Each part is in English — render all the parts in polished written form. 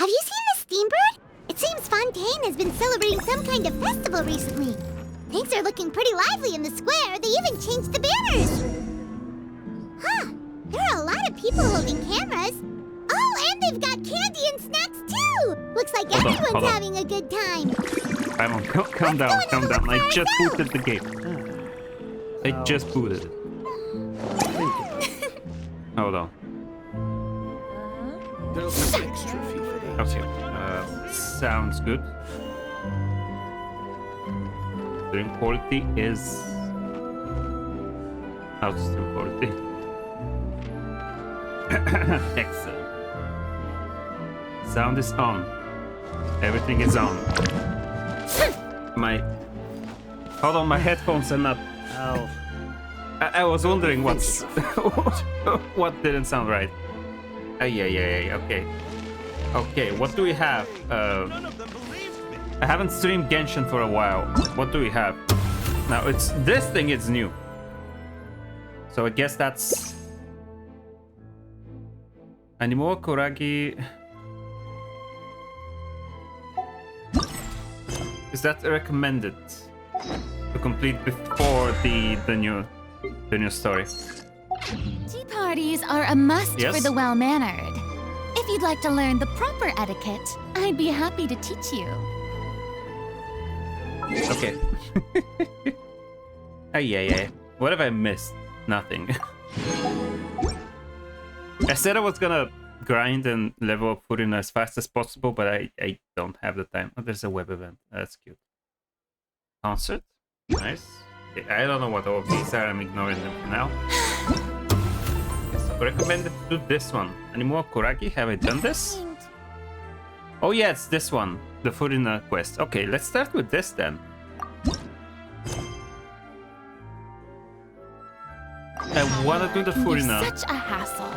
Have you seen the Steambird? It seems Fontaine has been celebrating some kind of festival recently. Things are looking pretty lively in the square. They even changed the banners. Huh. There are a lot of people holding cameras. Oh, and they've got candy and snacks too. Looks like everyone's having a good time. Paimon, calm down. I just booted the game. I just booted it. Hold on. There'll be an extra fee for that. Okay. Sounds good. Stream quality is... How's stream quality? Excellent. Sound is on. Everything is on. Hold on, my headphones are not... Ow. I was wondering what's... what didn't sound right. Yeah, okay. Okay, what do we have? I haven't streamed Genshin for a while. What do we have? Now, this thing is new. So I guess that's... Animo Kuragi... Is that recommended to complete before the new story? Tea parties are a must Yes? for the well-mannered. If you'd like to learn the proper etiquette, I'd be happy to teach you. Okay. Yeah. What have I missed? Nothing. I said I was gonna grind and level up Furina as fast as possible, but I don't have the time. Oh, there's a web event. That's cute. Concert? Nice. Okay, I don't know what all of these are. I'm ignoring them for now. Recommended to do this one. Animo Kuragi, have I done this? Oh yeah, it's this one. The Furina quest. Okay, let's start with this then. I wanna do the Can be Furina. Such a hassle.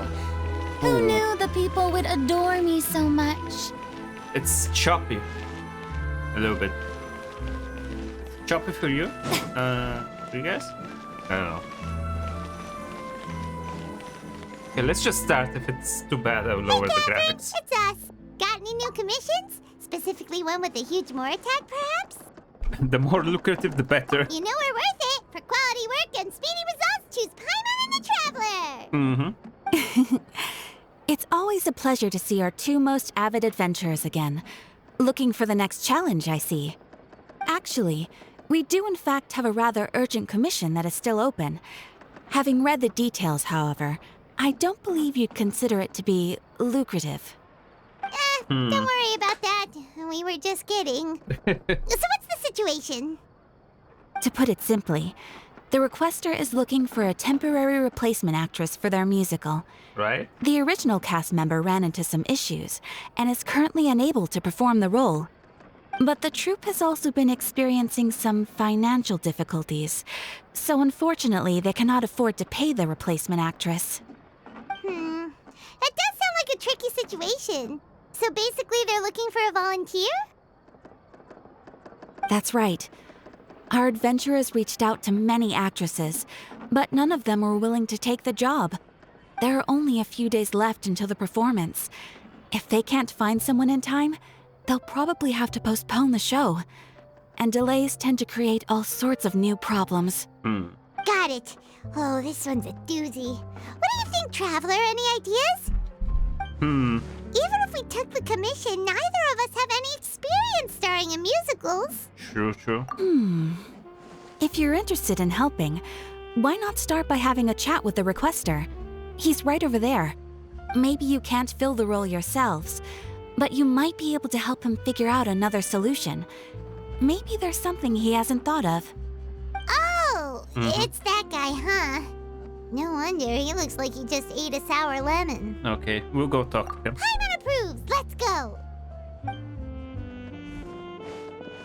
Who knew the people would adore me so much? It's choppy. A little bit. Choppy for you? For you guys? I don't know. Okay, let's just start. If it's too bad, I'll lower the graphics. It's us. Got any new commissions? Specifically one with a huge more attack, perhaps? The more lucrative, the better. You know we're worth it. For quality work and speedy results, choose Paimon and the Traveler. Mm-hmm. It's always a pleasure to see our two most avid adventurers again. Looking for the next challenge, I see. Actually, we do in fact have a rather urgent commission that is still open. Having read the details, however, I don't believe you'd consider it to be lucrative. Don't worry about that. We were just kidding. So what's the situation? To put it simply, the requester is looking for a temporary replacement actress for their musical. Right? The original cast member ran into some issues and is currently unable to perform the role. But the troupe has also been experiencing some financial difficulties, so unfortunately they cannot afford to pay the replacement actress. That does sound like a tricky situation. So basically they're looking for a volunteer? That's right. Our adventurers reached out to many actresses, but none of them were willing to take the job. There are only a few days left until the performance. If they can't find someone in time, they'll probably have to postpone the show. And delays tend to create all sorts of new problems. Got it. Oh, this one's a doozy. What do you think, Traveler? Any ideas? Even if we took the commission, neither of us have any experience starring in musicals. True. If you're interested in helping, why not start by having a chat with the requester? He's right over there. Maybe you can't fill the role yourselves, but you might be able to help him figure out another solution. Maybe there's something he hasn't thought of. Oh, it's that guy, huh? No wonder, he looks like he just ate a sour lemon. Okay, we'll go talk to him. Paimon approves, let's go!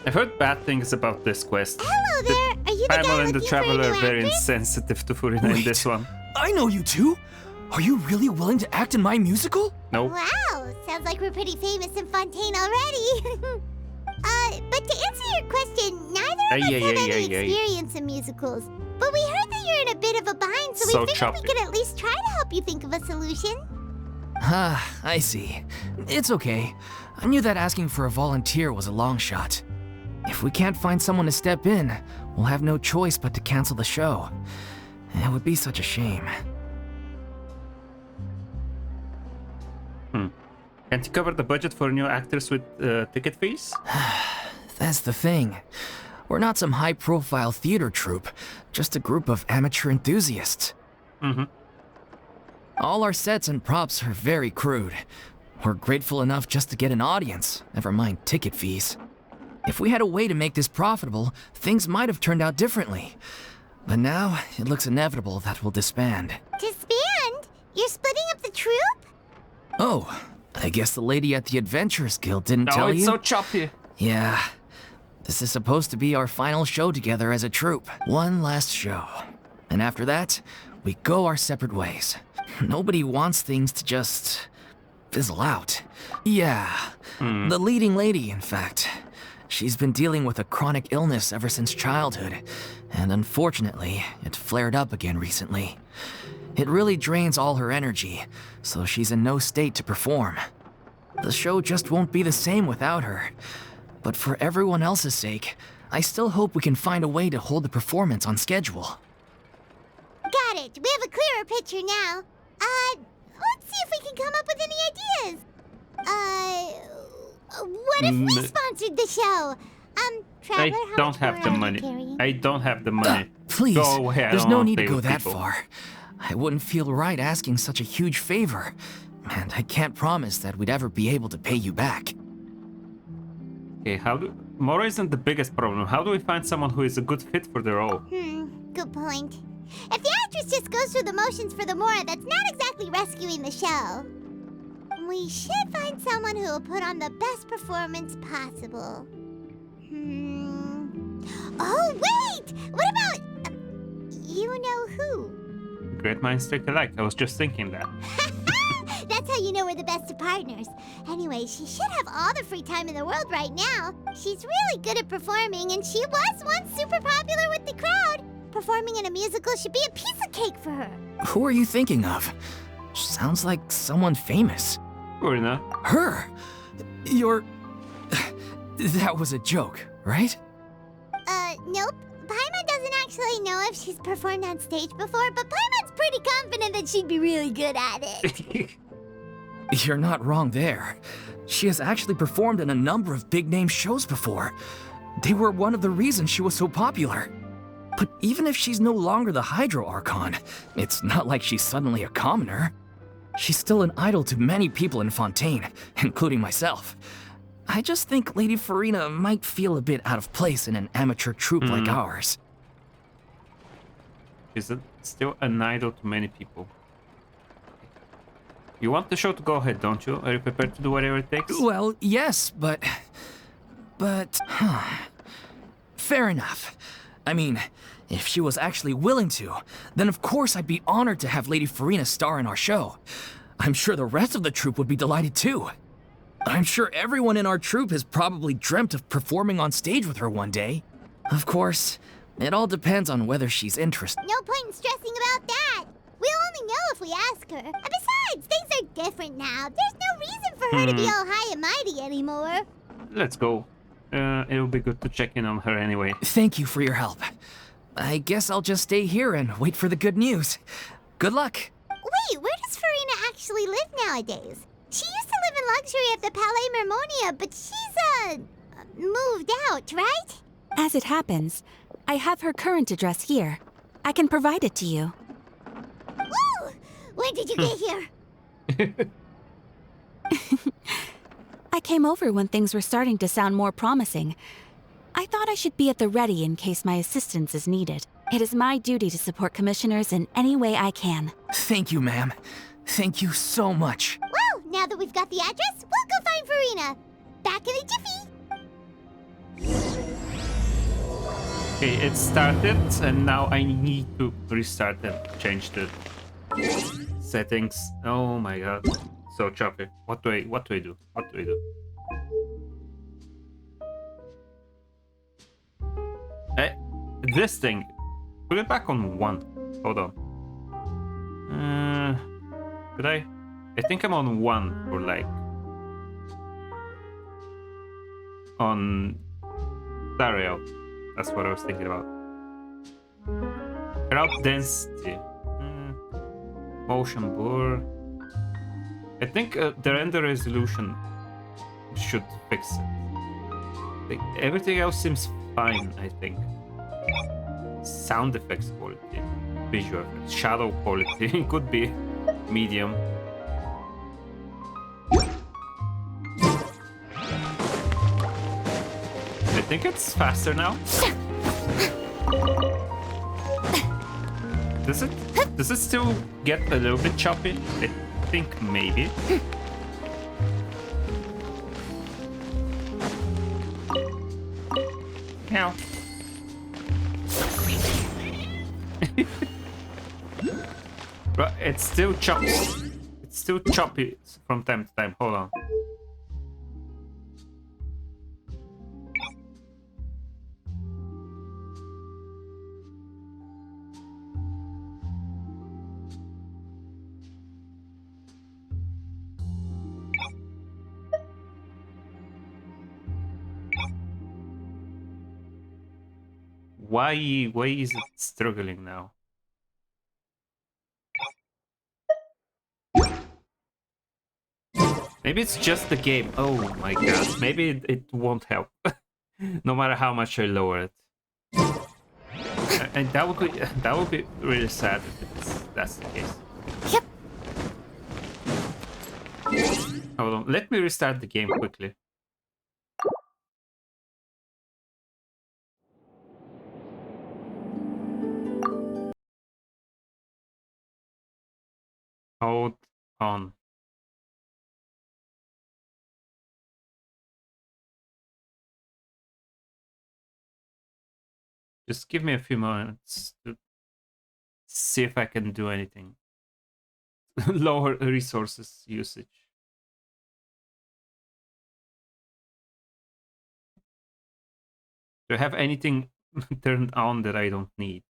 I've heard bad things about this quest. Hello there, are you the guy Paimon and the looking for a Traveler new are very actress? insensitive to Furina in this one. I know you two. Are you really willing to act in my musical? Nope. Wow, sounds like we're pretty famous in Fontaine already. But to answer your question, neither of us have any experience in musicals. But we heard that you're in a bit of a bind, so we figured we could at least try to help you think of a solution. Ah, I see. It's okay. I knew that asking for a volunteer was a long shot. If we can't find someone to step in, we'll have no choice but to cancel the show. It would be such a shame. Can't you cover the budget for new actors with ticket fees? That's the thing. We're not some high-profile theater troupe, just a group of amateur enthusiasts. All our sets and props are very crude. We're grateful enough just to get an audience, never mind ticket fees. If we had a way to make this profitable, things might have turned out differently. But now, it looks inevitable that we'll disband. Disband? You're splitting up the troupe? Oh, I guess the lady at the Adventurers Guild didn't Oh, tell it's you? so choppy. Yeah. This is supposed to be our final show together as a troupe. One last show. And after that, we go our separate ways. Nobody wants things to just fizzle out. Yeah, the leading lady, in fact. She's been dealing with a chronic illness ever since childhood, and unfortunately, it flared up again recently. It really drains all her energy, so she's in no state to perform. The show just won't be the same without her. But for everyone else's sake, I still hope we can find a way to hold the performance on schedule. Got it. We have a clearer picture now. Let's see if we can come up with any ideas. What if we sponsored the show? Traveler, I how don't much have more the are you money. carrying? I don't have the money. Please, Go away. I there's don't no wanna need to play go with that people. far. I wouldn't feel right asking such a huge favor. And I can't promise that we'd ever be able to pay you back. Okay, Moro isn't the biggest problem. How do we find someone who is a good fit for the role? Good point. If the actress just goes through the motions for the Mora, that's not exactly rescuing the show. We should find someone who will put on the best performance possible. Oh, wait! What about... you know who? Great minds think alike. I was just thinking that. That's how you know we're the best of partners. Anyway, she should have all the free time in the world right now. She's really good at performing, and she was once super popular with the crowd. Performing in a musical should be a piece of cake for her. Who are you thinking of? Sounds like someone famous. Furina. Her? You're... That was a joke, right? Nope. Paimon doesn't actually know if she's performed on stage before, but Paimon's pretty confident that she'd be really good at it. You're not wrong there. She has actually performed in a number of big-name shows before. They were one of the reasons she was so popular. But even if she's no longer the Hydro Archon, it's not like she's suddenly a commoner. She's still an idol to many people in Fontaine, including myself. I just think Lady Furina might feel a bit out of place in an amateur troupe like ours. Is it still an idol to many people? You want the show to go ahead, don't you? Are you prepared to do whatever it takes? Well, yes, but... Fair enough. I mean, if she was actually willing to, then of course I'd be honored to have Lady Furina star in our show. I'm sure the rest of the troupe would be delighted too. I'm sure everyone in our troupe has probably dreamt of performing on stage with her one day. Of course, it all depends on whether she's interested. No point in stressing about that. We'll only know if we ask her. And besides, things are different now. There's no reason for her to be all high and mighty anymore. Let's go. It'll be good to check in on her anyway. Thank you for your help. I guess I'll just stay here and wait for the good news. Good luck. Wait, where does Furina actually live nowadays? She used to live in luxury at the Palais Mermonia, but she's, moved out, right? As it happens, I have her current address here. I can provide it to you. Woo! When did you get here? I came over when things were starting to sound more promising. I thought I should be at the ready in case my assistance is needed. It is my duty to support commissioners in any way I can. Thank you, ma'am. Thank you so much. Well, now that we've got the address, we'll go find Furina. Back in a jiffy. Okay, it started, and now I need to restart and change the settings. Oh my god, so choppy. What do I do? What do I do? This thing. Put it back on 1. Hold on. Could I? I think I'm on 1 for like... On... Stereo. That's what I was thinking about. Crowd density. Motion blur. I think the render resolution should fix it. Like, everything else seems fine, I think. Sound effects quality, visual effects, shadow quality could be medium. I think it's faster now. Does it still get a little bit choppy? I think maybe. Meow. But it's still choppy. It's still choppy from time to time. Hold on. Why is it struggling now? Maybe it's just the game. Oh my god. Maybe it won't help. No matter how much I lower it. And that would be really sad if that's the case. Yep. Hold on. Let me restart the game quickly. Hold on. Just give me a few moments to see if I can do anything. Lower resources usage. Do I have anything turned on that I don't need?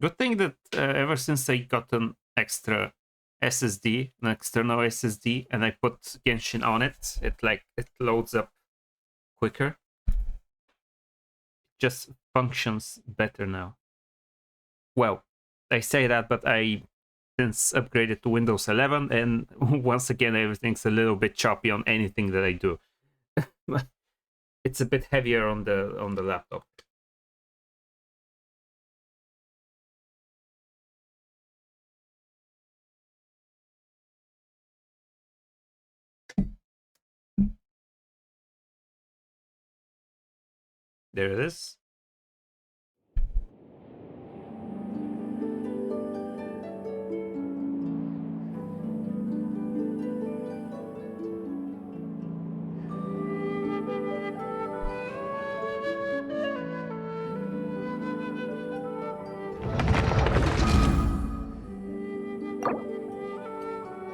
Good thing that ever since I got an extra SSD, an external SSD, and I put Genshin on it, it loads up quicker. Just functions better now. Well, I say that, but I since upgraded to Windows 11, and once again everything's a little bit choppy on anything that I do. It's a bit heavier on the laptop. There it is.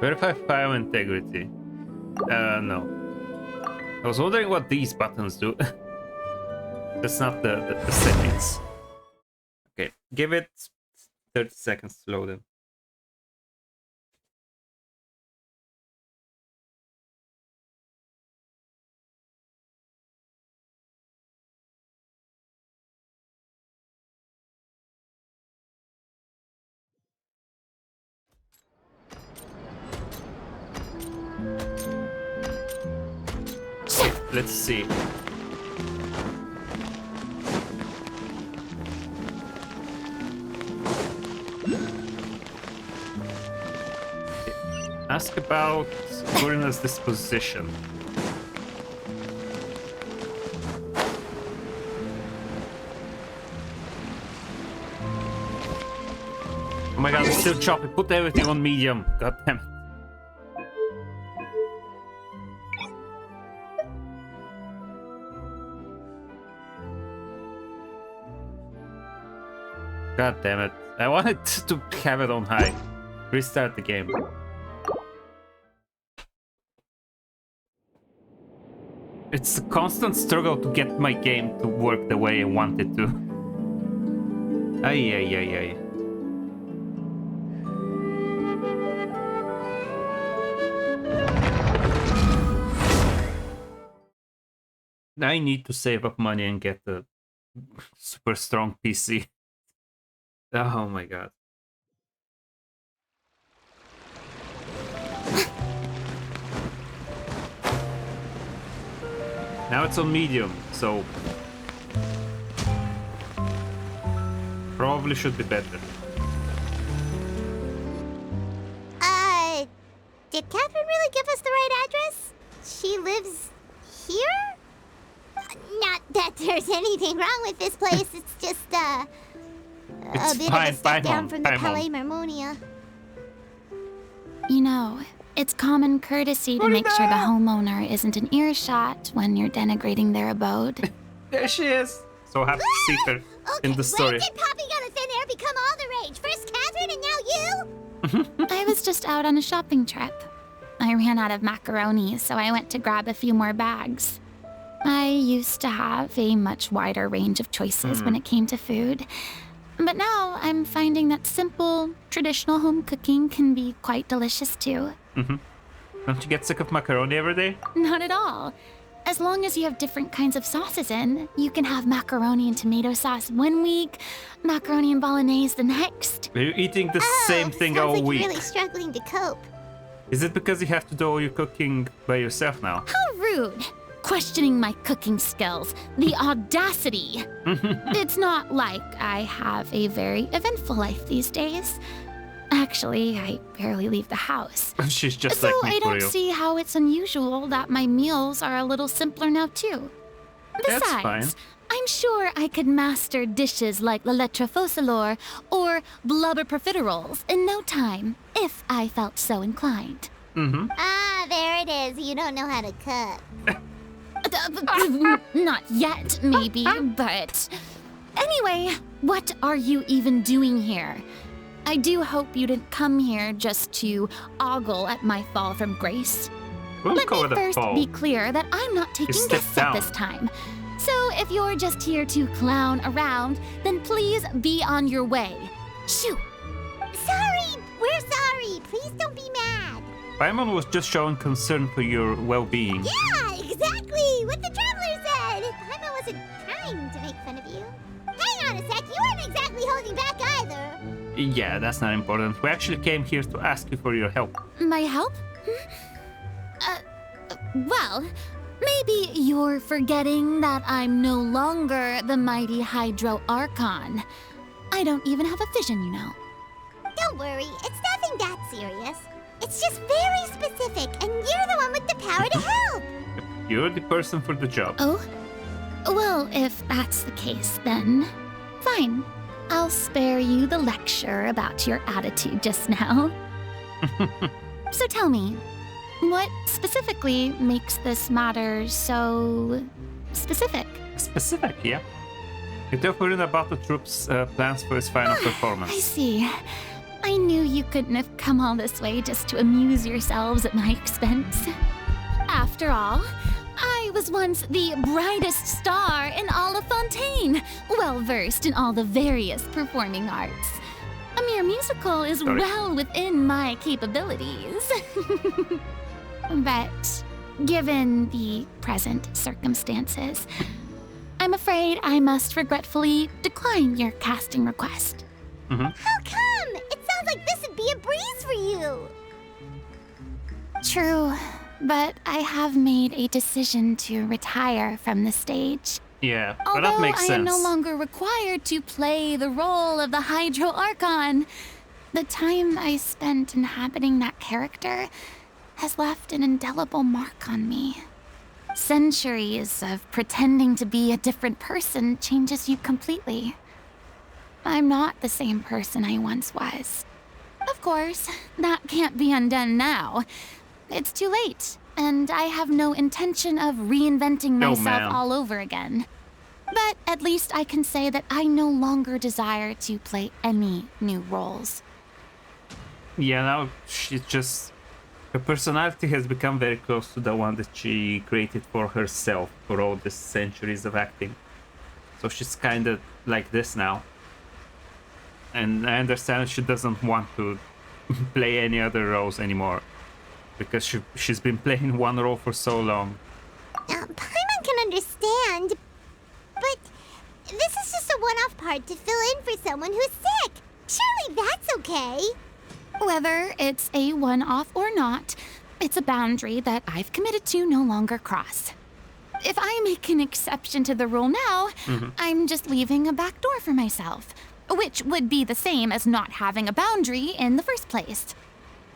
Verify file integrity. No. I was wondering what these buttons do. That's not the settings. Okay, give it 30 seconds to load them. Let's see. Ask about Furina's disposition. Oh my god, it's still choppy. Put everything on medium. God damn it. God damn it. I wanted to have it on high. Restart the game. It's a constant struggle to get my game to work the way I want it to. Ay, ay, ay, ay. I need to save up money and get a super strong PC. Oh my god. Now it's on medium, so probably should be better. Did Catherine really give us the right address? She lives here? Not that there's anything wrong with this place, it's just, It's a bit fine, of a step fine, down Mom, from the fine, Mom. Palais Marmonia. You know, it's common courtesy to make sure the homeowner isn't an earshot when you're denigrating their abode. There she is. So happy to see her in the story. When did popping out of thin air become all the rage? First Catherine and now you? I was just out on a shopping trip. I ran out of macaroni, so I went to grab a few more bags. I used to have a much wider range of choices when it came to food. But now I'm finding that simple, traditional home cooking can be quite delicious too. Don't you get sick of macaroni every day? Not at all. As long as you have different kinds of sauces in, you can have macaroni and tomato sauce one week, macaroni and bolognese the next. Are you eating the same thing sounds all like week? You're really struggling to cope. Is it because you have to do all your cooking by yourself now? How rude! Questioning my cooking skills. The audacity! It's not like I have a very eventful life these days. Actually, I barely leave the house. She's just So like me I for don't real. see how it's unusual that my meals are a little simpler now too. That's Besides, fine. I'm sure I could master dishes like la lettre focilor or blubber profiteroles in no time, if I felt so inclined. Ah, there it is. You don't know how to cook. Not yet, maybe, but... Anyway, what are you even doing here? I do hope you didn't come here just to ogle at my fall from grace. We'll Let cover me the first fall. be clear that I'm not taking step guests at down. this time. So if you're just here to clown around, then please be on your way. Shoo! Sorry! We're sorry! Please don't be mad! Paimon was just showing concern for your well-being. Yeah, exactly! What the traveler said! Paimon wasn't trying to make fun of you. Hang on a sec, you weren't exactly holding back either. Yeah, that's not important. We actually came here to ask you for your help. My help? Well, maybe you're forgetting that I'm no longer the mighty Hydro Archon. I don't even have a vision, you know. Don't worry, it's nothing that serious. It's just very specific, and you're the one with the power to help. You're the person for the job. Oh? Well, if that's the case, then fine. I'll spare you the lecture about your attitude just now. So tell me, what specifically makes this matter so specific? Specific, yeah. You tell Furina about the troops' plans for his final performance. I see. I knew you couldn't have come all this way just to amuse yourselves at my expense. After all, I was once the brightest star in all of Fontaine, well versed in all the various performing arts. A mere musical is well within my capabilities. But given the present circumstances, I'm afraid I must regretfully decline your casting request. How come? It sounds like this would be a breeze for you. True, but I have made a decision to retire from the stage. Yeah, but Although that makes I sense. am no longer required to play the role of the Hydro Archon, the time I spent inhabiting that character has left an indelible mark on me. Centuries of pretending to be a different person changes you completely. I'm not the same person I once was. Of course, that can't be undone now. It's too late, and I have no intention of reinventing No, myself ma'am. all over again. But at least I can say that I no longer desire to play any new roles. Yeah, now she's just Her personality has become very close to the one that she created for herself for all these centuries of acting. So she's kind of like this now. And I understand she doesn't want to play any other roles anymore. Because she's been playing one role for so long. Paimon can understand, but this is just a one-off part to fill in for someone who's sick. Surely that's okay. Whether it's a one-off or not, it's a boundary that I've committed to no longer cross. If I make an exception to the rule now, I'm just leaving a back door for myself, which would be the same as not having a boundary in the first place.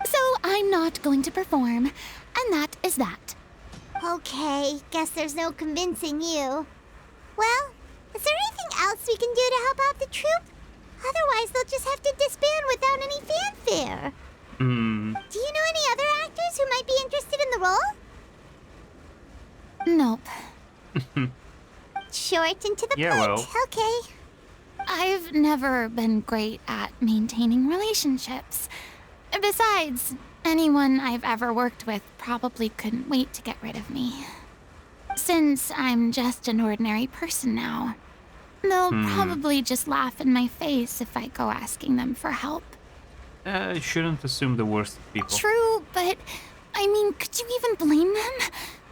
So I'm not going to perform, and that is that. Okay, guess there's no convincing you. Well, is there anything else we can do to help out the troupe? Otherwise, they'll just have to disband without any fanfare. Do you know any other actors who might be interested in the role? Nope. Short and to the Yeah, point. well. Okay. I've never been great at maintaining relationships. Besides, anyone I've ever worked with probably couldn't wait to get rid of me. Since I'm just an ordinary person now, they'll probably just laugh in my face if I go asking them for help. You shouldn't assume the worst of people. True, but I mean, could you even blame them?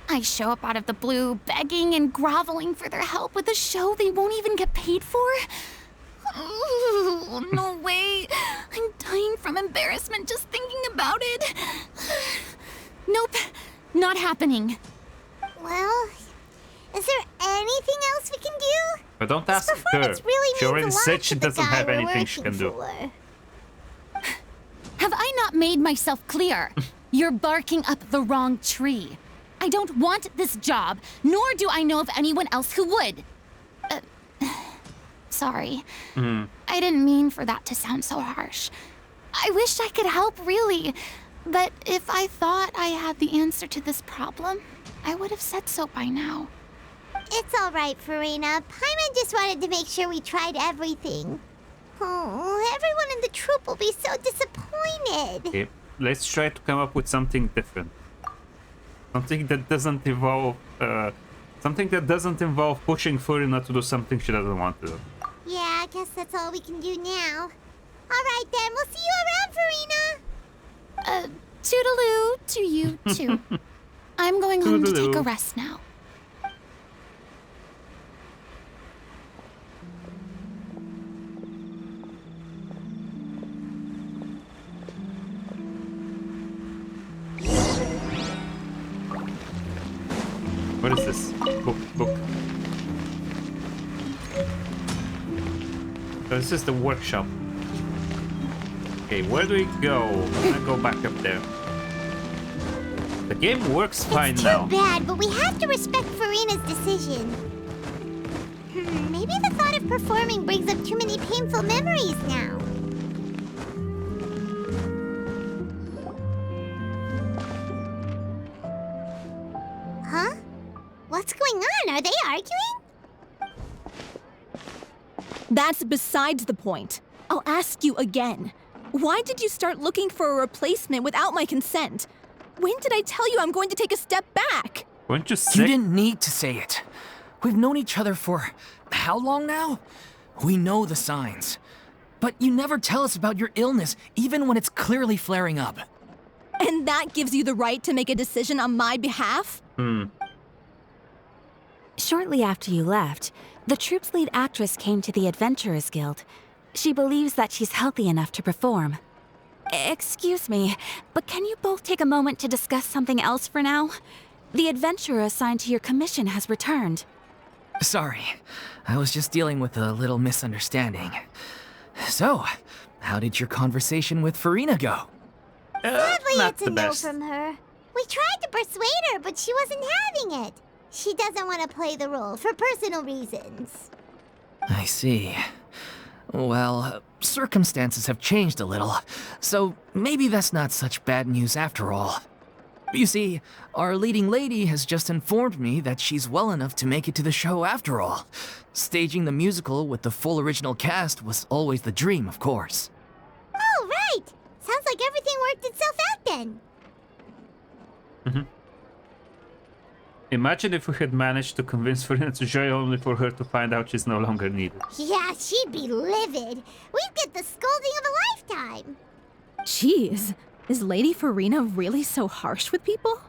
I show up out of the blue, begging and groveling for their help with a show they won't even get paid for? Ooh, no way. I'm dying from embarrassment just thinking about it. Nope, not happening. Well, is there anything else we can do? But don't This ask her. performance really She means already a lot said she to the doesn't guy have we're anything she working can do. for. Have I not made myself clear? You're barking up the wrong tree. I don't want this job, nor do I know of anyone else who would. Sorry. I didn't mean for that to sound so harsh. I wish I could help, really. But if I thought I had the answer to this problem, I would have said so by now. It's all right, Furina. Paimon just wanted to make sure we tried everything. Oh, everyone in the troupe will be so disappointed. Okay, let's try to come up with something different. Something that doesn't involve pushing Furina to do something she doesn't want to do. Yeah, I guess that's all we can do now. All right, then. We'll see you around, Furina. Toodaloo to you, too. I'm going home to take a rest now. What is this? Book. So this is the workshop. Okay, where do we go? I'm gonna go back up there. The game works fine It's now. too bad, but we have to respect Furina's decision. Maybe the thought of performing brings up too many painful memories now. Huh? What's going on? Are they arguing? That's besides the point. I'll ask you again. Why did you start looking for a replacement without my consent? When did I tell you I'm going to take a step back? Weren't you You sick? didn't need to say it. We've known each other for how long now? We know the signs. But you never tell us about your illness, even when it's clearly flaring up. And that gives you the right to make a decision on my behalf? Shortly after you left, the troupe's lead actress came to the Adventurers Guild. She believes that she's healthy enough to perform. Excuse me, but can you both take a moment to discuss something else for now? The adventurer assigned to your commission has returned. Sorry, I was just dealing with a little misunderstanding. So, how did your conversation with Furina go? Sadly, not it's a the no best. from her. We tried to persuade her, but she wasn't having it. She doesn't want to play the role for personal reasons. I see. Well, circumstances have changed a little, so maybe that's not such bad news after all. You see, our leading lady has just informed me that she's well enough to make it to the show after all. Staging the musical with the full original cast was always the dream, of course. Oh, right! Sounds like everything worked itself out then. Imagine if we had managed to convince Furina to join only for her to find out she's no longer needed. Yeah, she'd be livid. We'd get the scolding of a lifetime. Jeez, is Lady Furina really so harsh with people?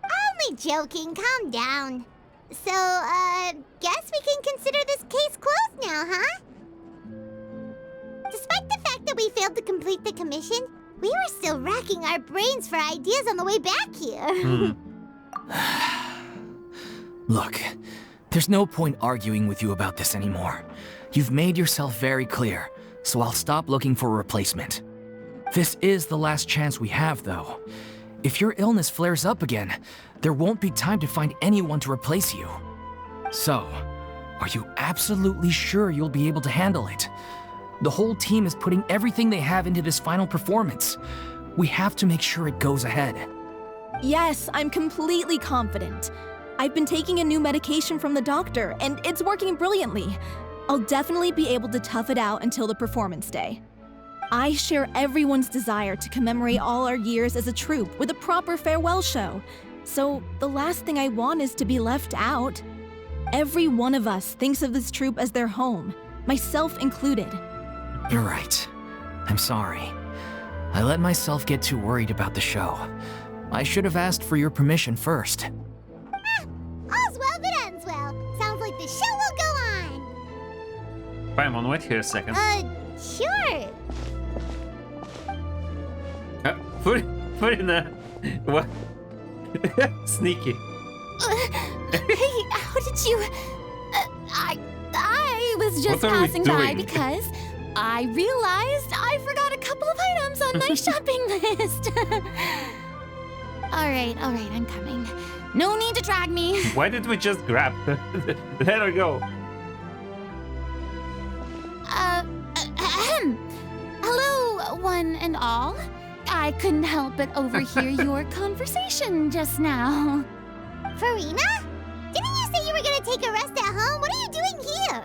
Only joking, calm down. So, guess we can consider this case closed now, huh? Despite the fact that we failed to complete the commission, we were still racking our brains for ideas on the way back here. Look, there's no point arguing with you about this anymore. You've made yourself very clear, so I'll stop looking for a replacement. This is the last chance we have, though. If your illness flares up again, there won't be time to find anyone to replace you. So, are you absolutely sure you'll be able to handle it? The whole team is putting everything they have into this final performance. We have to make sure it goes ahead. Yes, I'm completely confident. I've been taking a new medication from the doctor, and it's working brilliantly. I'll definitely be able to tough it out until the performance day. I share everyone's desire to commemorate all our years as a troupe with a proper farewell show. So the last thing I want is to be left out. Every one of us thinks of this troupe as their home, myself included. You're right. I'm sorry. I let myself get too worried about the show. I should have asked for your permission first. All's well that ends well. Sounds like the show will go on. Paimon, wait here a second. Sure. Furina, what? Sneaky. Hey, how did you... I was just What are we passing by doing? because I realized I forgot a couple of items on my shopping list. All right, I'm coming. No need to drag me. Why did we just grab? Let her go. Hello, one and all. I couldn't help but overhear your conversation just now. Furina? Didn't you say you were gonna take a rest at home? What are you doing here?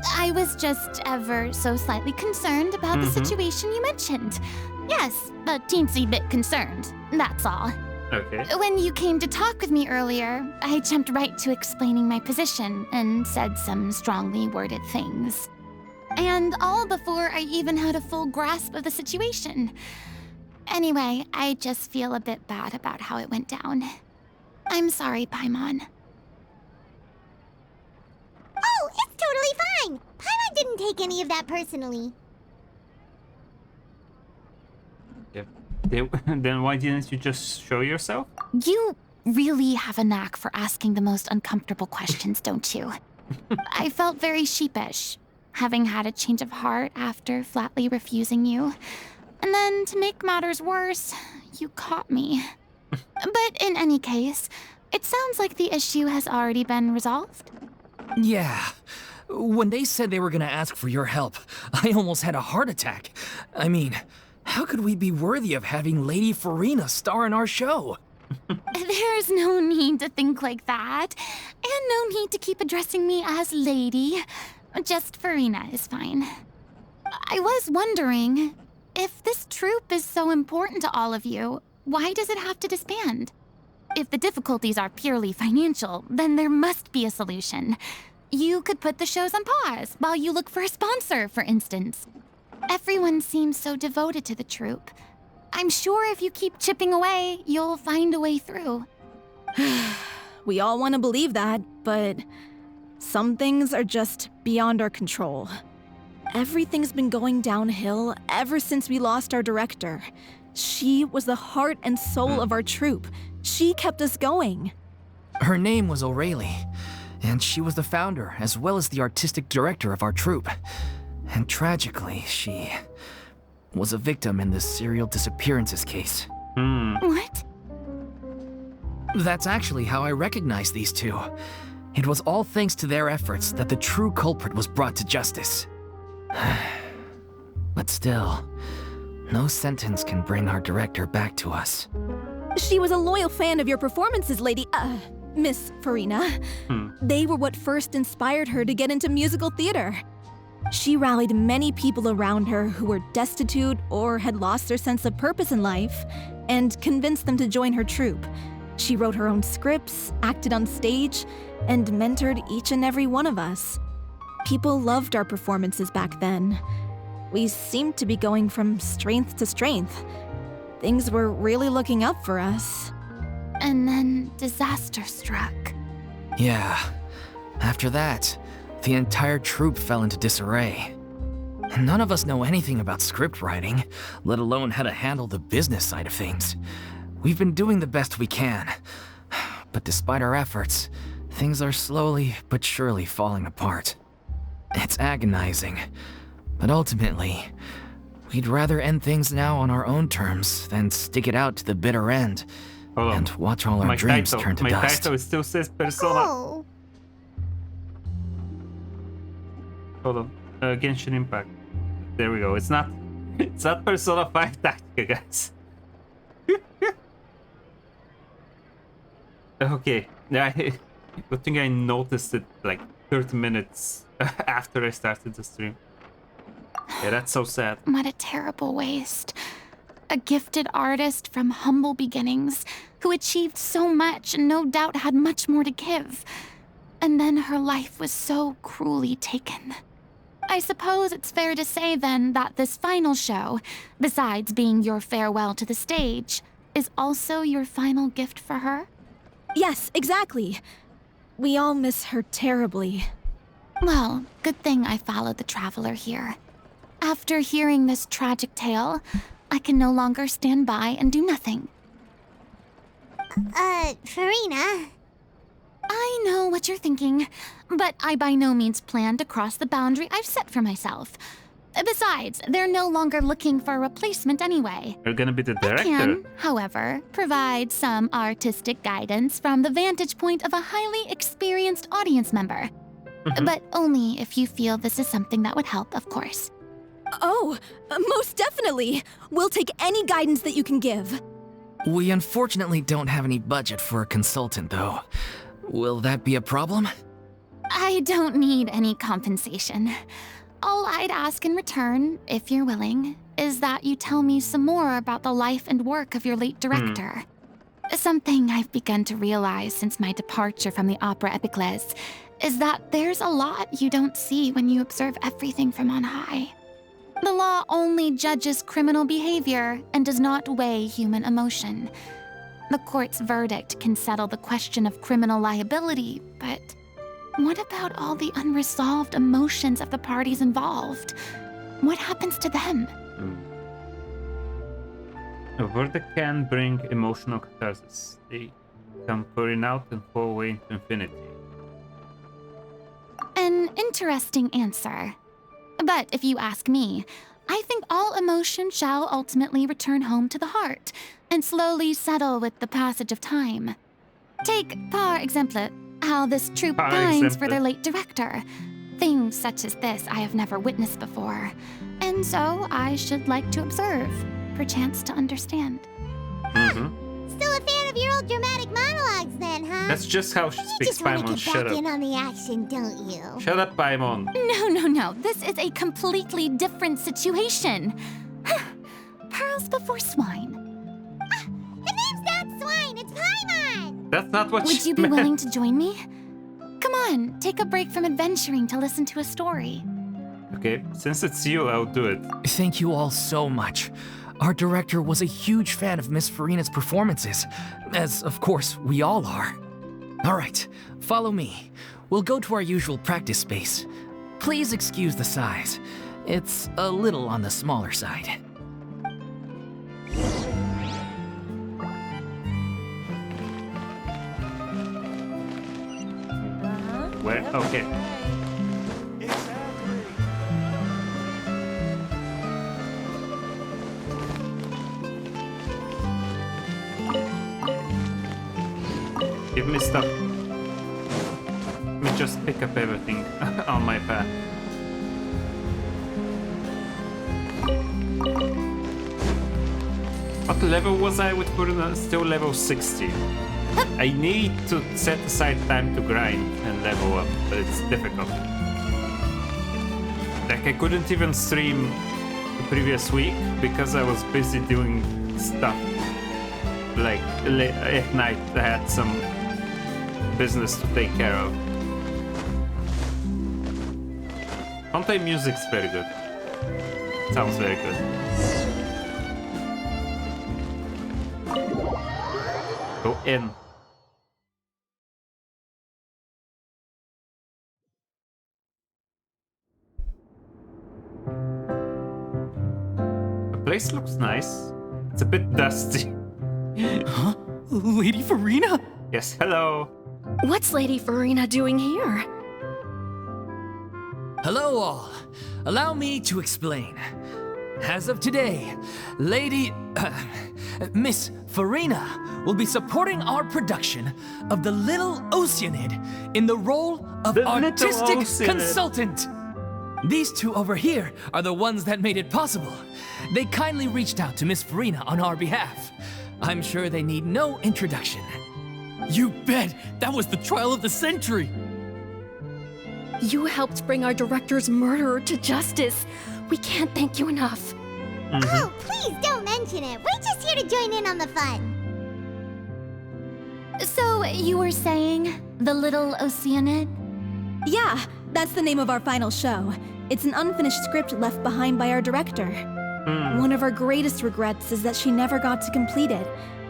I was just ever so slightly concerned about the situation you mentioned. Yes, a teensy bit concerned, that's all. Okay. When you came to talk with me earlier, I jumped right to explaining my position and said some strongly worded things. And all before I even had a full grasp of the situation. Anyway, I just feel a bit bad about how it went down. I'm sorry, Paimon. Oh, it's totally fine. Paimon didn't take any of that personally. Then why didn't you just show yourself? You really have a knack for asking the most uncomfortable questions, don't you? I felt very sheepish, having had a change of heart after flatly refusing you. And then, to make matters worse, you caught me. But in any case, it sounds like the issue has already been resolved. Yeah. When they said they were gonna ask for your help, I almost had a heart attack. I mean, how could we be worthy of having Lady Furina star in our show? There's no need to think like that. And no need to keep addressing me as Lady. Just Furina is fine. I was wondering, if this troupe is so important to all of you, why does it have to disband? If the difficulties are purely financial, then there must be a solution. You could put the shows on pause while you look for a sponsor, for instance. Everyone seems so devoted to the troupe. I'm sure if you keep chipping away, you'll find a way through. We all want to believe that, but some things are just beyond our control. Everything's been going downhill ever since we lost our director. She was the heart and soul of our troupe. She kept us going. Her name was O'Reilly, and she was the founder as well as the artistic director of our troupe. And tragically, she was a victim in the serial disappearances case. What? That's actually how I recognized these two. It was all thanks to their efforts that the true culprit was brought to justice. But still, no sentence can bring our director back to us. She was a loyal fan of your performances, Miss Furina. They were what first inspired her to get into musical theater. She rallied many people around her who were destitute or had lost their sense of purpose in life and convinced them to join her troupe. She wrote her own scripts, acted on stage, and mentored each and every one of us. People loved our performances back then. We seemed to be going from strength to strength. Things were really looking up for us. And then disaster struck. Yeah. After that, the entire troupe fell into disarray. None of us know anything about script writing, let alone how to handle the business side of things. We've been doing the best we can. But despite our efforts, things are slowly but surely falling apart. It's agonizing. But ultimately, we'd rather end things now on our own terms than stick it out to the bitter end and watch all our dreams turn to my dust. My title still says Persona. Oh. Hold on. Genshin Impact. There we go. It's not Persona 5 Tactica, guys. Okay. Yeah, I think I noticed it like 30 minutes after I started the stream. Yeah, that's so sad. What a terrible waste. A gifted artist from humble beginnings who achieved so much and no doubt had much more to give. And then her life was so cruelly taken. I suppose it's fair to say then that this final show, besides being your farewell to the stage, is also your final gift for her? Yes, exactly. We all miss her terribly. Well, good thing I followed the traveler here. After hearing this tragic tale, I can no longer stand by and do nothing. Furina. I know what you're thinking, but I by no means plan to cross the boundary I've set for myself. Besides, they're no longer looking for a replacement anyway. You're gonna be the I director. can, however, provide some artistic guidance from the vantage point of a highly experienced audience member. But only if you feel this is something that would help, of course. Oh, most definitely. We'll take any guidance that you can give. We unfortunately don't have any budget for a consultant, though. Will that be a problem? I don't need any compensation. All I'd ask in return, if you're willing, is that you tell me some more about the life and work of your late director. Something I've begun to realize since my departure from the Opera Epiclese is that there's a lot you don't see when you observe everything from on high. The law only judges criminal behavior and does not weigh human emotion. The court's verdict can settle the question of criminal liability, but what about all the unresolved emotions of the parties involved? What happens to them? A verdict can bring emotional catharsis. They come pouring out and fall away into infinity. An interesting answer. But if you ask me, I think all emotion shall ultimately return home to the heart and slowly settle with the passage of time. Take, par exemple, how this troupe pines for their late director. Things such as this I have never witnessed before, and so I should like to observe, perchance to understand. Still a fan of your old dramatic monologues then, huh? That's just how she You speaks, just want to Paimon. get Shut back in up. on the action, don't you? Shut up, Paimon. No. This is a completely different situation. Pearls before swine. The name's not Swine, it's Paimon! That's not what Would she you be meant. willing to join me? Come on, take a break from adventuring to listen to a story. Okay, since it's you, I'll do it. Thank you all so much. Our director was a huge fan of Miss Furina's performances, as of course we all are. All right, follow me. We'll go to our usual practice space. Please excuse the size. It's a little on the smaller side. Where? Okay. Give me stuff. Let me just pick up everything on my path. What level was I with Furina? Still level 60. I need to set aside time to grind and level up, but it's difficult. Like, I couldn't even stream the previous week because I was busy doing stuff. Like, at night I had some business to take care of. Conte music's very good. Sounds very good. Go in. The place looks nice. It's a bit dusty. Huh? Lady Furina? Yes, hello. What's Lady Furina doing here? Hello, all. Allow me to explain. As of today, Miss Furina will be supporting our production of The Little Oceanid in the role of The Little artistic Oceanid. consultant. These two over here are the ones that made it possible. They kindly reached out to Miss Furina on our behalf. I'm sure they need no introduction. You bet! That was the trial of the century! You helped bring our director's murderer to justice. We can't thank you enough. Oh, please don't mention it. We're just here to join in on the fun. So, you were saying The Little Oceanid? Yeah, that's the name of our final show. It's an unfinished script left behind by our director. One of our greatest regrets is that she never got to complete it.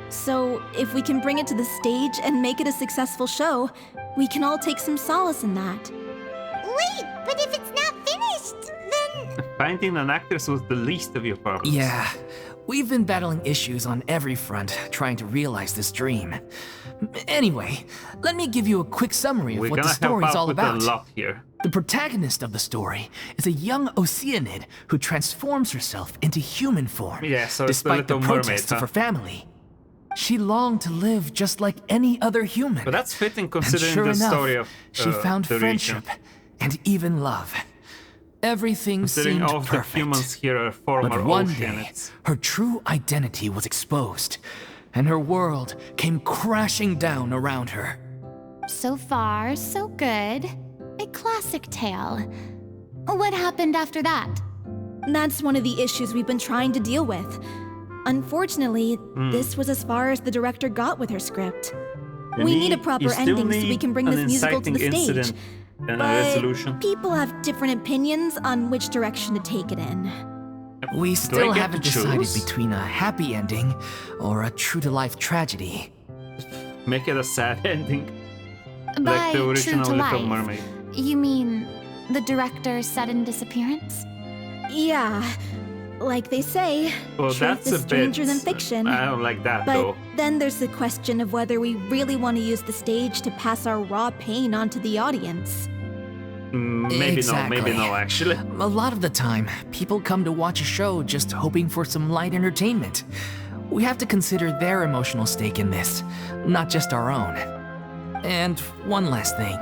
So, if we can bring it to the stage and make it a successful show, we can all take some solace in that. Wait, but if it's not finished, then... Finding an actress was the least of your problems. Yeah, we've been battling issues on every front trying to realize this dream. Anyway, let me give you a quick summary of We're what the gonna help story's out all with about. a lot here. The protagonist of the story is a young Oceanid who transforms herself into human form, Yeah, so it's the despite the Little Mermaid, protests huh? of her family. She longed to live just like any other human. But that's fitting And considering sure the enough, story of she found the friendship region. and even love. Everything Considering seemed all the perfect. humans here are former But one ocean, day, it's... her true identity was exposed, and her world came crashing down around her. So far, so good. A classic tale. What happened after that? That's one of the issues we've been trying to deal with. Unfortunately, this was as far as the director got with her script. We need a proper you still ending so we need can bring an this musical to the inciting stage. incident and a But resolution. people have different opinions on which direction to take it in. We still get haven't to decided choose? between a happy ending or a true-to-life tragedy. Make it a sad ending. By Like the true original to Little life, Mermaid. you mean the director's sudden disappearance? Yeah, like they say, Well, truth that's is a stranger bit... than fiction. I don't like that, But though. then there's the question of whether we really want to use the stage to pass our raw pain onto the audience. Maybe Exactly. no, actually. A lot of the time, people come to watch a show just hoping for some light entertainment. We have to consider their emotional stake in this, not just our own. And one last thing.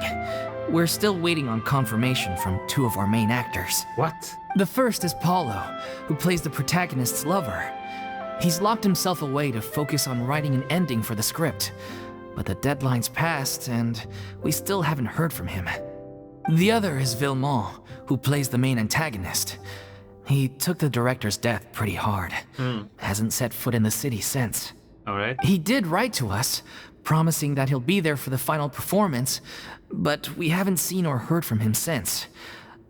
We're still waiting on confirmation from two of our main actors. What? The first is Paulo, who plays the protagonist's lover. He's locked himself away to focus on writing an ending for the script, but the deadline's passed and we still haven't heard from him. The other is Villemont, who plays the main antagonist. He took the director's death pretty hard. Hasn't set foot in the city since. Alright. He did write to us, promising that he'll be there for the final performance, but we haven't seen or heard from him since.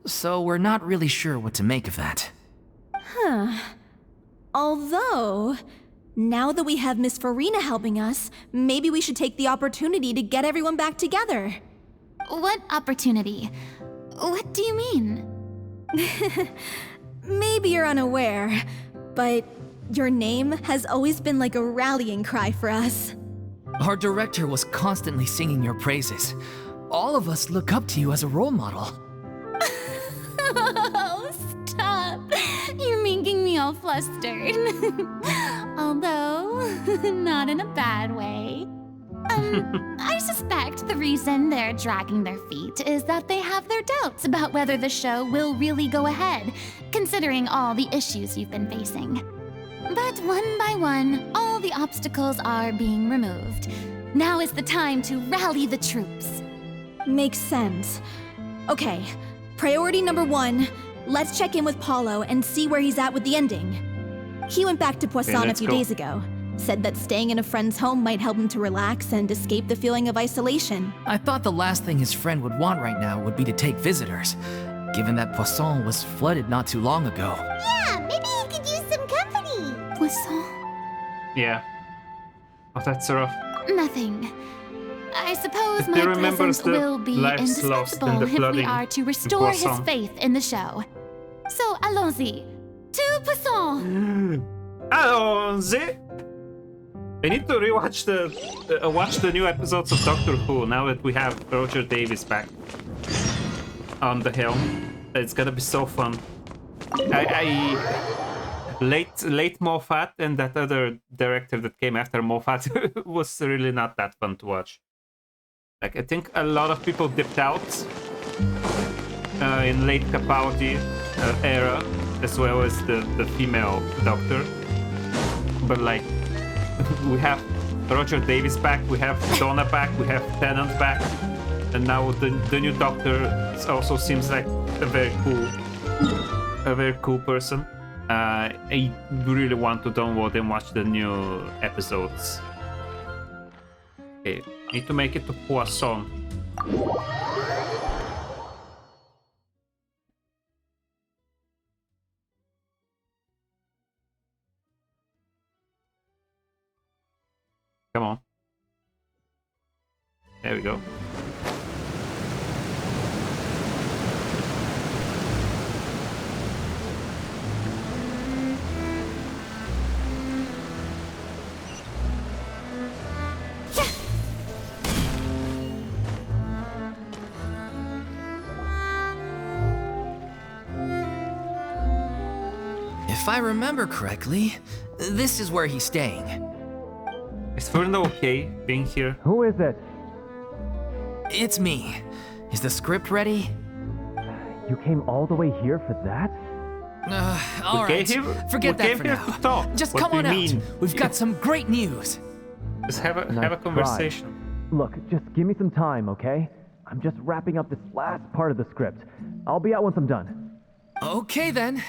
So we're not really sure what to make of that. Although, now that we have Miss Furina helping us, maybe we should take the opportunity to get everyone back together. What opportunity? What do you mean? Maybe you're unaware, but your name has always been like a rallying cry for us. Our director was constantly singing your praises. All of us look up to you as a role model. Oh, stop. You're making me all flustered. Although, not in a bad way. I suspect the reason they're dragging their feet is that they have their doubts about whether the show will really go ahead, considering all the issues you've been facing. But one by one, all the obstacles are being removed. Now is the time to rally the troops. Makes sense. Okay, priority number 1, let's check in with Paulo and see where he's at with the ending. He went back to Poisson a let's few go. days ago. Said that staying in a friend's home might help him to relax and escape the feeling of isolation. I thought the last thing his friend would want right now would be to take visitors, given that Poisson was flooded not too long ago. Yeah, maybe he could use some company. Poisson? Yeah. Oh, that's rough. Nothing. I suppose If my he remembers presence the will be lives lost in indispensable the if we flooding are to in restore his Poisson. faith in the show. So, allons-y. To Poisson! Allons-y! I need to rewatch watch the new episodes of Doctor Who now that we have Roger Davis back on the helm. It's gonna be so fun. Late Moffat and that other director that came after Moffat was really not that fun to watch. Like, I think a lot of people dipped out in late Capaldi era, as well as the female Doctor. But like, we have Roger Davis back, we have Donna back, we have Tennant back, and now the new Doctor also seems like a very cool person. I really want to download and watch the new episodes. Okay, need to make it to Poisson. Come on. There we go. If I remember correctly, this is where he's staying. Is Furina okay being here? Who is it? It's me. Is the script ready? You came all the way here for that? All right. gave him- Forget we that gave for him now. to talk. Just What come do on you out. mean? We've got some great news. Just have a Nice conversation. Look, just give me some time, okay? I'm just wrapping up this last part of the script. I'll be out once I'm done. Okay then.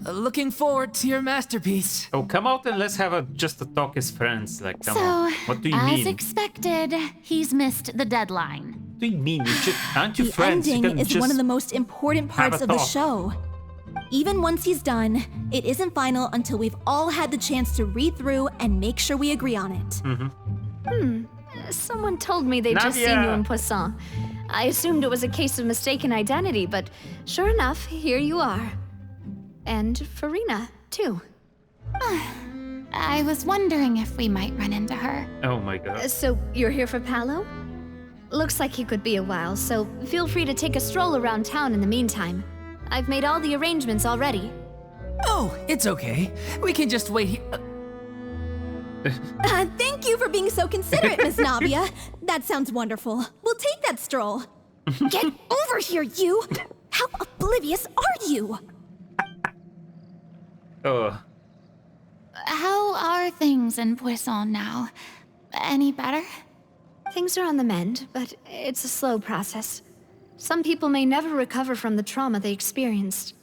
Looking forward to your masterpiece. Oh, come out and let's have just a talk as friends. Like, come So, on. What do you as mean? expected, he's missed the deadline. What do you mean? Aren't you The friends? You ending can is just one of the most important have parts a of the talk. show. Even once he's done, it isn't final until we've all had the chance to read through and make sure we agree on it. Someone told me they'd just seen you Nadia. in Poisson. I assumed it was a case of mistaken identity, but sure enough, here you are. And Furina, too. I was wondering if we might run into her. Oh my god. So you're here for Paolo? Looks like he could be a while, so feel free to take a stroll around town in the meantime. I've made all the arrangements already. Oh, it's okay. We can just wait here. Thank you for being so considerate, Miss Navia. That sounds wonderful. We'll take that stroll. Get over here, you! How oblivious are you? Oh, How are things in Poisson now? Any better? Things are on the mend, but it's a slow process. Some people may never recover from the trauma they experienced.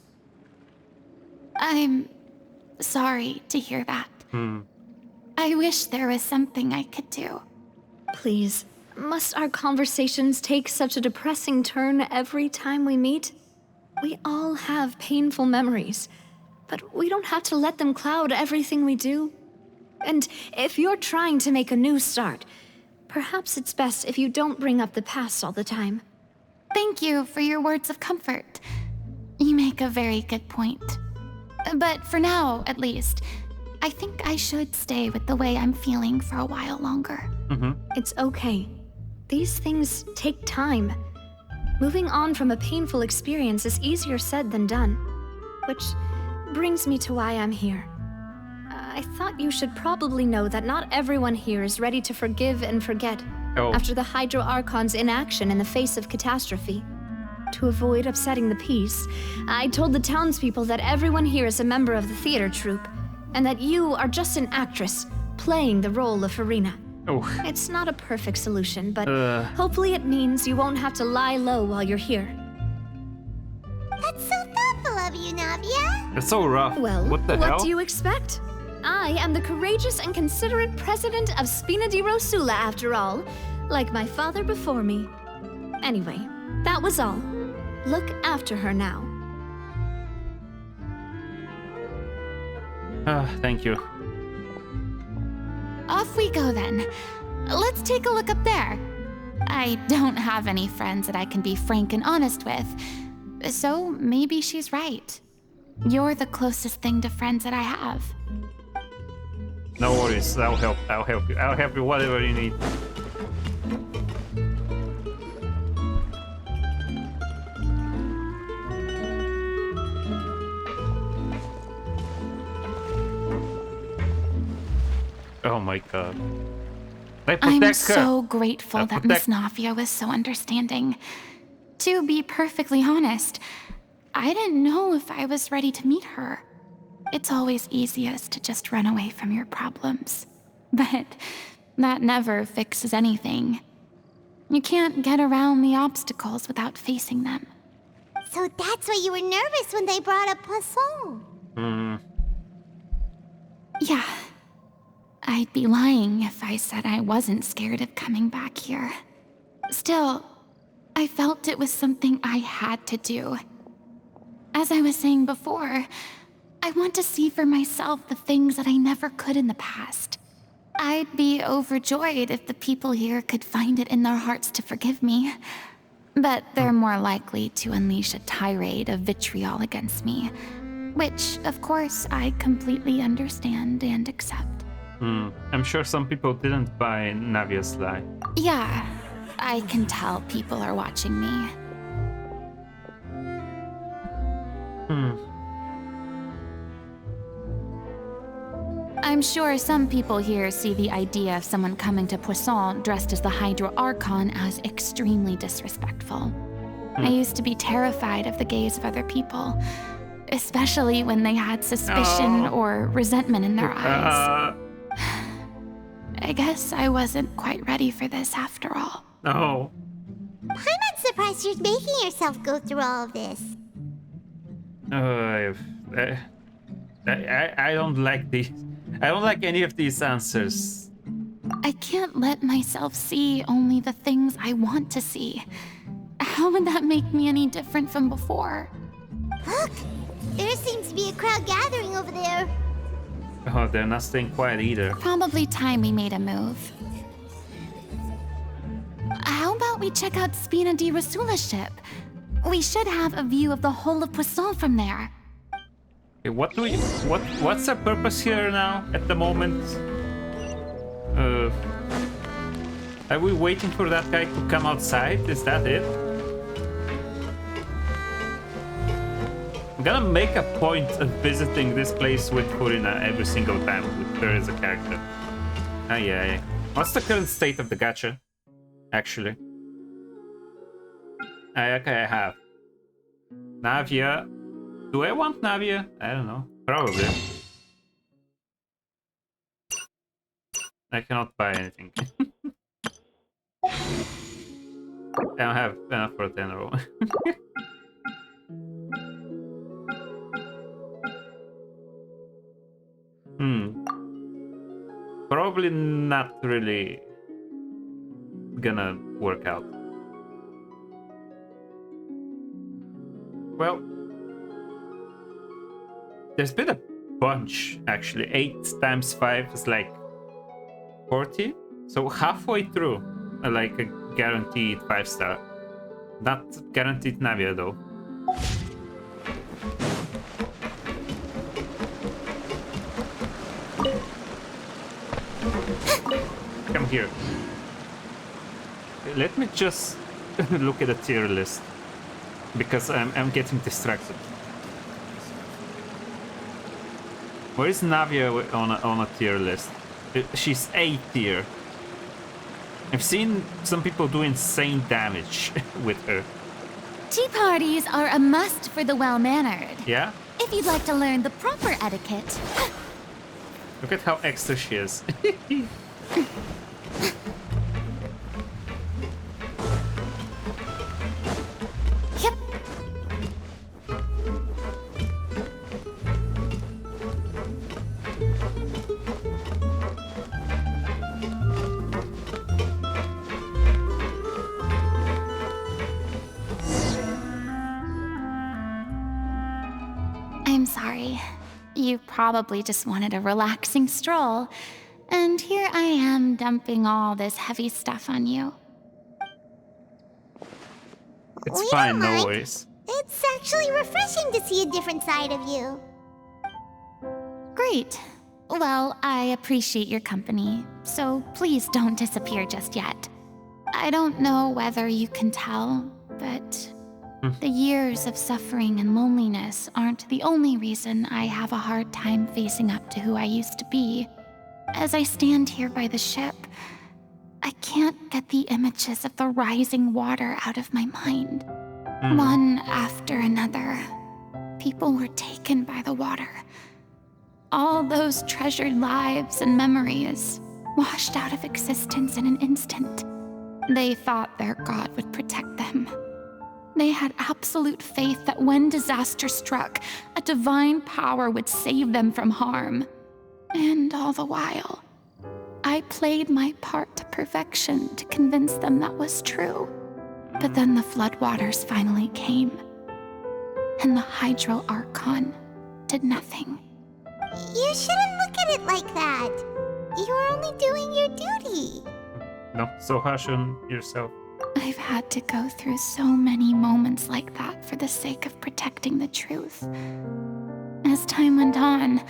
I'm sorry to hear that. I wish there was something I could do. Please, must our conversations take such a depressing turn every time we meet? We all have painful memories, but we don't have to let them cloud everything we do. And if you're trying to make a new start, perhaps it's best if you don't bring up the past all the time. Thank you for your words of comfort. You make a very good point. But for now, at least, I think I should stay with the way I'm feeling for a while longer. It's okay. These things take time. Moving on from a painful experience is easier said than done. Which brings me to why I'm here. I thought you should probably know that not everyone here is ready to forgive and forget Oh. after the Hydro Archon's inaction in the face of catastrophe. To avoid upsetting the peace, I told the townspeople that everyone here is a member of the theater troupe, and that you are just an actress playing the role of Furina. oh. It's not a perfect solution, but Uh. hopefully it means you won't have to lie low while you're here. That's so thoughtful of you, Navia. It's so rough. Well, what the hell? do you expect? I am the courageous and considerate president of Spina di Rosula, after all, like my father before me. Anyway, that was all. Look after her now. Thank you. Off we go then. Let's take a look up there. I don't have any friends that I can be frank and honest with, so maybe she's right. You're the closest thing to friends that I have. No worries, I'll help you. I'll help you whatever you need. Oh my god. I'm so grateful that Miss Navia was so understanding. To be perfectly honest, I didn't know if I was ready to meet her. It's always easiest to just run away from your problems. But that never fixes anything. You can't get around the obstacles without facing them. So that's why you were nervous when they brought up Poisson. Yeah. I'd be lying if I said I wasn't scared of coming back here. Still, I felt it was something I had to do. As I was saying before, I want to see for myself the things that I never could in the past. I'd be overjoyed if the people here could find it in their hearts to forgive me. But they're more likely to unleash a tirade of vitriol against me, which, of course, I completely understand and accept. I'm sure some people didn't buy Navia's lie. Yeah, I can tell people are watching me. I'm sure some people here see the idea of someone coming to Poisson dressed as the Hydro Archon as extremely disrespectful. I used to be terrified of the gaze of other people, especially when they had suspicion or resentment in their eyes. I guess I wasn't quite ready for this after all. No. I'm not surprised you're making yourself go through all of this. I don't like these. I don't like any of these answers. I can't let myself see only the things I want to see. How would that make me any different from before? Look! There seems to be a crowd gathering over there. Oh, they're not staying quiet either. Probably time we made a move. How about we check out Spina di Rosula's ship? We should have a view of the whole of Poisson from there. Okay, what's our purpose here now at the moment? Are we waiting for that guy to come outside? Is that it? I'm gonna make a point of visiting this place with Furina every single time with her as a character. Yeah. What's the current state of the gacha? Actually. Okay, I have. Navia. Do I want Navia? I don't know. Probably. I cannot buy anything. I don't have enough for a 10 roll. Probably not really gonna work out. Well, there's been a bunch actually. 8 times 5 is like 40. So halfway through, like a guaranteed 5-star. Not guaranteed Navia though. Come here. Let me just look at the tier list because I'm getting distracted. Where is Navia on a tier list? She's A tier. I've seen some people do insane damage with her. Tea parties are a must for the well-mannered. Yeah? If you'd like to learn the proper etiquette. Look at how extra she is. Yep. I'm sorry. You probably just wanted a relaxing stroll, and here I am dumping all this heavy stuff on you. It's We fine, don't no mind. worries. It's actually refreshing to see a different side of you. Great. Well, I appreciate your company, so please don't disappear just yet. I don't know whether you can tell, but the years of suffering and loneliness aren't the only reason I have a hard time facing up to who I used to be. As I stand here by the ship, I can't get the images of the rising water out of my mind. One after another, people were taken by the water. All those treasured lives and memories washed out of existence in an instant. They thought their god would protect them. They had absolute faith that when disaster struck, a divine power would save them from harm. And all the while, I played my part to perfection to convince them that was true. But then the floodwaters finally came, and the Hydro Archon did nothing. You shouldn't look at it like that. You're only doing your duty. Not so harsh on yourself. I've had to go through so many moments like that for the sake of protecting the truth. As time went on,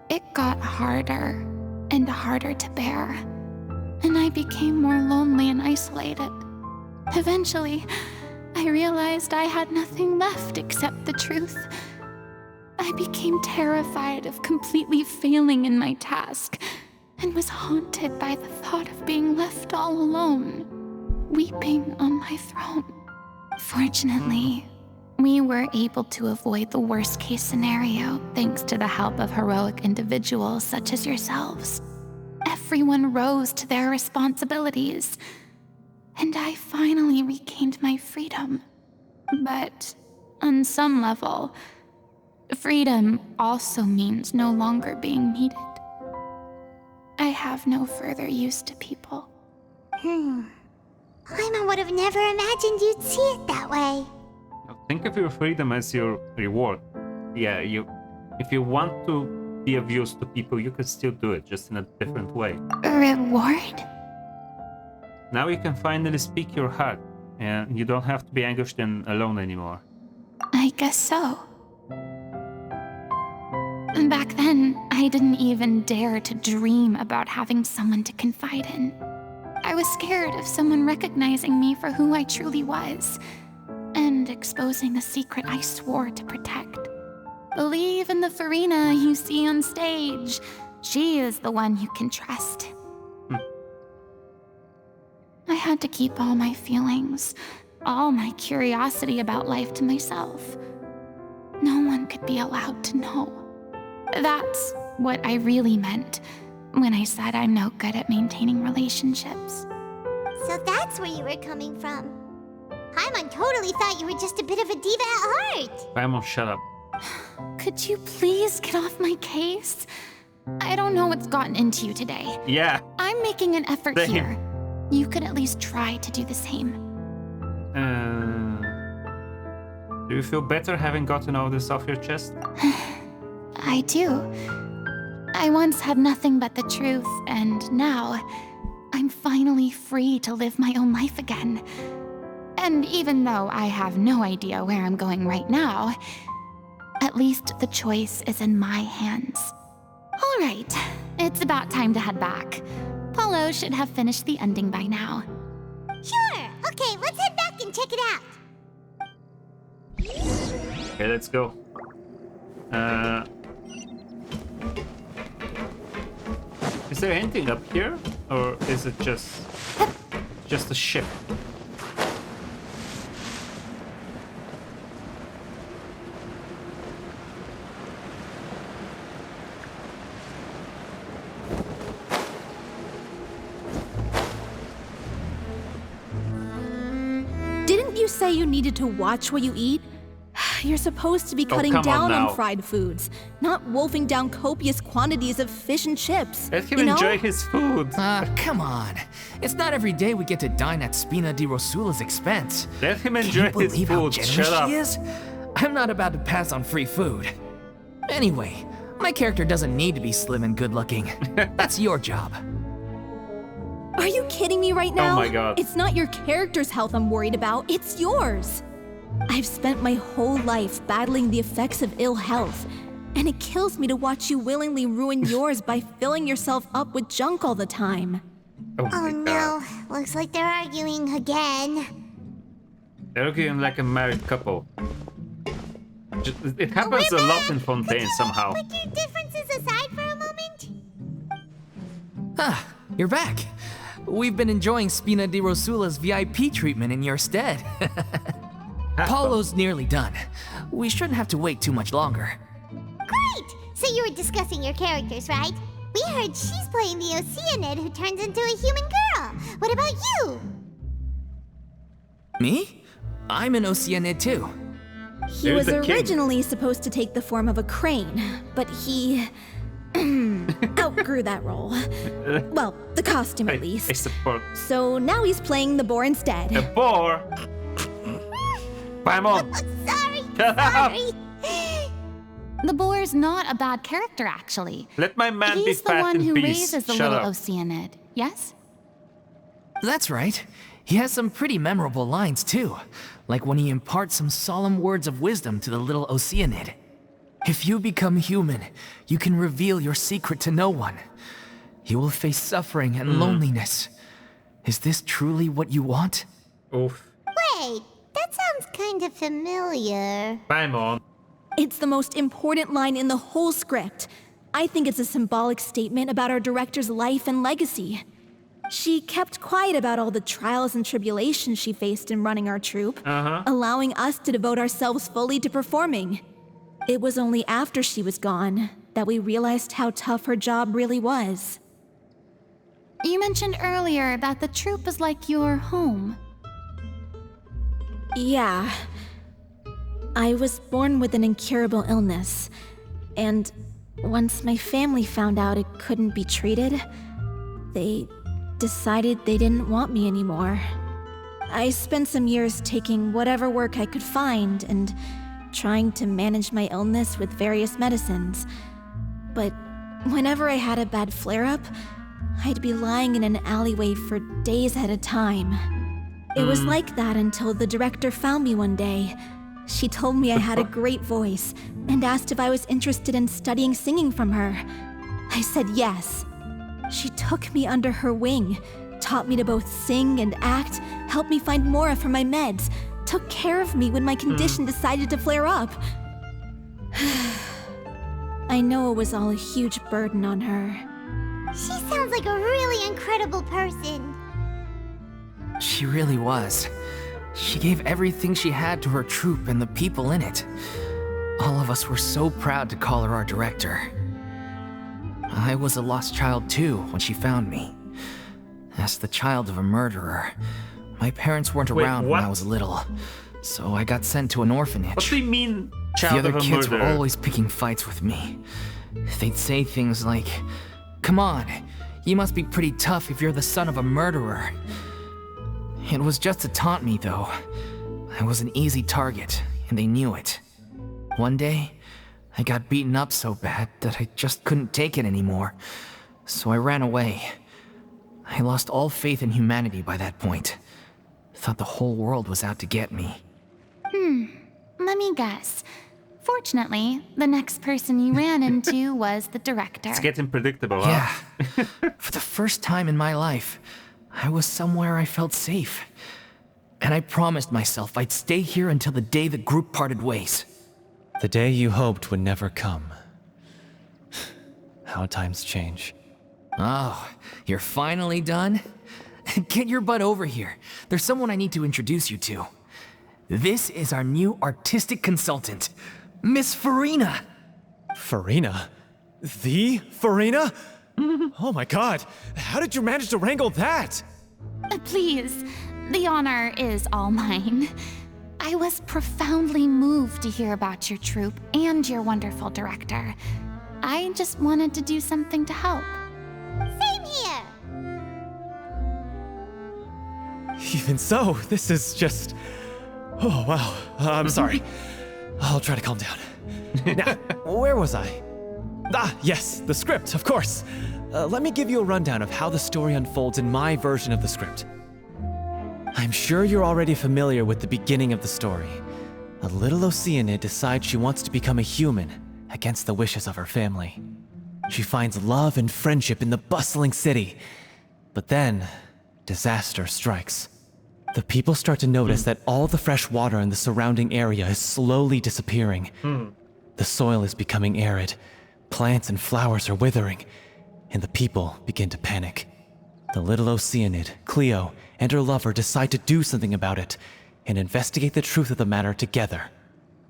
it got harder and harder to bear, and I became more lonely and isolated. Eventually, I realized I had nothing left except the truth. I became terrified of completely failing in my task, and was haunted by the thought of being left all alone, weeping on my throne. Fortunately, we were able to avoid the worst-case scenario thanks to the help of heroic individuals such as yourselves. Everyone rose to their responsibilities, and I finally regained my freedom. But on some level, freedom also means no longer being needed. I have no further use to people. Paimon would have never imagined you'd see it that way. Think of your freedom as your reward. Yeah, if you want to be of use to people, you can still do it, just in a different way. A reward? Now you can finally speak your heart, and you don't have to be anguished and alone anymore. I guess so. Back then, I didn't even dare to dream about having someone to confide in. I was scared of someone recognizing me for who I truly was, and exposing a secret I swore to protect. Believe in the Furina you see on stage. She is the one you can trust. I had to keep all my feelings, all my curiosity about life to myself. No one could be allowed to know. That's what I really meant when I said I'm no good at maintaining relationships. So that's where you were coming from. Paimon totally thought you were just a bit of a diva at heart. Paimon, shut up. Could you please get off my case? I don't know what's gotten into you today. Yeah. I'm making an effort Same. here. You could at least try to do the same. Do you feel better having gotten all this off your chest? I do. I once had nothing but the truth, and now I'm finally free to live my own life again. And even though I have no idea where I'm going right now, at least the choice is in my hands. All right, it's about time to head back. Paulo should have finished the ending by now. Sure. Okay, let's head back and check it out. Okay, let's go. Is there anything up here? Or is it just a ship? Didn't you say you needed to watch what you eat? You're supposed to be cutting come on down now. on fried foods, not wolfing down copious quantities of fish and chips. Let him you know? enjoy his food. Come on. It's not every day we get to dine at Spina di Rosula's expense. Let him Can enjoy you his believe how food. generous Shut up. she is? I'm not about to pass on free food. Anyway, my character doesn't need to be slim and good-looking. That's your job. Are you kidding me right now? Oh my god. It's not your character's health I'm worried about, it's yours. I've spent my whole life battling the effects of ill health, and it kills me to watch you willingly ruin yours by filling yourself up with junk all the time. Oh Oh my no, god. looks like they're arguing again. They're looking like a married couple. It happens a lot in Fontaine somehow. Put your differences aside for a moment. Ah, you're back. We've been enjoying Spina di Rosula's VIP treatment in your stead. Paulo's nearly done. We shouldn't have to wait too much longer. Great! So you were discussing your characters, right? We heard she's playing the Oceanid who turns into a human girl. What about you? Me? I'm an Oceanid too. He There's was the king. originally supposed to take the form of a crane, but he outgrew that role. Well, the costume at I least. support. So now he's playing the boar instead. A boar? Paimon! Sorry, Shut up! sorry. The boar's not a bad character, actually. Let my man be He's the fat one in who peace. raises the Shut little up. Oceanid, yes? That's right. He has some pretty memorable lines too, like when he imparts some solemn words of wisdom to the little Oceanid. If you become human, you can reveal your secret to no one. You will face suffering and loneliness. Is this truly what you want? Oof. Wait, that sounds kind of familiar. Paimon. It's the most important line in the whole script. I think it's a symbolic statement about our director's life and legacy. She kept quiet about all the trials and tribulations she faced in running our troupe, allowing us to devote ourselves fully to performing. It was only after she was gone that we realized how tough her job really was. You mentioned earlier that the troupe is like your home. Yeah. I was born with an incurable illness, and once my family found out it couldn't be treated, they decided they didn't want me anymore. I spent some years taking whatever work I could find and trying to manage my illness with various medicines. But whenever I had a bad flare-up, I'd be lying in an alleyway for days at a time. It was like that until the director found me one day. She told me I had a great voice and asked if I was interested in studying singing from her. I said yes. She took me under her wing, taught me to both sing and act, helped me find Mora for my meds, took care of me when my condition decided to flare up. I know it was all a huge burden on her. She sounds like a really incredible person. She really was. She gave everything she had to her troupe and the people in it. All of us were so proud to call her our director. I was a lost child too when she found me. As the child of a murderer, my parents weren't Wait, around when what? I was little, so I got sent to an orphanage. What do you mean, The child other of a kids were murderer? always picking fights with me. They'd say things like, "Come on, you must be pretty tough if you're the son of a murderer." It was just to taunt me, though. I was an easy target, and they knew it. One day, I got beaten up so bad that I just couldn't take it anymore, so I ran away. I lost all faith in humanity by that point. Thought the whole world was out to get me. Let me guess. Fortunately, the next person you ran into was the director. It's getting predictable, huh? Yeah. For the first time in my life, I was somewhere I felt safe. And I promised myself I'd stay here until the day the group parted ways. The day you hoped would never come. How times change. Oh, you're finally done? Get your butt over here. There's someone I need to introduce you to. This is our new artistic consultant, Miss Furina. Furina? The Furina? Oh my god, how did you manage to wrangle that? Please, the honor is all mine. I was profoundly moved to hear about your troupe and your wonderful director. I just wanted to do something to help. Same here. Even so, this is just... Oh wow, I'm sorry. I'll try to calm down. Now, where was I? Ah, yes, the script, of course. Let me give you a rundown of how the story unfolds in my version of the script. I'm sure you're already familiar with the beginning of the story. A little Oceanid decides she wants to become a human against the wishes of her family. She finds love and friendship in the bustling city. But then, disaster strikes. The people start to notice that all the fresh water in the surrounding area is slowly disappearing. The soil is becoming arid, plants and flowers are withering, and the people begin to panic. The little Oceanid, Cleo, and her lover decide to do something about it and investigate the truth of the matter together.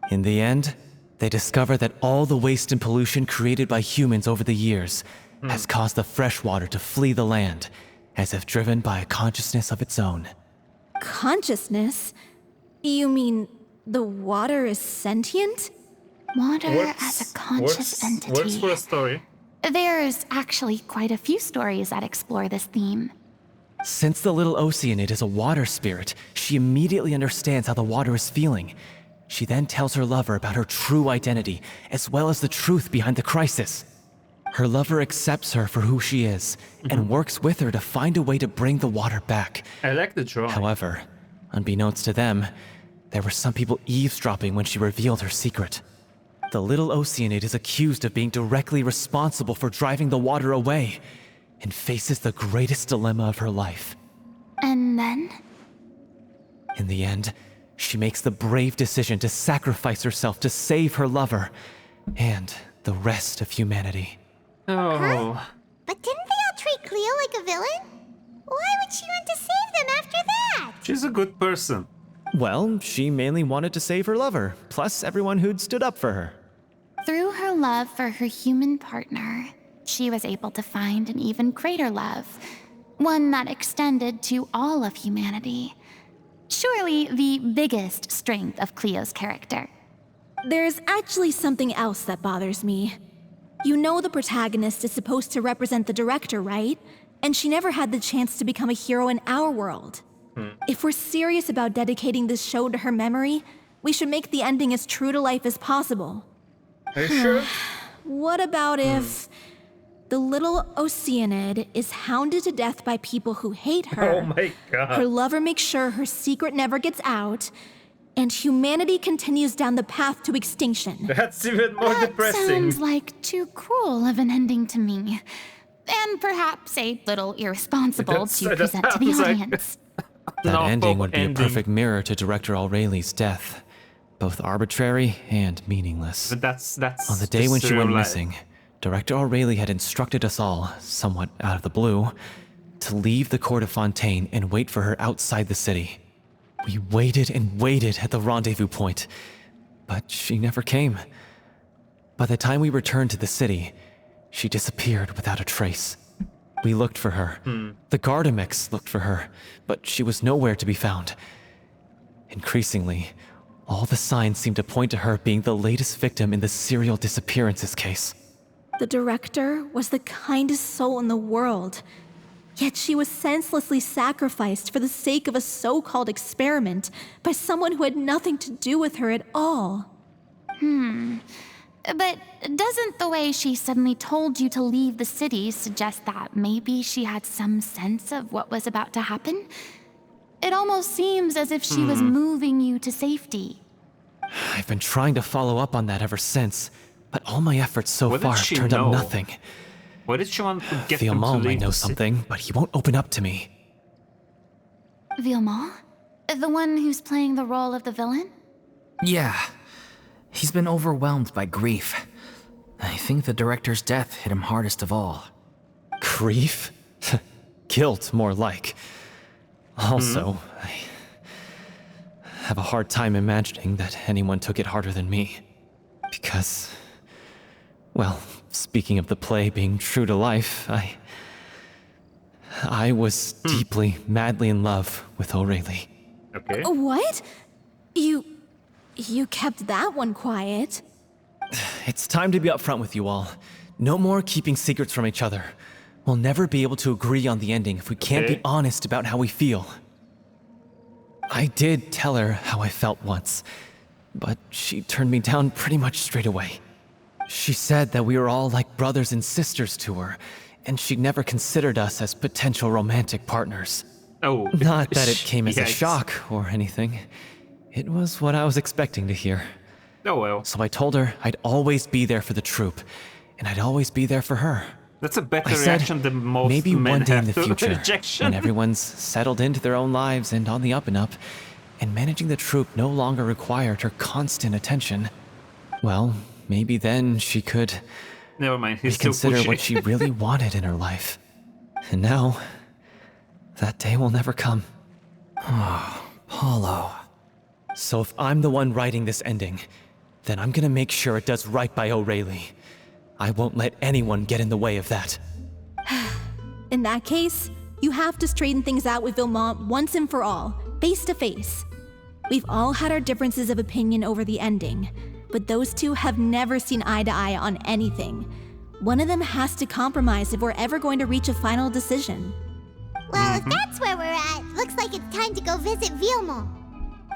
In the end, they discover that all the waste and pollution created by humans over the years has caused the fresh water to flee the land, as if driven by a consciousness of its own. Consciousness? You mean the water is sentient? Water as a conscious entity. Works for a story. There's actually quite a few stories that explore this theme. Since the little Oceanid is a water spirit, she immediately understands how the water is feeling. She then tells her lover about her true identity, as well as the truth behind the crisis. Her lover accepts her for who she is, and works with her to find a way to bring the water back. I like the drawing. However, unbeknownst to them, there were some people eavesdropping when she revealed her secret. The little Oceanid is accused of being directly responsible for driving the water away, and faces the greatest dilemma of her life. And then? In the end, she makes the brave decision to sacrifice herself to save her lover, and the rest of humanity. Oh. But didn't they all treat Cleo like a villain? Why would she want to save them after that? She's a good person. Well, she mainly wanted to save her lover, plus everyone who'd stood up for her. Through her love for her human partner, she was able to find an even greater love, one that extended to all of humanity. Surely the biggest strength of Cleo's character. There's actually something else that bothers me. You know the protagonist is supposed to represent the director, right? And she never had the chance to become a hero in our world. If we're serious about dedicating this show to her memory, we should make the ending as true to life as possible. Are you sure? What about if the little Oceanid is hounded to death by people who hate her? Oh my god. Her lover makes sure her secret never gets out, and humanity continues down the path to extinction. That's even more That depressing. sounds like too cruel of an ending to me. And perhaps a little irresponsible to that present to the sounds like- audience. That An ending awful would be ending. a perfect mirror to Director O'Reilly's death. Both arbitrary and meaningless. But that's On the day just when she real went life. missing, Director O'Reilly had instructed us all, somewhat out of the blue, to leave the court of Fontaine and wait for her outside the city. We waited and waited at the rendezvous point, but she never came. By the time we returned to the city, she disappeared without a trace. We looked for her. The Gardamex looked for her, but she was nowhere to be found. Increasingly, all the signs seemed to point to her being the latest victim in the serial disappearances case. The director was the kindest soul in the world, yet she was senselessly sacrificed for the sake of a so-called experiment by someone who had nothing to do with her at all. But doesn't the way she suddenly told you to leave the city suggest that maybe she had some sense of what was about to happen? It almost seems as if she was moving you to safety. I've been trying to follow up on that ever since, but all my efforts so What did far she have turned know? up nothing. Why did she want to get them to Villemont leave might know the city? something, but he won't open up to me. Villemont? The one who's playing the role of the villain? Yeah. He's been overwhelmed by grief. I think the director's death hit him hardest of all. Grief? Guilt, more like. Also, I have a hard time imagining that anyone took it harder than me. Because, well, speaking of the play being true to life, I was deeply, madly in love with O'Reilly. Okay. What? You kept that one quiet. It's time to be upfront with you all. No more keeping secrets from each other. We'll never be able to agree on the ending if we can't Okay. be honest about how we feel. I did tell her how I felt once, but she turned me down pretty much straight away. She said that we were all like brothers and sisters to her, and she'd never considered us as potential romantic partners. Oh. Not that it came as a Yikes. shock or anything. It was what I was expecting to hear. Oh well. So I told her I'd always be there for the troop, and I'd always be there for her. That's a better I said, reaction than most maybe men one day in have the to future, rejection. when everyone's settled into their own lives and on the up and up, and managing the troop no longer required her constant attention, well, maybe then she could Never mind, he's still reconsider pushy. what she really wanted in her life. And now, that day will never come. Oh, Paulo. So if I'm the one writing this ending, then I'm gonna make sure it does right by O'Reilly. I won't let anyone get in the way of that. In that case, you have to straighten things out with Vilmont once and for all, face to face. We've all had our differences of opinion over the ending, but those two have never seen eye to eye on anything. One of them has to compromise if we're ever going to reach a final decision. Well, if that's where we're at, looks like it's time to go visit Vilmont.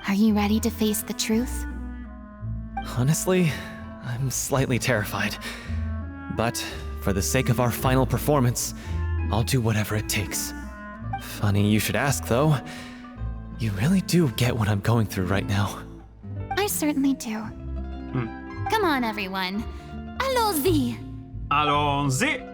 Are you ready to face the truth? Honestly, I'm slightly terrified. But for the sake of our final performance, I'll do whatever it takes. Funny you should ask, though. You really do get what I'm going through right now. I certainly do. Come on, everyone. Allons-y! Allons-y!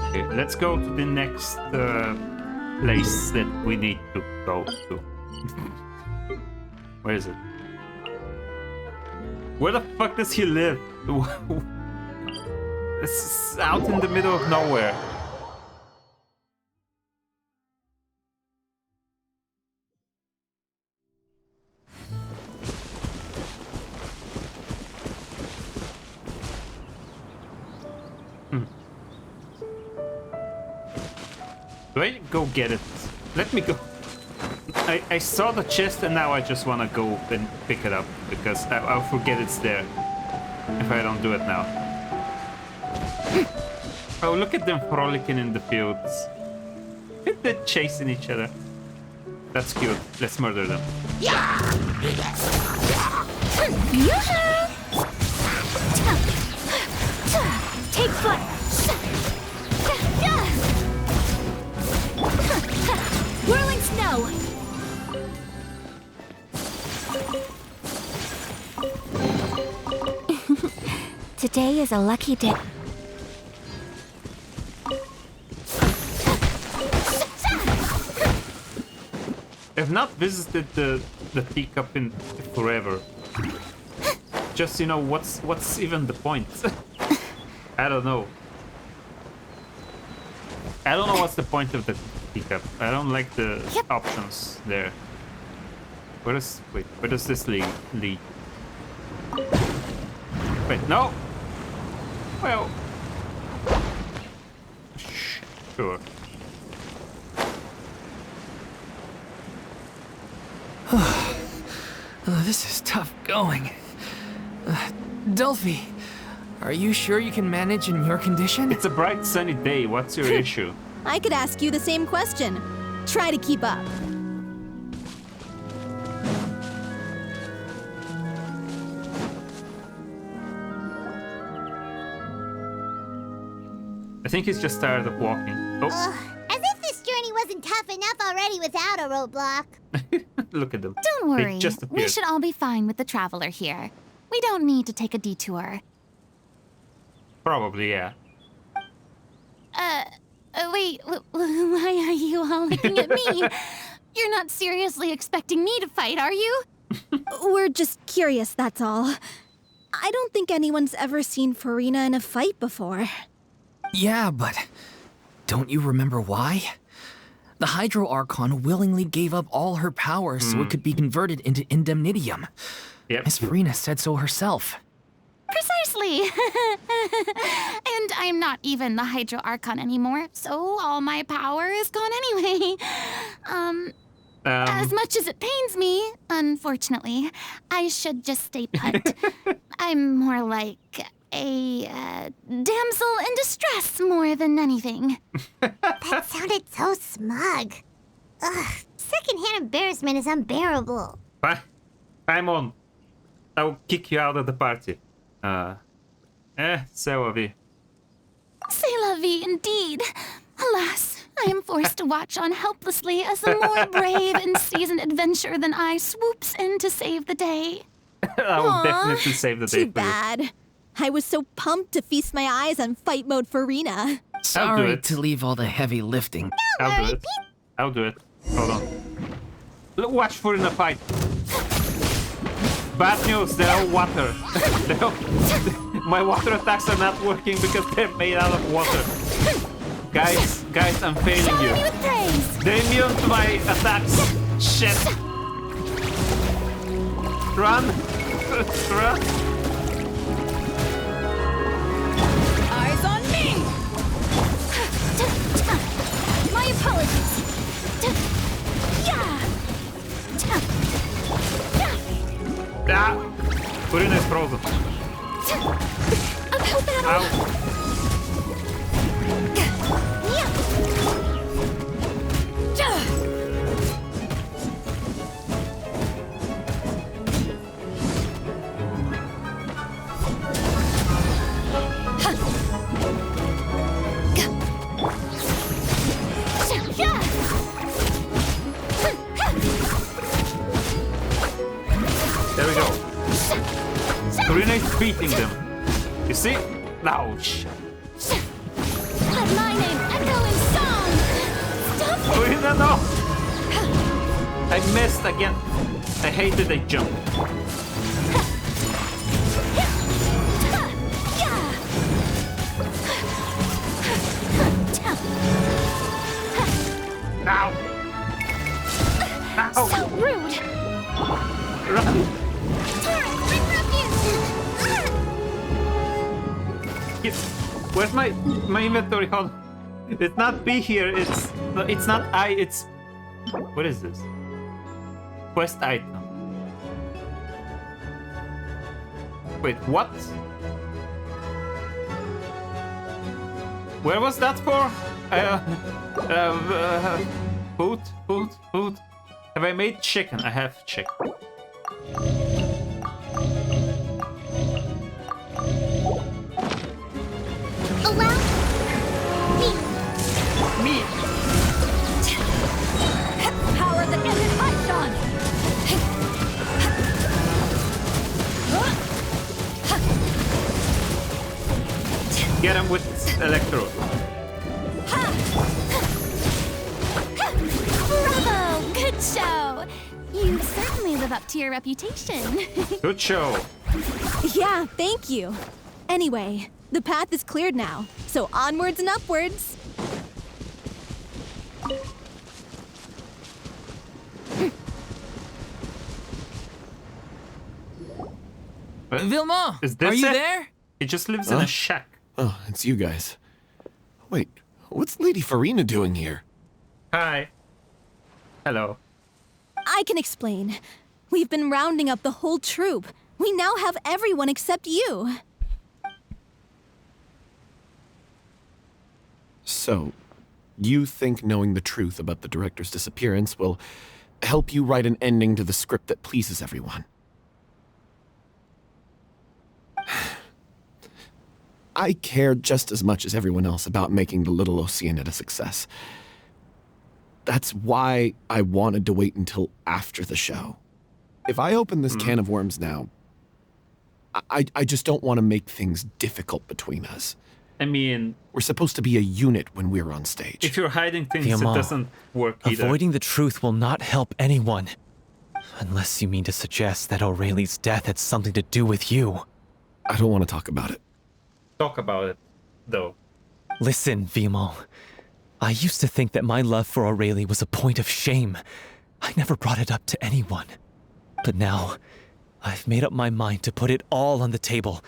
Okay, let's go to the next place that we need to go to. Where is it? Where the fuck does he live? It's out in the middle of nowhere. Do I go get it? Let me go. I saw the chest and now I just want to go and pick it up because I'll forget it's there if I don't do it now. Oh, look at them frolicking in the fields. They're chasing each other. That's cute. Let's murder them. Take flight! Whirling snow! Today is a lucky day. I've not visited the teacup in forever. Just, you know, what's even the point? I don't know. I don't know what's the point of the teacup. I don't like the options there. Where does this lead? Wait, no. Well, sure. This is tough going. Delphi, are you sure you can manage in your condition? It's a bright sunny day. What's your issue? I could ask you the same question. Try to keep up. I think he's just tired of walking. Oh, As if this journey wasn't tough enough already without a roadblock. look at them. Don't worry. They just We appeared. should all be fine with the traveler here. We don't need to take a detour. Probably, yeah. Wait, why are you all looking at me? You're not seriously expecting me to fight, are you? We're just curious, that's all. I don't think anyone's ever seen Furina in a fight before. Yeah, but don't you remember why? The Hydro Archon willingly gave up all her power so it could be converted into indemnitium. Yep. Miss Furina said so herself. Precisely. And I'm not even the Hydro Archon anymore, so all my power is gone anyway. As much as it pains me, unfortunately, I should just stay put. I'm more like a damsel in distress more than anything. That sounded so smug. Ugh, secondhand embarrassment is unbearable. Paimon, I'll kick you out of the party. C'est la vie. C'est la vie indeed. Alas, I am forced to watch on helplessly as a more brave and seasoned adventurer than I swoops in to save the day. I will definitely save the day Too for you. bad. I was so pumped to feast my eyes on fight mode Furina. Sorry it. to leave all the heavy lifting. I'll do it. I'll do it. Hold on. Watch for in a fight. Bad news, they're all water. My water attacks are not working because they're made out of water. Guys, I'm failing you. With praise. They're immune to my attacks. Shit. Run. Run. Eyes on me! My apologies. Ah. Furina is frozen. Uphill battle. Ow. There we go. Furina is beating them. You see? Ouch. Let my name echo in song. Stop it. Furina, no! I missed again. I hated a jump. Ow! Ow! So rude. Run! Where's my inventory? Hold on. It's not B here. It's not I. It's what is this? Quest item. Wait, what? Where was that for? Food. Have I made chicken? I have chicken. Allow me. Power that ended Python. Get him with electro. Bravo! Good show. You certainly live up to your reputation. Good show. Yeah, thank you. Anyway, the path is cleared now, so onwards and upwards. Vilma, Is this are you it? there? He just lives in a shack. Oh, it's you guys. Wait, what's Lady Furina doing here? Hi. Hello. I can explain. We've been rounding up the whole troop. We now have everyone except you. So, you think knowing the truth about the director's disappearance will help you write an ending to the script that pleases everyone? I care just as much as everyone else about making the Little Oceanid a success. That's why I wanted to wait until after the show. If I open this can of worms now, I just don't want to make things difficult between us. I mean, We're supposed to be a unit when we're on stage. if you're hiding things, Vilma, it doesn't work either. Avoiding the truth will not help anyone. Unless you mean to suggest that Aurelie's death had something to do with you. I don't want to talk about it. Talk about it, though. Listen, Vimo. I used to think that my love for Aurelie was a point of shame. I never brought it up to anyone. But now, I've made up my mind to put it all on the table.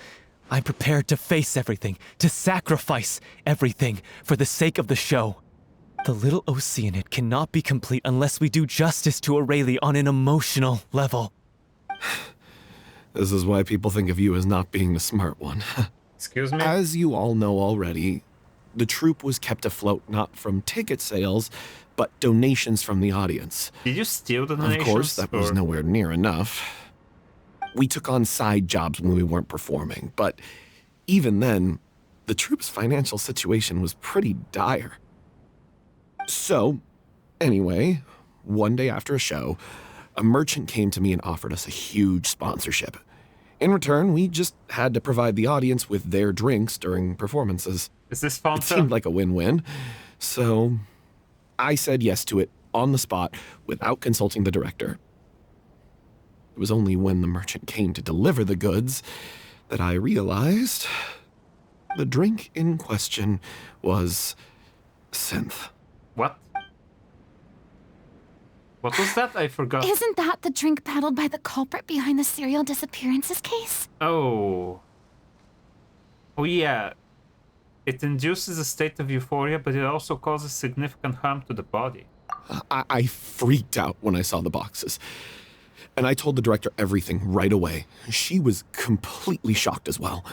I'm prepared to face everything, to sacrifice everything for the sake of the show. The Little Oceanid cannot be complete unless we do justice to Aurelie on an emotional level. This is why people think of you as not being the smart one. Excuse me? As you all know already, the troupe was kept afloat not from ticket sales, but donations from the audience. Did you steal the donations? Of course, that was nowhere near enough. We took on side jobs when we weren't performing, but even then, the troupe's financial situation was pretty dire. So, anyway, one day after a show, a merchant came to me and offered us a huge sponsorship. In return, we just had to provide the audience with their drinks during performances. Is this It Fanta? seemed like a win-win, so I said yes to it on the spot without consulting the director. It was only when the merchant came to deliver the goods that I realized the drink in question was synth. What? What was that? I forgot. Isn't that the drink peddled by the culprit behind the serial disappearances case? Oh. Oh yeah. It induces a state of euphoria, but it also causes significant harm to the body. I freaked out when I saw the boxes. And I told the director everything right away. She was completely shocked as well.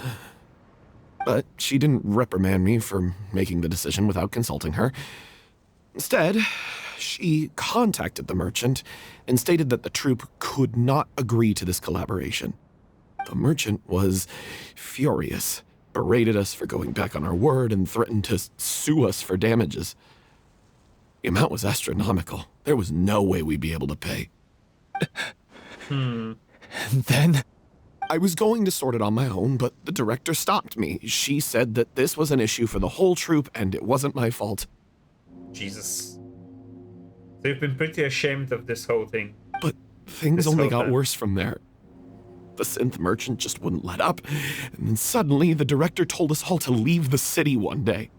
But she didn't reprimand me for making the decision without consulting her. Instead, she contacted the merchant and stated that the troupe could not agree to this collaboration. The merchant was furious, berated us for going back on our word, and threatened to sue us for damages. The amount was astronomical. There was no way we'd be able to pay. And then? I was going to sort it on my own, but the director stopped me. She said that this was an issue for the whole troupe and it wasn't my fault. Jesus. So you've been pretty ashamed of this whole thing. But things This only whole got thing. worse from there. The synth merchant just wouldn't let up, and then suddenly the director told us all to leave the city one day.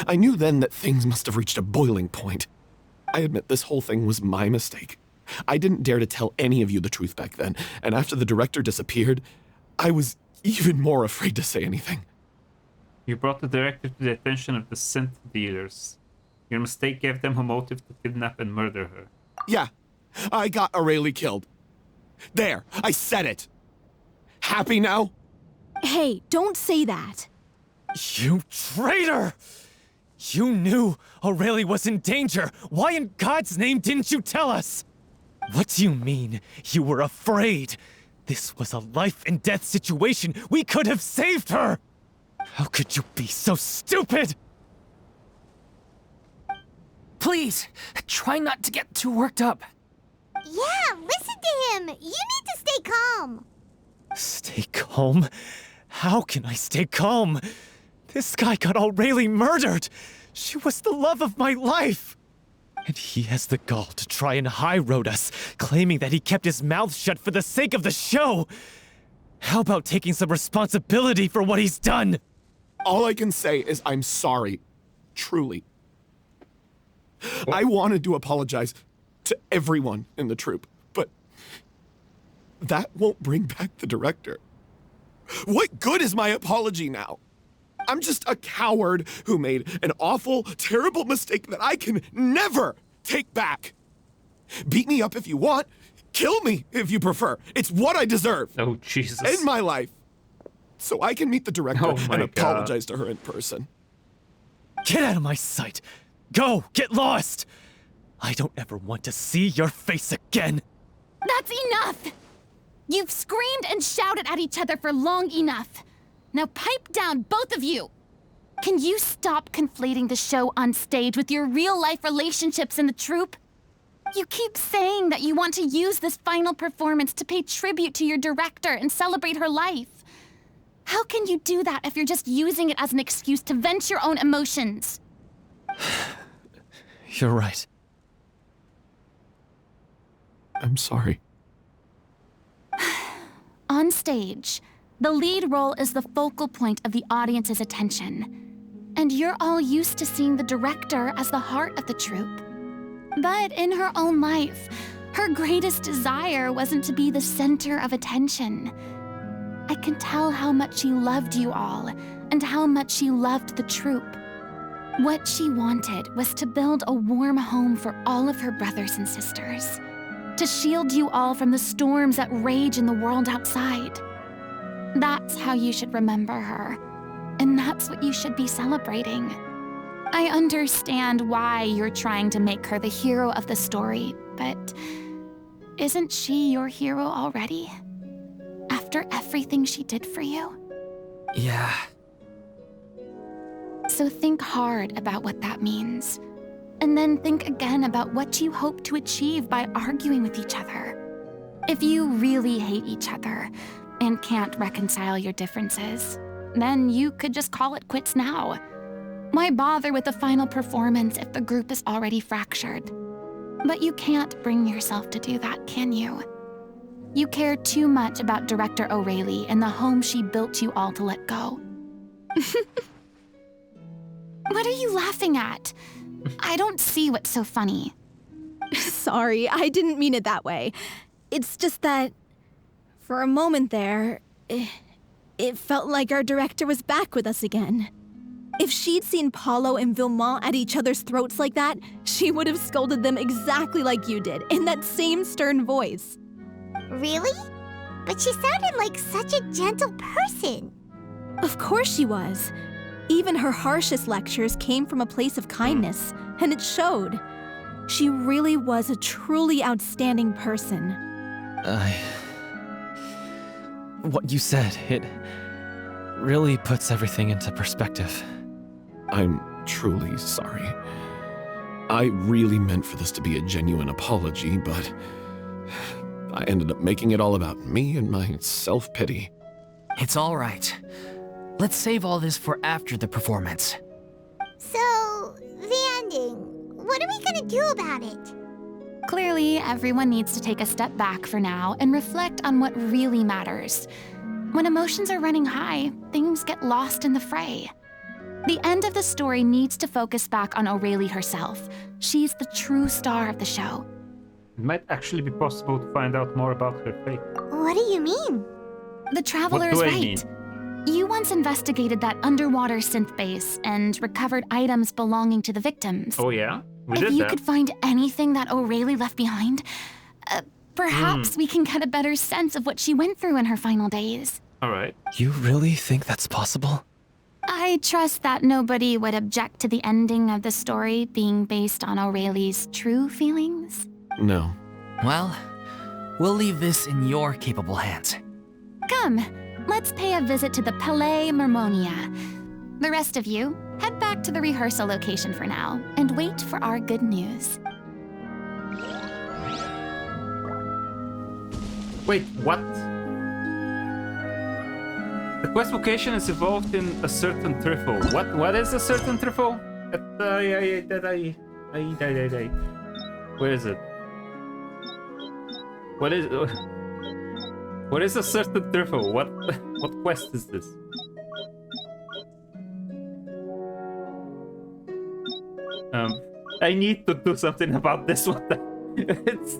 I knew then that things must have reached a boiling point. I admit this whole thing was my mistake. I didn't dare to tell any of you the truth back then, and after the director disappeared, I was even more afraid to say anything. You brought the director to the attention of the synth dealers. Your mistake gave them a motive to kidnap and murder her. Yeah, I got Aurelie killed. There, I said it. Happy now? Hey, don't say that. You traitor! You knew Aurelie was in danger. Why in God's name didn't you tell us? What do you mean? You were afraid? This was a life and death situation. We could have saved her! How could you be so stupid? Please, try not to get too worked up. Yeah, listen to him. You need to stay calm. Stay calm? How can I stay calm? This guy got Aurelie murdered! She was the love of my life! And he has the gall to try and high-road us, claiming that he kept his mouth shut for the sake of the show! How about taking some responsibility for what he's done? All I can say is I'm sorry. Truly. I wanted to apologize to everyone in the troupe, but that won't bring back the director. What good is my apology now? I'm just a coward who made an awful, terrible mistake that I can never take back. Beat me up if you want. Kill me if you prefer. It's what I deserve. Oh, Jesus. End my life. So I can meet the director Oh my and God. apologize to her in person. Get out of my sight! Go! Get lost! I don't ever want to see your face again! That's enough! You've screamed and shouted at each other for long enough. Now pipe down, both of you! Can you stop conflating the show on stage with your real-life relationships in the troupe? You keep saying that you want to use this final performance to pay tribute to your director and celebrate her life. How can you do that if you're just using it as an excuse to vent your own emotions? You're right. I'm sorry. On stage, the lead role is the focal point of the audience's attention. And you're all used to seeing the director as the heart of the troupe. But in her own life, her greatest desire wasn't to be the center of attention. I can tell how much she loved you all, and how much she loved the troupe. What she wanted was to build a warm home for all of her brothers and sisters, to shield you all from the storms that rage in the world outside. That's how you should remember her. And that's what you should be celebrating. I understand why you're trying to make her the hero of the story, but isn't she your hero already? After everything she did for you? Yeah. So think hard about what that means. And then think again about what you hope to achieve by arguing with each other. If you really hate each other and can't reconcile your differences, then you could just call it quits now. Why bother with the final performance if the group is already fractured? But you can't bring yourself to do that, can you? You care too much about Director O'Reilly and the home she built you all to let go. What are you laughing at? I don't see what's so funny. Sorry, I didn't mean it that way. It's just that, for a moment there, it felt like our director was back with us again. If she'd seen Paulo and Villemont at each other's throats like that, she would have scolded them exactly like you did, in that same stern voice. Really? But she sounded like such a gentle person. Of course she was. Even her harshest lectures came from a place of kindness, and it showed. She really was a truly outstanding person. What you said, it really puts everything into perspective. I'm truly sorry. I really meant for this to be a genuine apology, but I ended up making it all about me and my self-pity. It's all right. Let's save all this for after the performance. So, the ending. What are we gonna do about it? Clearly, everyone needs to take a step back for now and reflect on what really matters. When emotions are running high, things get lost in the fray. The end of the story needs to focus back on O'Reilly herself. She's the true star of the show. It might actually be possible to find out more about her fate. What do you mean? The Traveler What is do I right. mean? You once investigated that underwater synth base and recovered items belonging to the victims. Oh yeah? We If did you that. could find anything that O'Reilly left behind, perhaps we can get a better sense of what she went through in her final days. Alright. You really think that's possible? I trust that nobody would object to the ending of the story being based on O'Reilly's true feelings. No. Well, we'll leave this in your capable hands. Come, let's pay a visit to the Palais Mermonia. The rest of you, head back to the rehearsal location for now and wait for our good news. Wait, what? The quest location is involved in a certain trifle. What is a certain trifle? Where is it? What is a certain trifle? What quest is this? I need to do something about this. What the? It's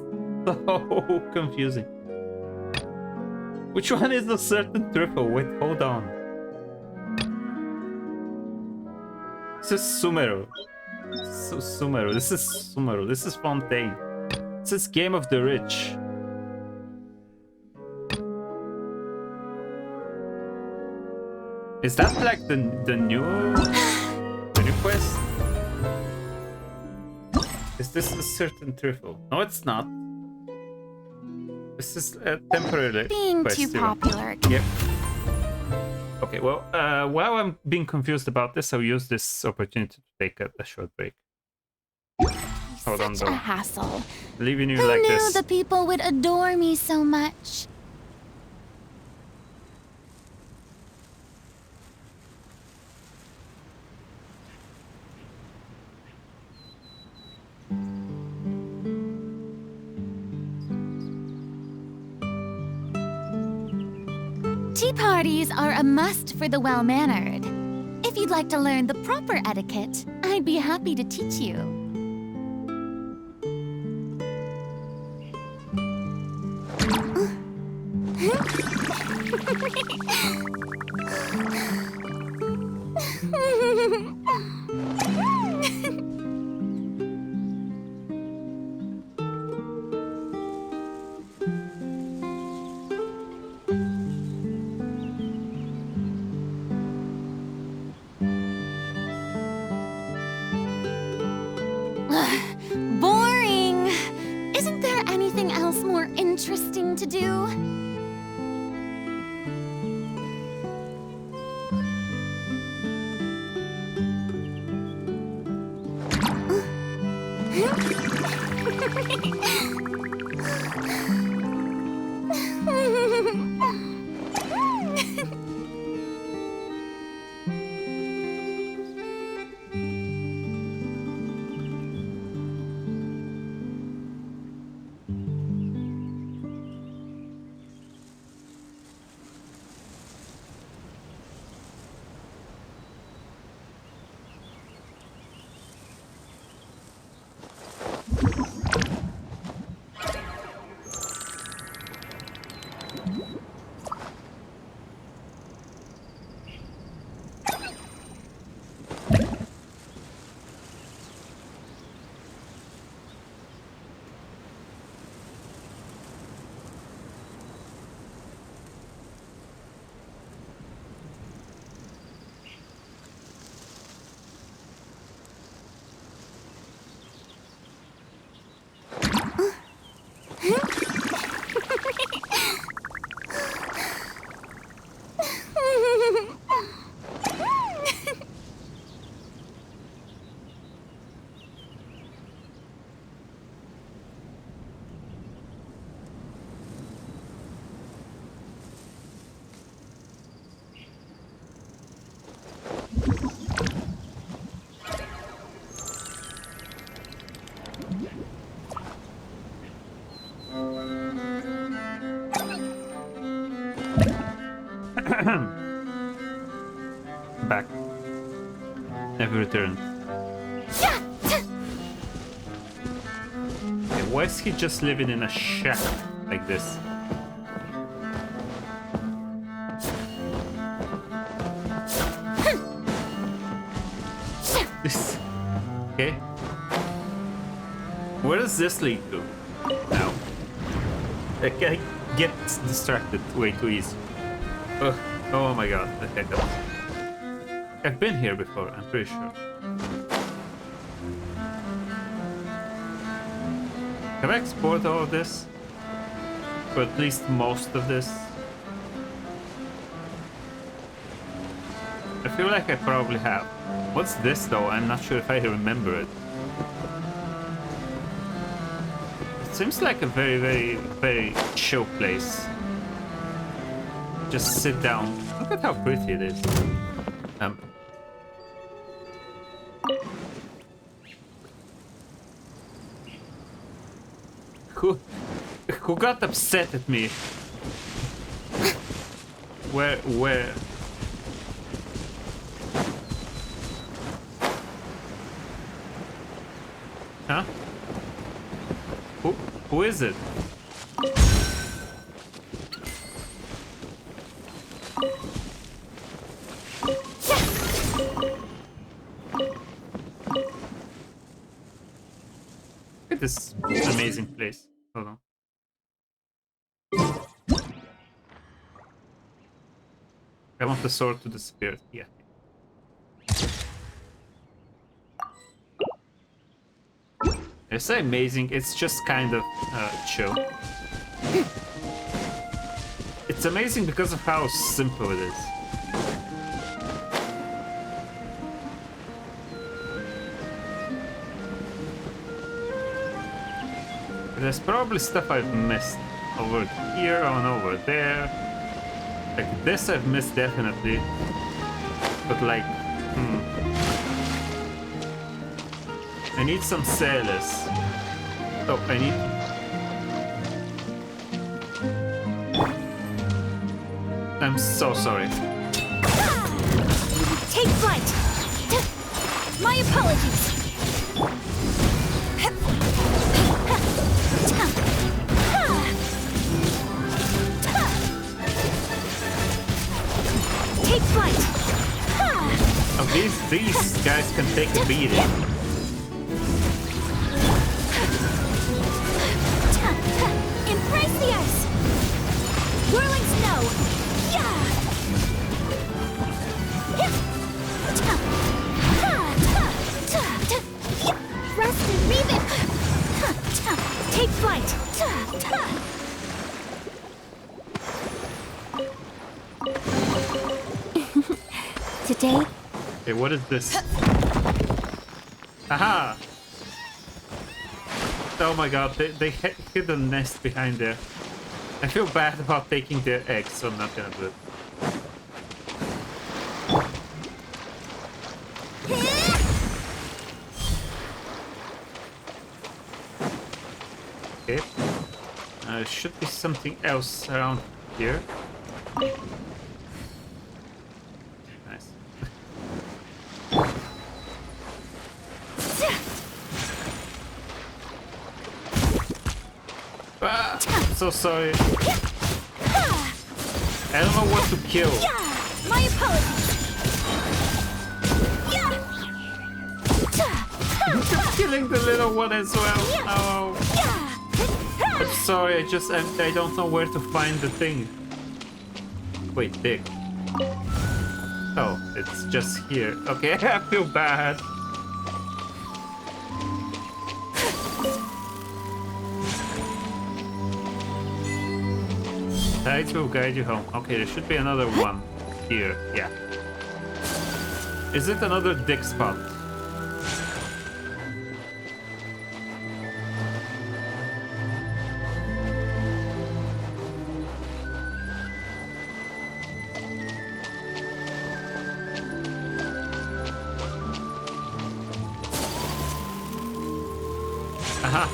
so confusing. Which one is a certain trifle? Wait, hold on. This is Sumeru. Sumeru. This is Sumeru. This is Fontaine. This is Game of the Rich. Is that like the new quest? Is this a certain trifle? No, it's not. This is a temporary Being quest. too popular. Yep. Okay, well, while I'm being confused about this, I'll use this opportunity to take a short break. Hold on, Such a though. hassle. Leaving you Who like knew this. the people would adore me so much? Tea parties are a must for the well-mannered. If you'd like to learn the proper etiquette, I'd be happy to teach you. Boring! Isn't there anything else more interesting to do? Back. Have returned. Okay, why is he just living in a shack like this? This. Okay. Where does this lead to? Now. I get distracted way too easy. Ugh. Oh my god. Okay, I've been here before, I'm pretty sure. Have I explored all of this? Or at least most of this? I feel like I probably have. What's this though? I'm not sure if I remember it. It seems like a very, very, very chill place. Just sit down. Look at how pretty it is. Who got upset at me? Where? Huh? Who is it? Look at this amazing place. Hold on. I want the sword to disappear. Yeah. It's amazing. It's just kind of chill. It's amazing because of how simple it is. There's probably stuff I've missed over here and over there. Like this I've missed definitely. But like, I need some sailors. Oh, I need... I'm so sorry. Take flight! My apologies! Take flight! Oh, these guys can take a beating. Embrace the ice! Whirling snow! Rest in Take flight! Today... Okay, what is this? Aha! Oh my god, they hid a nest behind there. I feel bad about taking their eggs, so I'm not gonna do it. Okay. Should be something else around here. Nice. Ah, I'm so sorry. I don't know what to kill. My apologies! Killing the little one as well. Oh. I'm sorry, I don't know where to find the thing. Wait, dig. Oh, it's just here. Okay, I feel bad. Tides will guide you home. Okay, there should be another one here. Yeah. Is it another dig spot? Aha.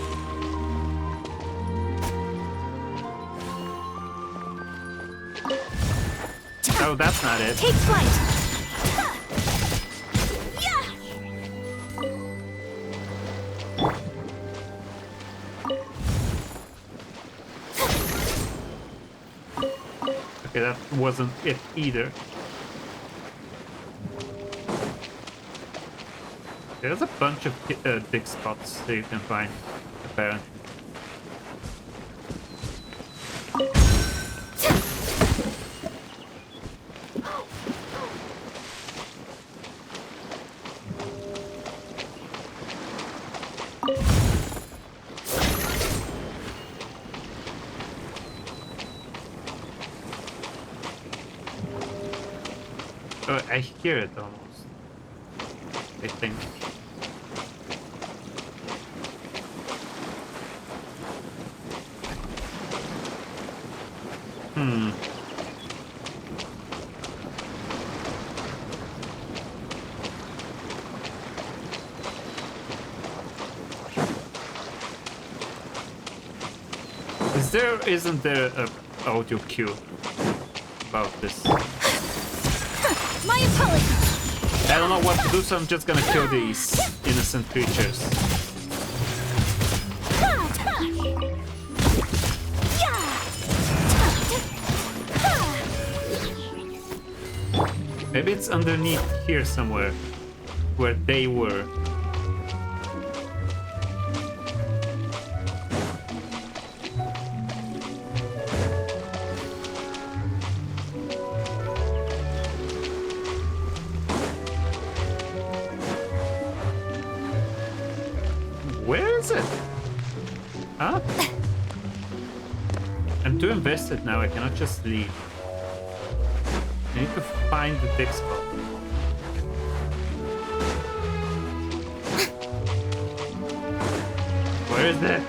Oh, that's not it. Take flight! Okay, that wasn't it either. There's a bunch of dig spots that you can find, apparently. Oh, I hear it almost. I think. Isn't there a audio cue about this? My apologies! I don't know what to do, so I'm just gonna kill these innocent creatures. Maybe it's underneath here somewhere, where they were. Where is it? Huh? I'm too invested now, I cannot just leave. I need to find the dig spot. Where is it?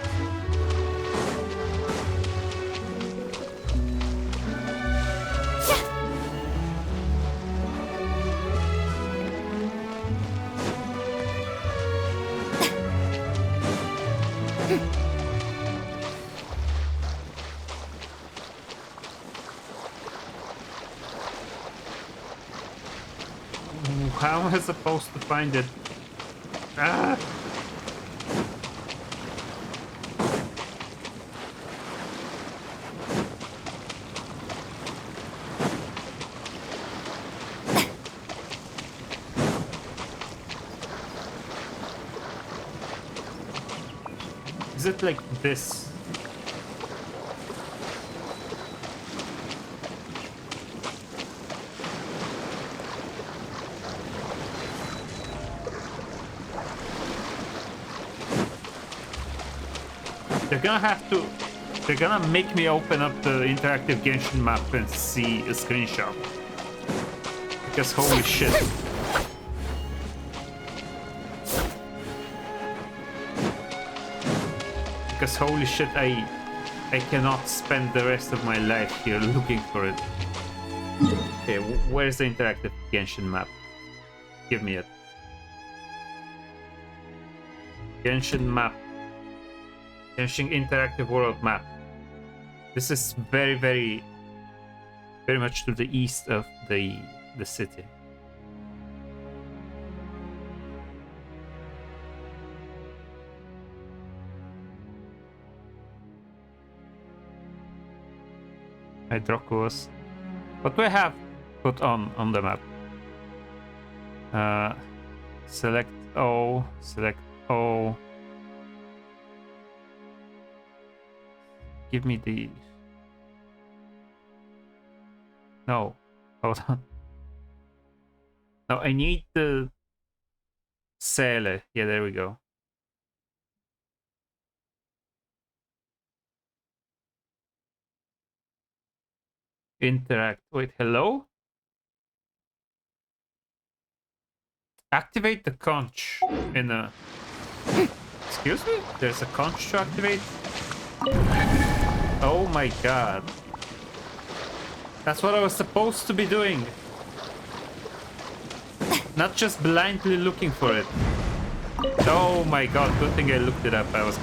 How am I supposed to find it? Ah! Is it like this? They're gonna have to... They're gonna make me open up the interactive Genshin map and see a screenshot. Because holy shit. Because holy shit, I cannot spend the rest of my life here looking for it. Okay, where's the interactive Genshin map? Give me it. Genshin map. Genshin interactive world map. This is very much to the east of the city. Hydrocus. What do I have put on the map? Select O, select O. Give me the... No, hold on. No, I need the Sele. Yeah, there we go. Interact. Wait, hello? Activate the conch in a... Excuse me? There's a conch to activate? Oh my god. That's what I was supposed to be doing. Not just blindly looking for it. Oh my god, good thing I looked it up. I was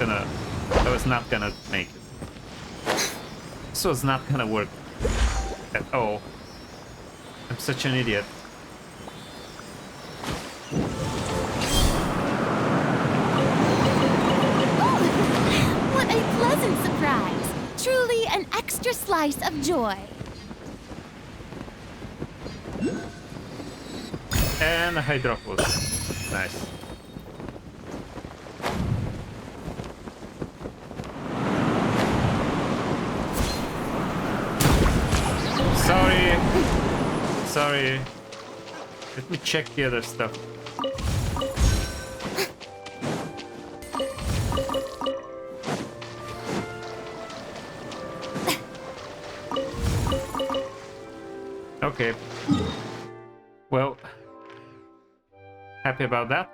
not gonna make it. This was not gonna work at all. I'm such an idiot. What a pleasant surprise! Truly an extra slice of joy. And a Hydropus. Nice. Sorry. Let me check the other stuff. Okay. Well, happy about that.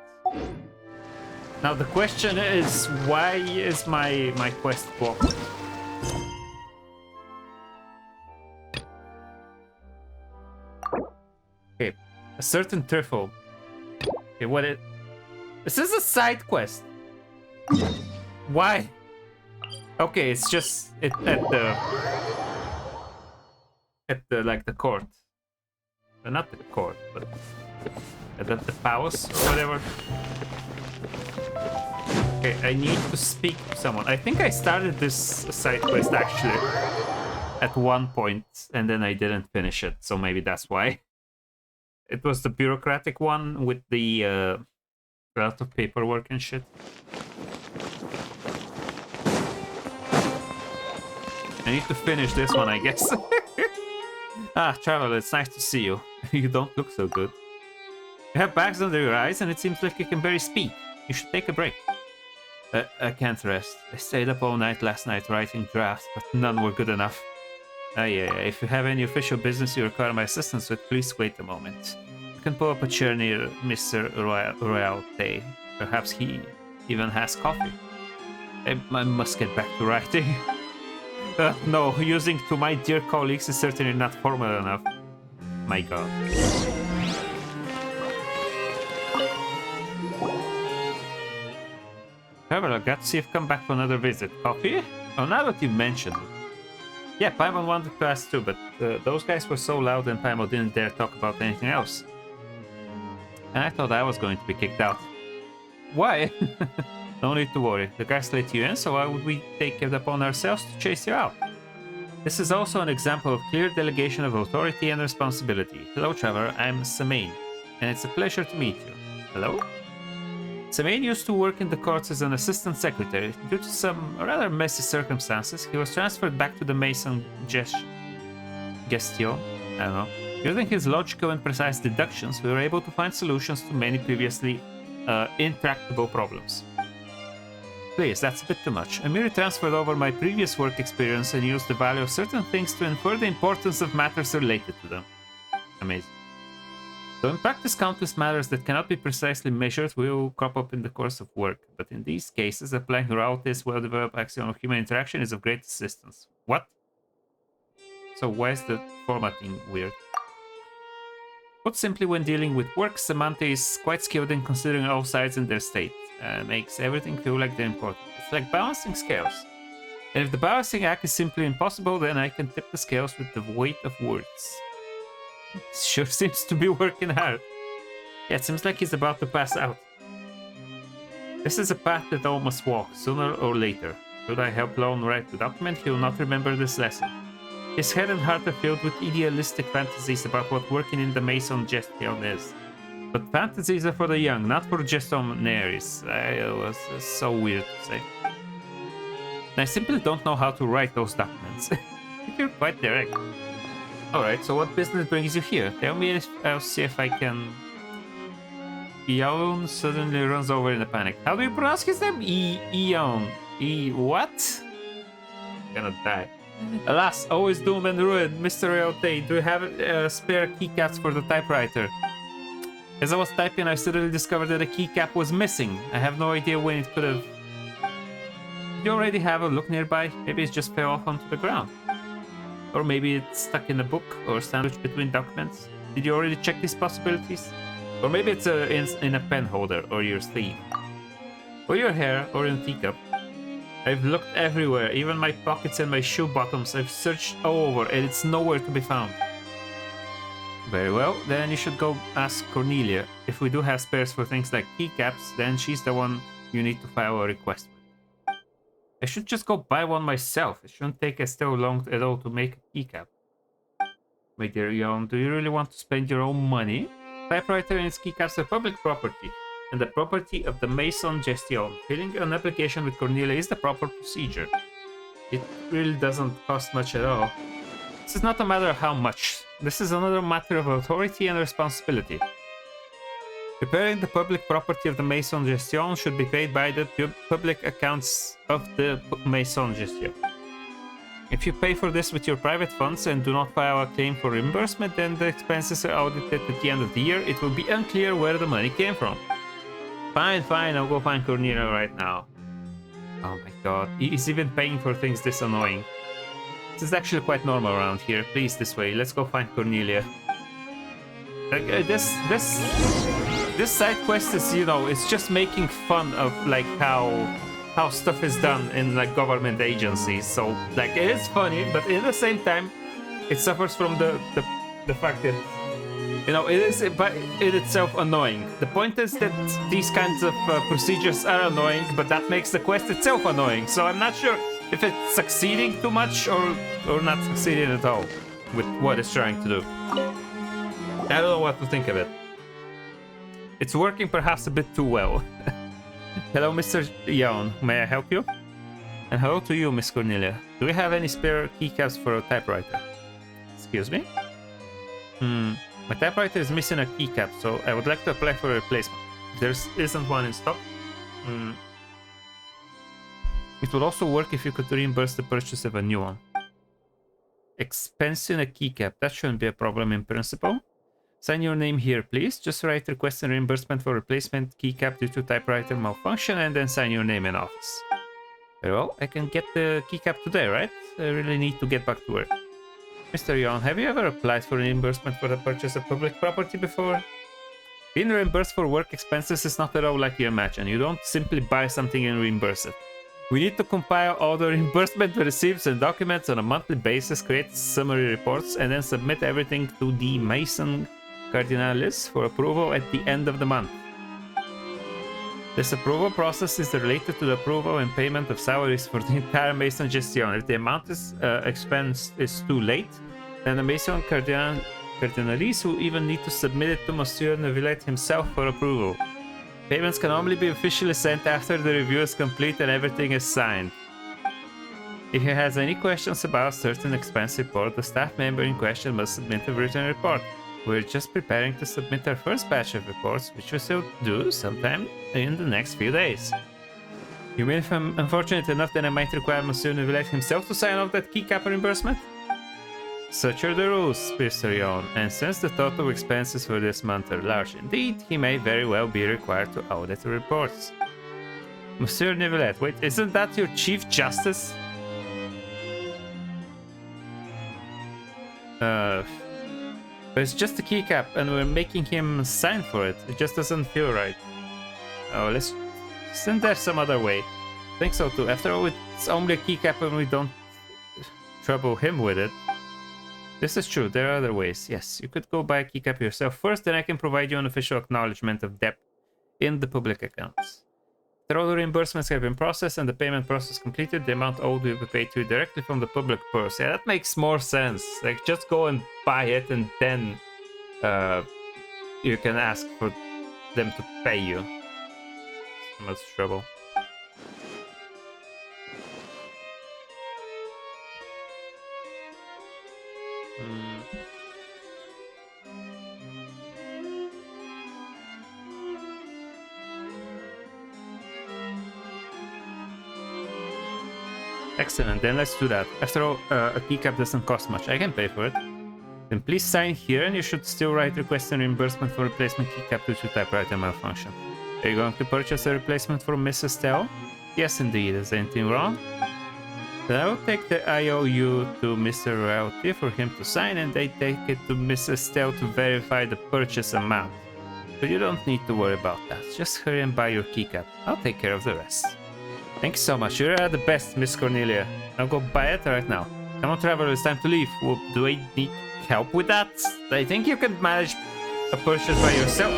Now the question is, why is my quest blocked? Okay, a certain truffle. Okay, what it? This is a side quest. Why? Okay, it's just at the like the court. Not the court, but at the palace or whatever. Okay, I need to speak to someone. I think I started this side quest actually at one point and then I didn't finish it, so maybe that's why. It was the bureaucratic one with the a lot of paperwork and shit. I need to finish this one, I guess. Ah, Traveler, it's nice to see you. You don't look so good. You have bags under your eyes and it seems like you can barely speak. You should take a break. I can't rest. I stayed up all night last night writing drafts, but none were good enough. Yeah. If you have any official business you require my assistance with, please wait a moment. You can pull up a chair near Mr. Royalty. Perhaps he even has coffee. I must get back to writing. No, using to my dear colleagues is certainly not formal enough. My god. However, I got to see if you've come back for another visit. Coffee? Oh, now that you mentioned it. Yeah, Paimon wanted to ask too, but those guys were so loud and Paimon didn't dare talk about anything else. And I thought I was going to be kicked out. Why? No need to worry. The guys let you in, so why would we take it upon ourselves to chase you out? This is also an example of clear delegation of authority and responsibility. Hello, Trevor. I'm Samain, and it's a pleasure to meet you. Hello? Samain used to work in the courts as an assistant secretary. Due to some rather messy circumstances, he was transferred back to the Mason Gestion. I don't know. Using his logical and precise deductions, we were able to find solutions to many previously intractable problems. Please, that's a bit too much. I merely transferred over my previous work experience and used the value of certain things to infer the importance of matters related to them. Amazing. So in practice, countless matters that cannot be precisely measured will crop up in the course of work. But in these cases, applying Raoult's well-developed axiom of human interaction is of great assistance. What? So why is the formatting weird? Put simply, when dealing with work, Samantha is quite skilled in considering all sides in their state. Makes everything feel like they're important. It's like balancing scales. And if the balancing act is simply impossible, then I can tip the scales with the weight of words. Sure seems to be working hard. Yeah, it seems like he's about to pass out. This is a path that all must walk, sooner or later. Should I help Lone write the document, he will not remember this lesson. His head and heart are filled with idealistic fantasies about what working in the Maison Gestion is. But fantasies are for the young, not for gestionnaires. It was so weird to say. I simply don't know how to write those documents. You're quite direct. Alright, so what business brings you here? Tell me, I'll see if I can... Eon suddenly runs over in a panic. How do you pronounce his name? Eon. What? I'm gonna die. Alas, always doomed and ruined. Mr. Realte, do you have spare keycaps for the typewriter? As I was typing, I suddenly discovered that a keycap was missing. I have no idea when it could have... Did you already have a look nearby? Maybe it just fell off onto the ground. Or maybe it's stuck in a book or sandwiched between documents. Did you already check these possibilities? Or maybe it's in a pen holder or your sleeve. Or your hair or in a teacup. I've looked everywhere, even my pockets and my shoe bottoms. I've searched all over and it's nowhere to be found. Very well, then you should go ask Cornelia. If we do have spares for things like keycaps, then she's the one you need to file a request with. I should just go buy one myself. It shouldn't take us so long at all to make a keycap. My dear Yon, do you really want to spend your own money? Typewriter and its keycaps are public property, and the property of the Maison Gestion. Filling an application with Cornelia is the proper procedure. It really doesn't cost much at all. This is not a matter of how much. This is another matter of authority and responsibility. Preparing the public property of the Maison Gestion should be paid by the public accounts of the Maison Gestion. If you pay for this with your private funds and do not file a claim for reimbursement, then the expenses are audited at the end of the year. It will be unclear where the money came from. Fine, I'll go find Cornelia right now. Oh my god, he's even paying for things this annoying. This is actually quite normal around here. Please, this way. Let's go find Cornelia. Like, this side quest is, you know, it's just making fun of like how stuff is done in like government agencies. So like it is funny, but at the same time, it suffers from the fact that, you know, it is by in itself annoying. The point is that these kinds of procedures are annoying, but that makes the quest itself annoying. So I'm not sure if it's succeeding too much or not succeeding at all with what it's trying to do. I don't know what to think of it. It's working perhaps a bit too well. Hello, Mr. Yaon. May I help you? And hello to you, Miss Cornelia. Do we have any spare keycaps for a typewriter? Excuse me? My typewriter is missing a keycap, so I would like to apply for a replacement. If there isn't one in stock, it would also work if you could reimburse the purchase of a new one. Expense in a keycap. That shouldn't be a problem in principle. Sign your name here, please. Just write request and reimbursement for replacement keycap due to typewriter malfunction and then sign your name in office. Very well, I can get the keycap today, right? I really need to get back to work. Mr. Yon, have you ever applied for reimbursement for the purchase of public property before? Being reimbursed for work expenses is not at all like you imagine. You don't simply buy something and reimburse it. We need to compile all the reimbursement receipts and documents on a monthly basis, create summary reports, and then submit everything to the Maison Cardinalis for approval at the end of the month. This approval process is related to the approval and payment of salaries for the entire Maison Gestion. If the amount is expense is too late, then the Maison Cardinalis will even need to submit it to Monsieur Neuvillette himself for approval. Payments can only be officially sent after the review is complete and everything is signed. If he has any questions about a certain expense report, the staff member in question must submit a written report. We're just preparing to submit our first batch of reports, which we will do sometime in the next few days. You mean if I'm unfortunate enough, then I might require Monsieur Neuvillette himself to sign off that keycap reimbursement? Such are the rules, Mr. Yon, and since the total expenses for this month are large indeed, he may very well be required to audit the reports. Monsieur Neuvillette, wait, isn't that your Chief Justice? But it's just a keycap, and we're making him sign for it. It just doesn't feel right. Oh, isn't there some other way? I think so too. After all, it's only a keycap and we don't trouble him with it. This is true, there are other ways. Yes, you could go buy a keycap yourself first, then I can provide you an official acknowledgement of debt in the public accounts. After all the reimbursements have been processed and the payment process completed, the amount owed will be paid to you directly from the public purse. Yeah, that makes more sense. Like, just go and buy it and then you can ask for them to pay you. So much trouble. Excellent, then let's do that. After all, a keycap doesn't cost much. I can pay for it. Then please sign here, and you should still write requesting reimbursement for replacement keycap due to typewriter malfunction. Are you going to purchase a replacement for Miss Estelle? Yes, indeed. Is anything wrong? Then I will take the IOU to Mr. Royalty for him to sign, and they take it to Miss Estelle to verify the purchase amount. But you don't need to worry about that. Just hurry and buy your keycap. I'll take care of the rest. Thanks so much. You're the best, Miss Cornelia. I'll go buy it right now. Come on, traveler, it's time to leave. Well, do I need help with that? I think you can manage a purchase by yourself.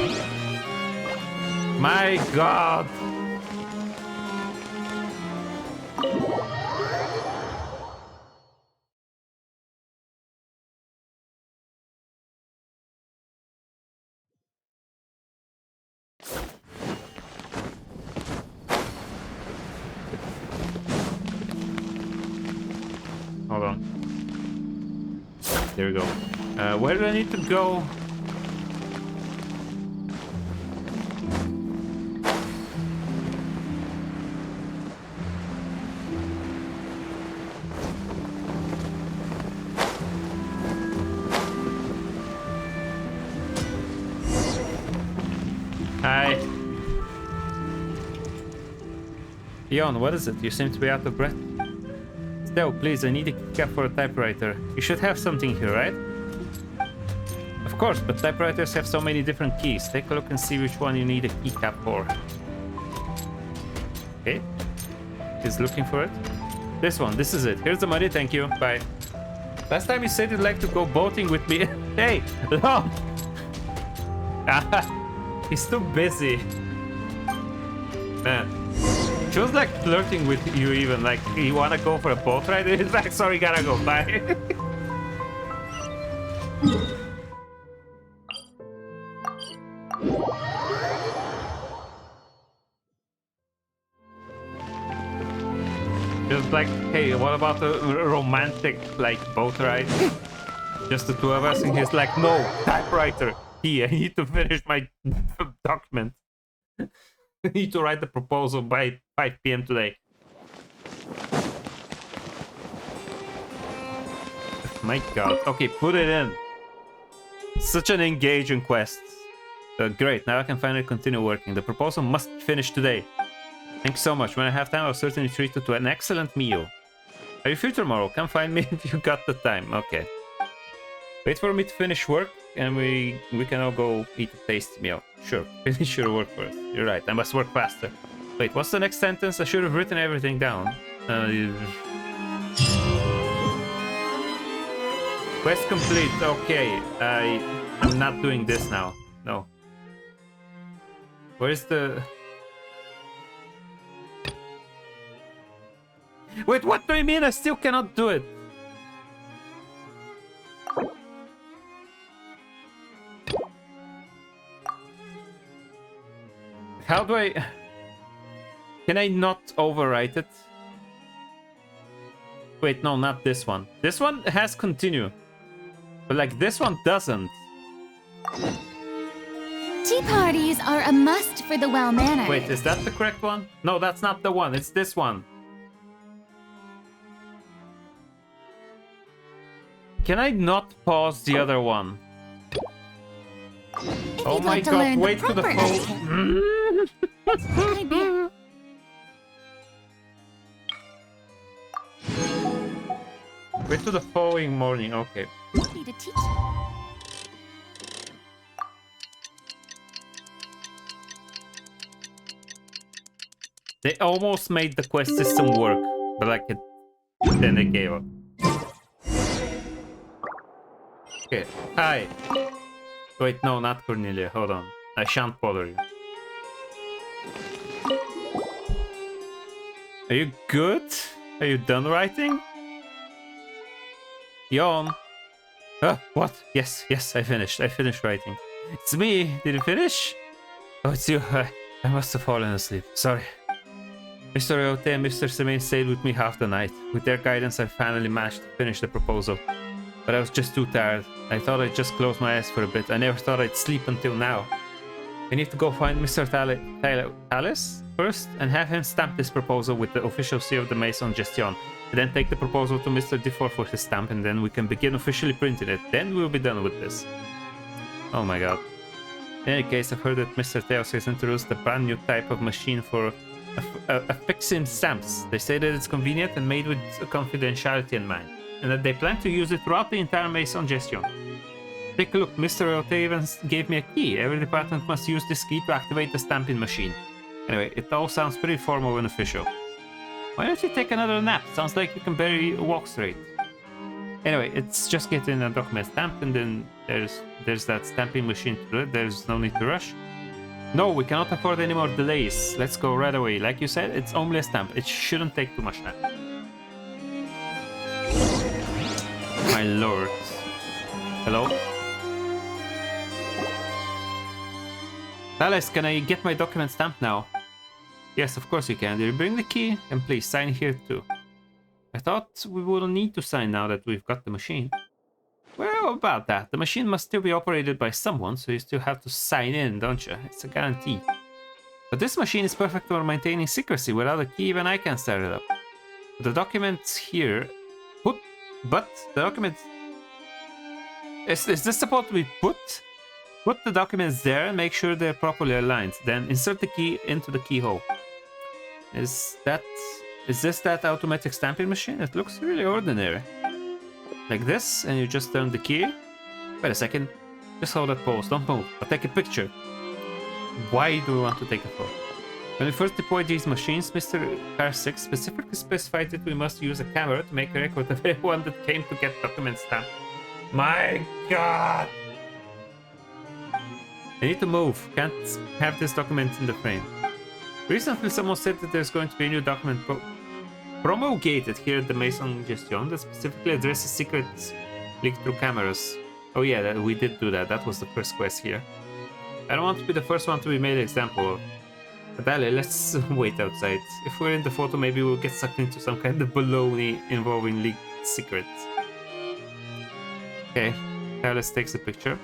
My god. Hold on. There we go. Where do I need to go? Hi. Yon, what is it? You seem to be out of breath. Estelle, please, I need a keycap for a typewriter. You should have something here, right? Of course, but typewriters have so many different keys. Take a look and see which one you need a keycap for. Okay. He's looking for it. This one, this is it. Here's the money, thank you. Bye. Last time you said you'd like to go boating with me. Hey, no! He's too busy. Man. She was like flirting with you even, like, you wanna go for a boat ride? He's like, sorry, gotta go, bye. Just like, hey, what about a romantic, like, boat ride? Just the two of us, and he's like, no, typewriter. I need to finish my document. I need to write the proposal by 5 PM today. My god. Okay, put it in. Such an engaging quest. Great, now I can finally continue working. The proposal must finish today. Thanks so much. When I have time, I'll certainly treat you to an excellent meal. Are you free tomorrow? Come find me if you got the time. Okay. Wait for me to finish work, and we can all go eat a tasty meal. Sure, finish your work first. You're right, I must work faster. Wait, what's the next sentence? I should have written everything down. Quest complete. Okay, I'm not doing this now. No. Where's the... Wait, what do you mean I still cannot do it? How do I... Can I not overwrite it? Wait, no, not this one. This one has continue. But like this one doesn't. Tea parties are a must for the well-mannered. Wait, is that the correct one? No, that's not the one. It's this one. Can I not pause the other one? If Oh you'd my like to god, learn wait the to the proper phone. etiquette. Idea. Wait to the following morning, okay. Happy to teach. They almost made the quest system work, but like then they gave up. Okay, hi. Wait, no, not Cornelia, hold on. I shan't bother you. Are you good? Are you done writing? Yawn. What? Yes, I finished writing. It's me. Did you finish? Oh, it's you. I must have fallen asleep. Sorry. Mr. Ryote and Mr. Semaine stayed with me half the night. With their guidance, I finally managed to finish the proposal. But I was just too tired. I thought I'd just close my eyes for a bit. I never thought I'd sleep until now. I need to go find Mr. Thales first and have him stamp this proposal with the official seal of the Maison Gestion. And then take the proposal to Mr. Diffor for his stamp, and then we can begin officially printing it. Then we'll be done with this. Oh my god. In any case, I've heard that Mr. Theos has introduced a brand new type of machine for affixing stamps. They say that it's convenient and made with confidentiality in mind, and that they plan to use it throughout the entire Maison Gestion. Take a look, Mr. Ryote even gave me a key. Every department must use this key to activate the stamping machine. Anyway, it all sounds pretty formal and official. Why don't you take another nap? Sounds like you can barely walk straight. Anyway, it's just getting a document stamped, and then there's that stamping machine to do it. There's no need to rush. No, we cannot afford any more delays. Let's go right away. Like you said, it's only a stamp. It shouldn't take too much time. My lord. Hello? Alice, can I get my document stamped now? Yes, of course you can. Did you bring the key? And please sign here too. I thought we wouldn't need to sign now that we've got the machine. Well, about that. The machine must still be operated by someone, so you still have to sign in, don't you? It's a guarantee. But this machine is perfect for maintaining secrecy. Without a key, even I can start it up. The documents here... But the documents... Is this supposed to be put? Put the documents there and make sure they're properly aligned. Then insert the key into the keyhole. Is this that automatic stamping machine? It looks really ordinary. Like this, and you just turn the key. Wait a second. Just hold that pose, don't move. I'll take a picture. Why do we want to take a photo? When we first deployed these machines, Mr. Car 6 specifically specified that we must use a camera to make a record of everyone that came to get documents stamped. My god! I need to move. Can't have this document in the frame. Recently, someone said that there's going to be a new document promulgated here at the Maison Gestion that specifically addresses secrets leaked through cameras. Oh yeah, we did do that. That was the first quest here. I don't want to be the first one to be made an example of. But Ali, let's wait outside. If we're in the photo, maybe we'll get sucked into some kind of baloney involving leaked secrets. Okay, Alice takes a picture.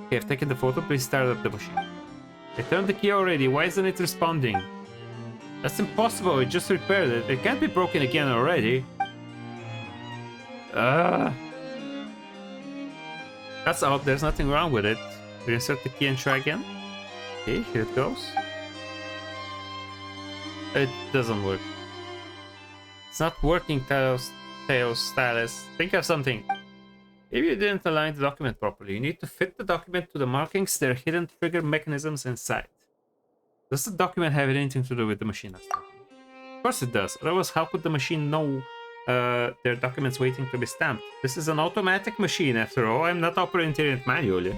Okay, I've taken the photo. Please start up the machine. I turned the key already. Why isn't it responding? That's impossible. I just repaired it. It can't be broken again already. That's odd. There's nothing wrong with it. We insert the key and try again. Okay, here it goes. It doesn't work. It's not working, Theos Stylus. Think of something. Maybe you didn't align the document properly. You need to fit the document to the markings. There are hidden trigger mechanisms inside. Does the document have anything to do with the machine that's talking? Of course it does. Otherwise, how could the machine know there are documents waiting to be stamped? This is an automatic machine, after all. I'm not operating it manually.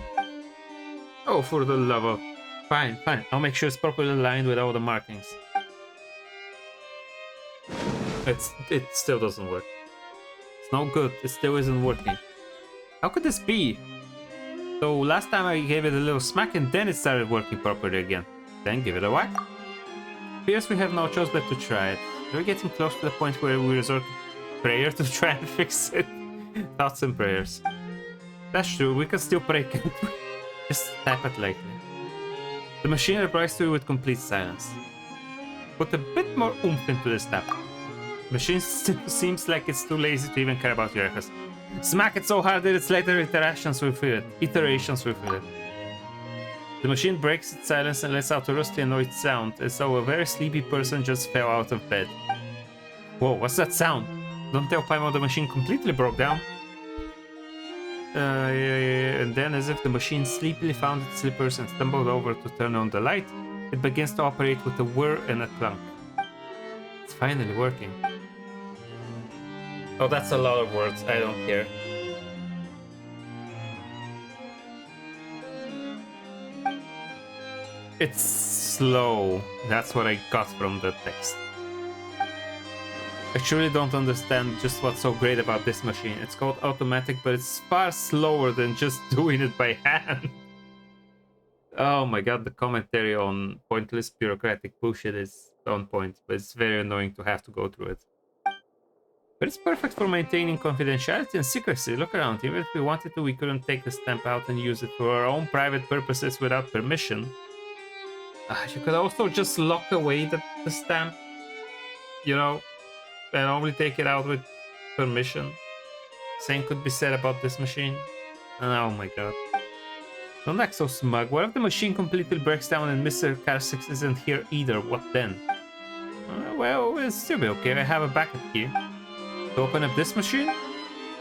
Oh, for the love of... Fine. I'll make sure it's properly aligned with all the markings. It still doesn't work. It's no good. It still isn't working. How could this be? So last time I gave it a little smack and then it started working properly again. Then give it a whack. Appears we have no choice but to try it. We're getting close to the point where we resort to prayer to try and fix it. Thoughts and prayers. That's true, we can still pray, can't we? Just type it lightly. The machine replies to you with complete silence. Put a bit more oomph into this tap. Machine seems like it's too lazy to even care about your request. Smack it so hard that its later iterations will feel it. The machine breaks its silence and lets out a rusty, annoyed sound, as though a very sleepy person just fell out of bed. Whoa, what's that sound? Don't tell Paimon the machine completely broke down. And then, as if the machine sleepily found its slippers and stumbled over to turn on the light, it begins to operate with a whir and a clunk. It's finally working. Oh, that's a lot of words. I don't care. It's slow. That's what I got from the text. I truly don't understand just what's so great about this machine. It's called automatic, but it's far slower than just doing it by hand. Oh my god, the commentary on pointless bureaucratic bullshit is on point, but it's very annoying to have to go through it. But it's perfect for maintaining confidentiality and secrecy. Look around. Even if we wanted to, we couldn't take the stamp out and use it for our own private purposes without permission. You could also just lock away the stamp, you know, and only take it out with permission. Same could be said about this machine. Oh my god. Don't act so smug. What if the machine completely breaks down and Mr. Karsix isn't here either? What then? Well, it'll still be okay. I have a backup key. To open up this machine?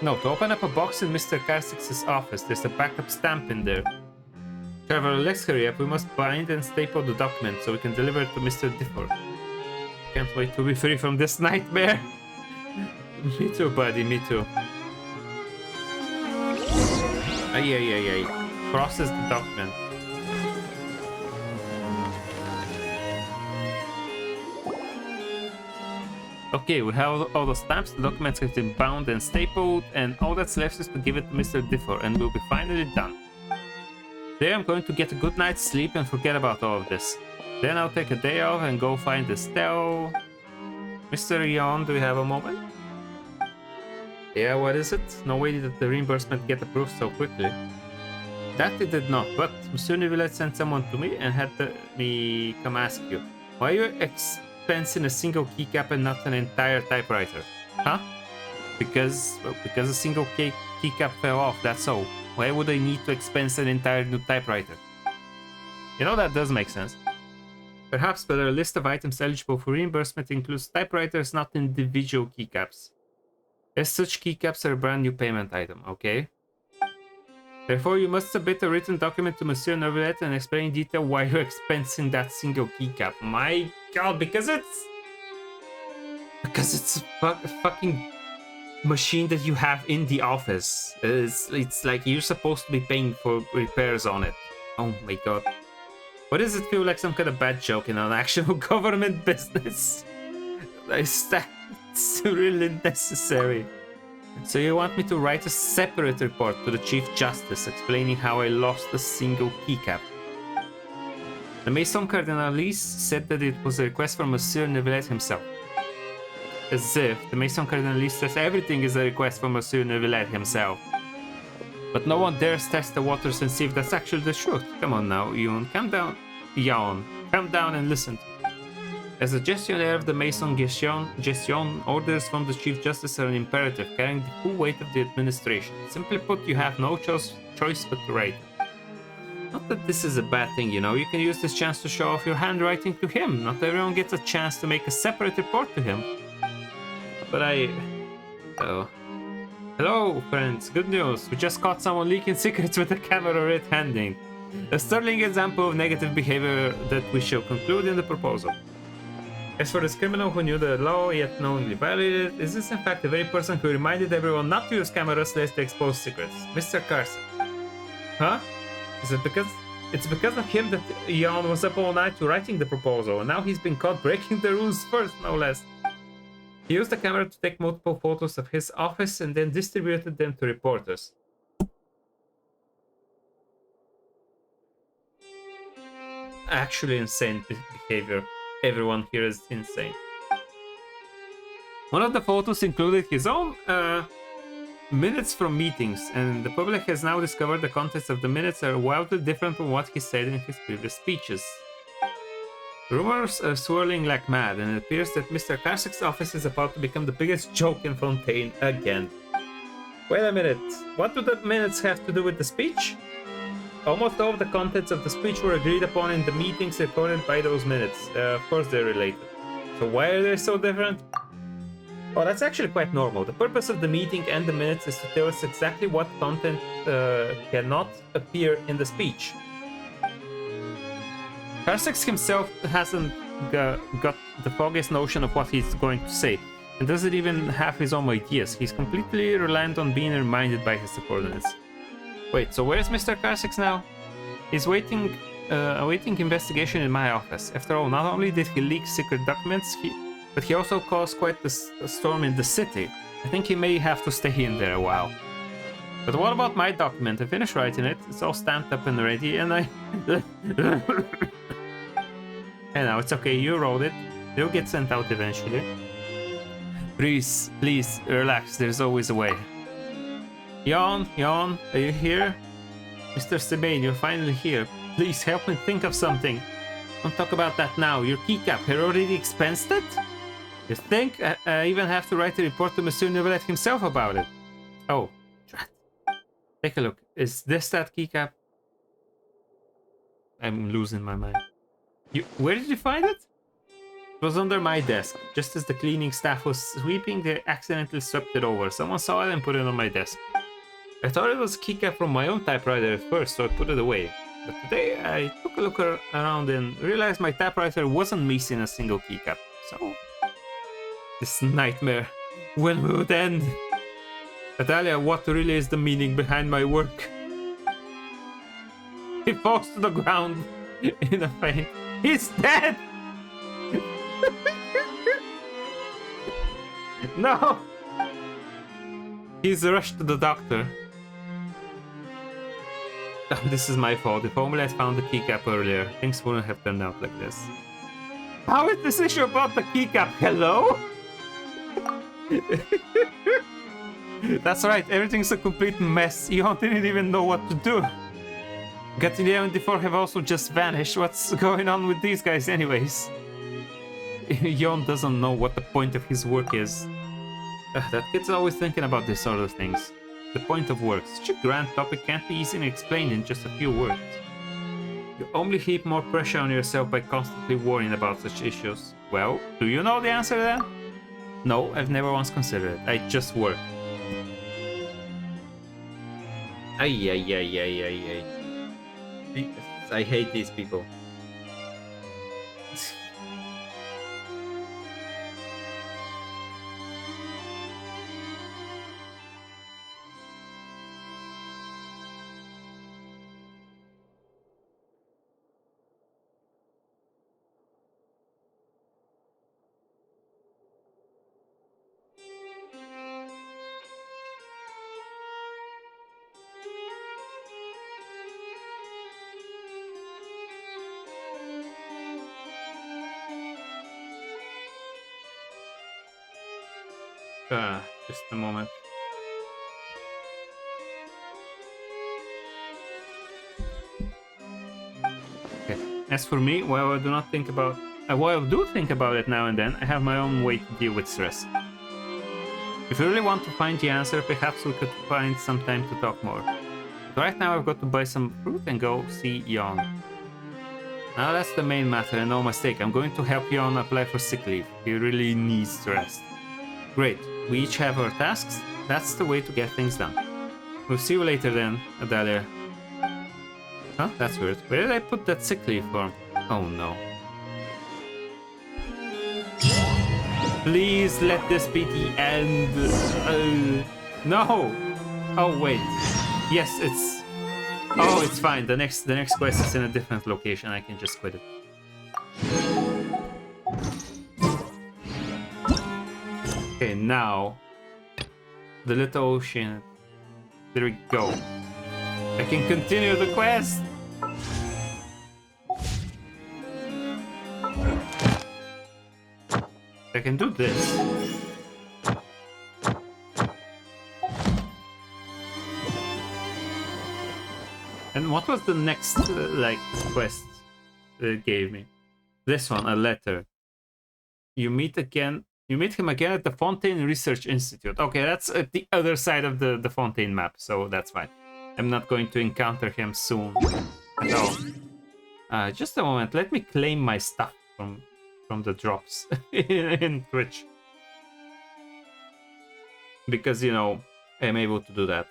No, to open up a box in Mr. Karsix's office. There's a backup stamp in there. Trevor, let's hurry up. We must bind and staple the document so we can deliver it to Mr. Difford. Can't wait to be free from this nightmare. Me too, buddy, me too. Ay. Process the document. Okay, we have all the stamps, the documents have been bound and stapled, and all that's left is to give it to Mr. Difford, and we'll be finally done. Today I'm going to get a good night's sleep and forget about all of this. Then I'll take a day off and go find Estelle. Mr. Yon, do we have a moment? Yeah, what is it? No way did the reimbursement get approved so quickly. That it did not, but Monsieur Neuvillette sent someone to me and had me come ask you. Why are you expensing a single keycap and not an entire typewriter? Huh? Because a single keycap fell off, that's all. Why would I need to expense an entire new typewriter? You know, that does make sense. Perhaps, but our list of items eligible for reimbursement includes typewriters, not individual keycaps. As such, keycaps are a brand new payment item, okay? Therefore, you must submit a written document to Monsieur Neuvillette and explain in detail why you're expensing that single keycap. My god, because it's a fucking machine that you have in the office. It's like you're supposed to be paying for repairs on it. Oh my god. Why does it feel like some kind of bad joke in an actual government business? It's really necessary. So you want me to write a separate report to the Chief Justice explaining how I lost a single keycap? The Maison Cardinalise said that it was a request from Monsieur Neuvillette himself. As if the Maison Cardinalise says everything is a request from Monsieur Neuvillette himself. But no one dares test the waters and see if that's actually the truth. Come on now, Yoon, calm down. Calm down and listen to me. As a gestionnaire of the Maison Gestion, orders from the Chief Justice are an imperative, carrying the full weight of the administration. Simply put, you have no choice but to write. Not that this is a bad thing, you know. You can use this chance to show off your handwriting to him. Not everyone gets a chance to make a separate report to him. But Hello, friends. Good news. We just caught someone leaking secrets with a camera red-handed. A sterling example of negative behavior that we shall conclude in the proposal. As for this criminal who knew the law yet knowingly violated it, is this in fact the very person who reminded everyone not to use cameras lest they expose secrets? Mr. Carson. Huh? Is it because... It's because of him that Jan was up all night to writing the proposal, and now he's been caught breaking the rules first, no less. He used the camera to take multiple photos of his office and then distributed them to reporters. Actually insane behavior. Everyone here is insane. One of the photos included his own minutes from meetings, and the public has now discovered the contents of the minutes are wildly different from what he said in his previous speeches. Rumors are swirling like mad, and it appears that Mr. Karsik's office is about to become the biggest joke in Fontaine again. Wait a minute, what do the minutes have to do with the speech? Almost all of the contents of the speech were agreed upon in the meetings recorded by those minutes. Of course they're related. So why are they so different? Oh, that's actually quite normal. The purpose of the meeting and the minutes is to tell us exactly what content cannot appear in the speech. Karsik himself hasn't got the foggiest notion of what he's going to say, and doesn't even have his own ideas. He's completely reliant on being reminded by his subordinates. Wait, so where's Mr. Karsik now? He's awaiting investigation in my office. After all, not only did he leak secret documents, but he also caused quite a storm in the city. I think he may have to stay in there a while. But what about my document? I finished writing it. It's all stamped up and ready, and I... And now it's okay, you wrote it. It'll get sent out eventually. Please, relax. There's always a way. Jan, are you here? Mr. Sebane, you're finally here. Please help me think of something. Don't talk about that now. Your keycap, he already expensed it? You think? I even have to write a report to Monsieur Neuvillette himself about it. Oh, drat. Take a look. Is this that keycap? I'm losing my mind. Where did you find it? It was under my desk. Just as the cleaning staff was sweeping, they accidentally swept it over. Someone saw it and put it on my desk. I thought it was a keycap from my own typewriter at first, so I put it away. But today I took a look around and realized my typewriter wasn't missing a single keycap. So, this nightmare, when will it end? Natalia, what really is the meaning behind my work? He falls to the ground in a faint. He's dead! No! He's rushed to the doctor. Oh, this is my fault. If only I found the keycap earlier, things wouldn't have turned out like this. How is this issue about the keycap? Hello? That's right, everything's a complete mess. You didn't even know what to do. Gatinier and D4 have also just vanished. What's going on with these guys anyways? Jon doesn't know what the point of his work is. That kid's always thinking about these sort of things. The point of work. Such a grand topic can't be easily explained in just a few words. You only heap more pressure on yourself by constantly worrying about such issues. Well, do you know the answer to that? No, I've never once considered it. I just work. Ay. I hate these people. Just a moment. Okay. As for me, while I do think about it now and then, I have my own way to deal with stress. If you really want to find the answer, perhaps we could find some time to talk more. But right now I've got to buy some fruit and go see Jan. Now that's the main matter and no mistake. I'm going to help Jan apply for sick leave. He really needs to rest. Great. We each have our tasks. That's the way to get things done. We'll see you later then, Adalia. Huh? That's weird. Where did I put that sick leave form? Oh no. Please let this be the end. No! Oh wait. Yes, it's... Oh, it's fine. The next quest is in a different location. I can just quit it. Okay, now the little ocean. There we go. I can continue the quest. I can do this. then what was the next like quest it gave me? This one, a letter. You meet him again at the Fontaine Research Institute. Okay, that's at the other side of the Fontaine map, so that's fine. I'm not going to encounter him soon at all. Just a moment, let me claim my stuff from the drops in Twitch. Because, you know, I'm able to do that.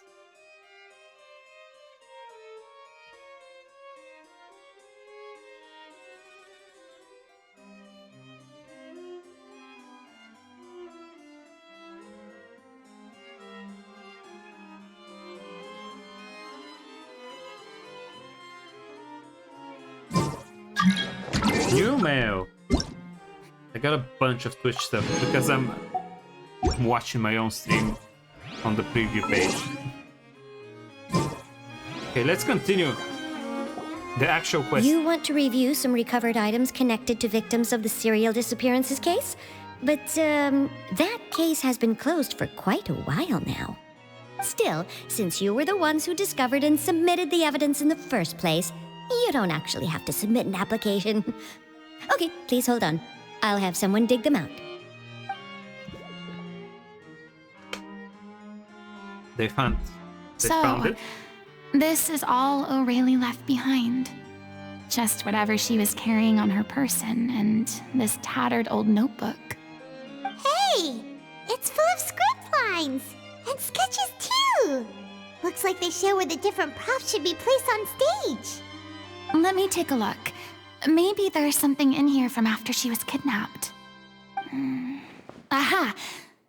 New mail. I got a bunch of Twitch stuff because I'm watching my own stream on the preview page. Okay, let's continue. The actual quest. You want to review some recovered items connected to victims of the serial disappearances case? But, that case has been closed for quite a while now. Still, since you were the ones who discovered and submitted the evidence in the first place, you don't actually have to submit an application. Okay, please hold on. I'll have someone dig them out. They found it? This is all O'Reilly left behind. Just whatever she was carrying on her person and this tattered old notebook. Hey! It's full of script lines! And sketches too! Looks like they show where the different props should be placed on stage. Let me take a look. Maybe there's something in here from after she was kidnapped. Aha!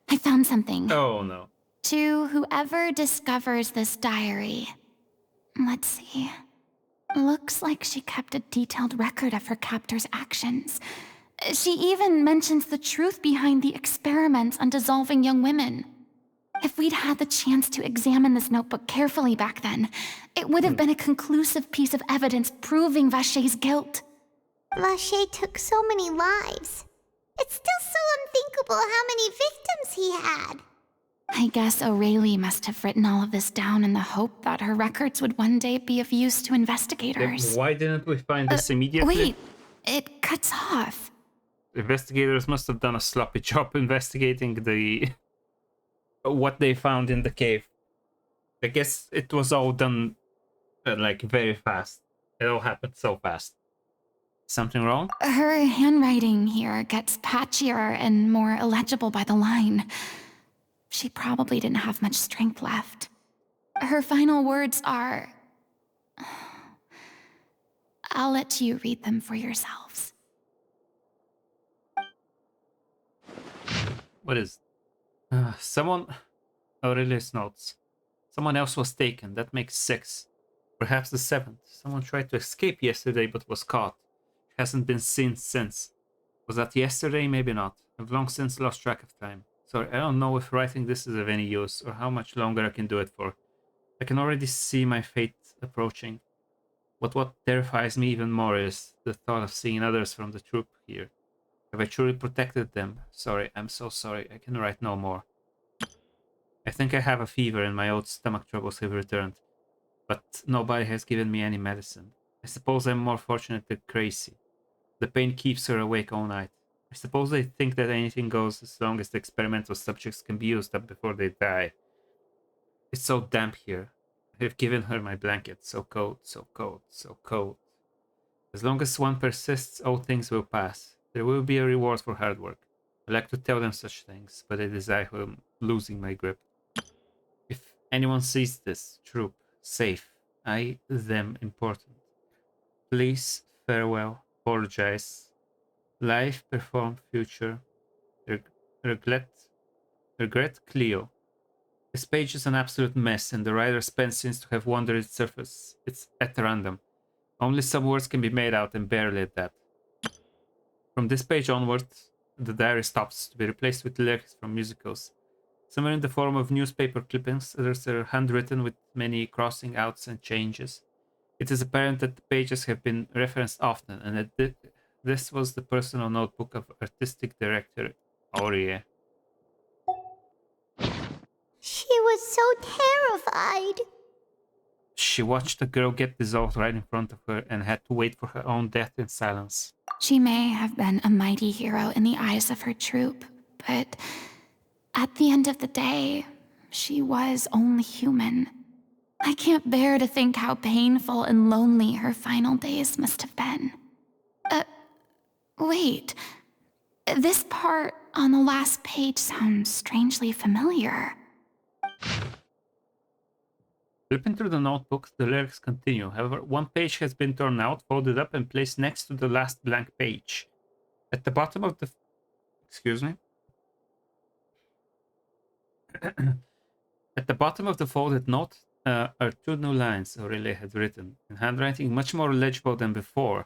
I found something. Oh no. To whoever discovers this diary. Let's see. Looks like she kept a detailed record of her captor's actions. She even mentions the truth behind the experiments on dissolving young women. If we'd had the chance to examine this notebook carefully back then, it would have been a conclusive piece of evidence proving Vachey's guilt. Vachey took so many lives. It's still so unthinkable how many victims he had. I guess O'Reilly must have written all of this down in the hope that her records would one day be of use to investigators. Why didn't we find this immediately? Wait, it cuts off. Investigators must have done a sloppy job investigating what they found in the cave. I guess it was all done like very fast. It all happened so fast. Something wrong? Her handwriting here gets patchier and more illegible by the line. She probably didn't have much strength left. Her final words are... I'll let you read them for yourselves. What is... someone... Aurelius notes. Someone else was taken. That makes 6. Perhaps the 7th. Someone tried to escape yesterday but was caught. Hasn't been seen since. Was that yesterday? Maybe not. I've long since lost track of time. Sorry, I don't know if writing this is of any use or how much longer I can do it for. I can already see my fate approaching. But what terrifies me even more is the thought of seeing others from the troop here. Have I truly protected them? Sorry, I'm so sorry. I can write no more. I think I have a fever and my old stomach troubles have returned. But nobody has given me any medicine. I suppose I'm more fortunate than crazy. The pain keeps her awake all night. I suppose they think that anything goes as long as the experimental subjects can be used up before they die. It's so damp here. I've given her my blanket. So cold, so cold, so cold. As long as one persists, all things will pass. There will be a reward for hard work. I like to tell them such things, but I desire losing my grip. If anyone sees this troop, safe, I, them, important. Please, farewell, apologize. Life, perform, future. Regret, Cleo. This page is an absolute mess, and the writer's pen seems to have wandered its surface. It's at random. Only some words can be made out, and barely at that. From this page onward, the diary stops to be replaced with lyrics from musicals. Some are in the form of newspaper clippings, others are handwritten with many crossing outs and changes. It is apparent that the pages have been referenced often, and that this was the personal notebook of artistic director Aurier. She was so terrified. She watched the girl get dissolved right in front of her and had to wait for her own death in silence. She may have been a mighty hero in the eyes of her troop, but at the end of the day, she was only human. I can't bear to think how painful and lonely her final days must have been. Wait. This part on the last page sounds strangely familiar. Flipping through the notebooks, the lyrics continue. However, one page has been torn out, folded up, and placed next to the last blank page. At the bottom of the... Excuse me? At the bottom of the folded note are two new lines Aurelia had written, in handwriting much more legible than before,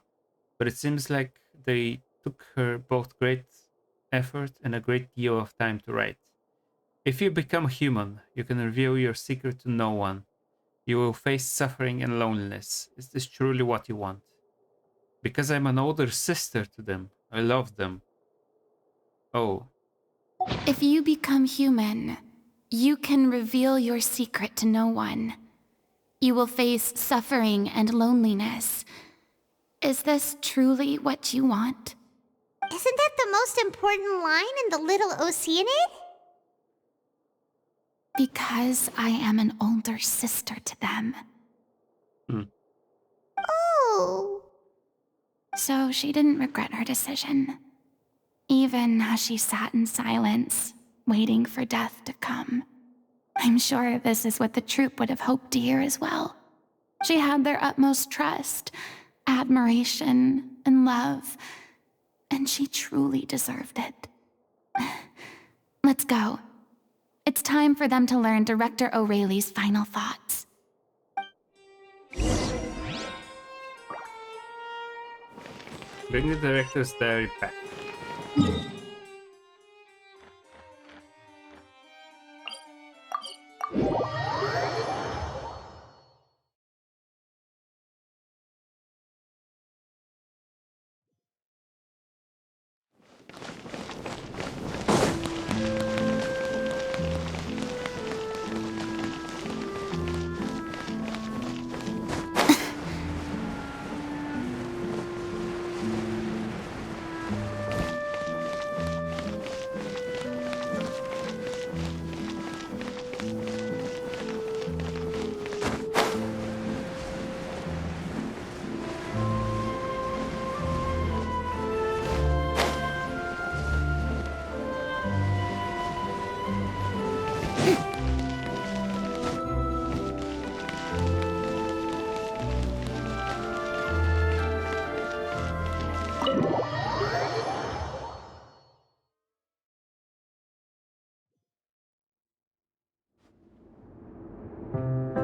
but it seems like they took her both great effort and a great deal of time to write. If you become human, you can reveal your secret to no one. You will face suffering and loneliness. Is this truly what you want? Because I'm an older sister to them. I love them. Oh. If you become human, you can reveal your secret to no one. You will face suffering and loneliness. Is this truly what you want? Isn't that the most important line in the Little Oceanid? Because I am an older sister to them. Oh. So she didn't regret her decision, even as she sat in silence, waiting for death to come. I'm sure this is what the troupe would have hoped to hear as well. She had their utmost trust, admiration, and love, and she truly deserved it. Let's go. It's time for them to learn Director O'Reilly's final thoughts. Bring the director's diary back.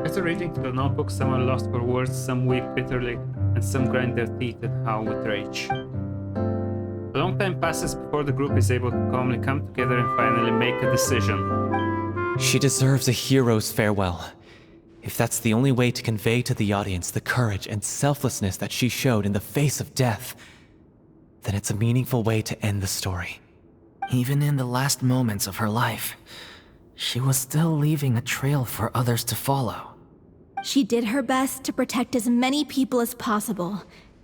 After reading through the notebook, someone lost for words, some weep bitterly, and some grind their teeth and howl with rage. A long time passes before the group is able to calmly come together and finally make a decision. She deserves a hero's farewell. If that's the only way to convey to the audience the courage and selflessness that she showed in the face of death, then it's a meaningful way to end the story. Even in the last moments of her life, she was still leaving a trail for others to follow. She did her best to protect as many people as possible,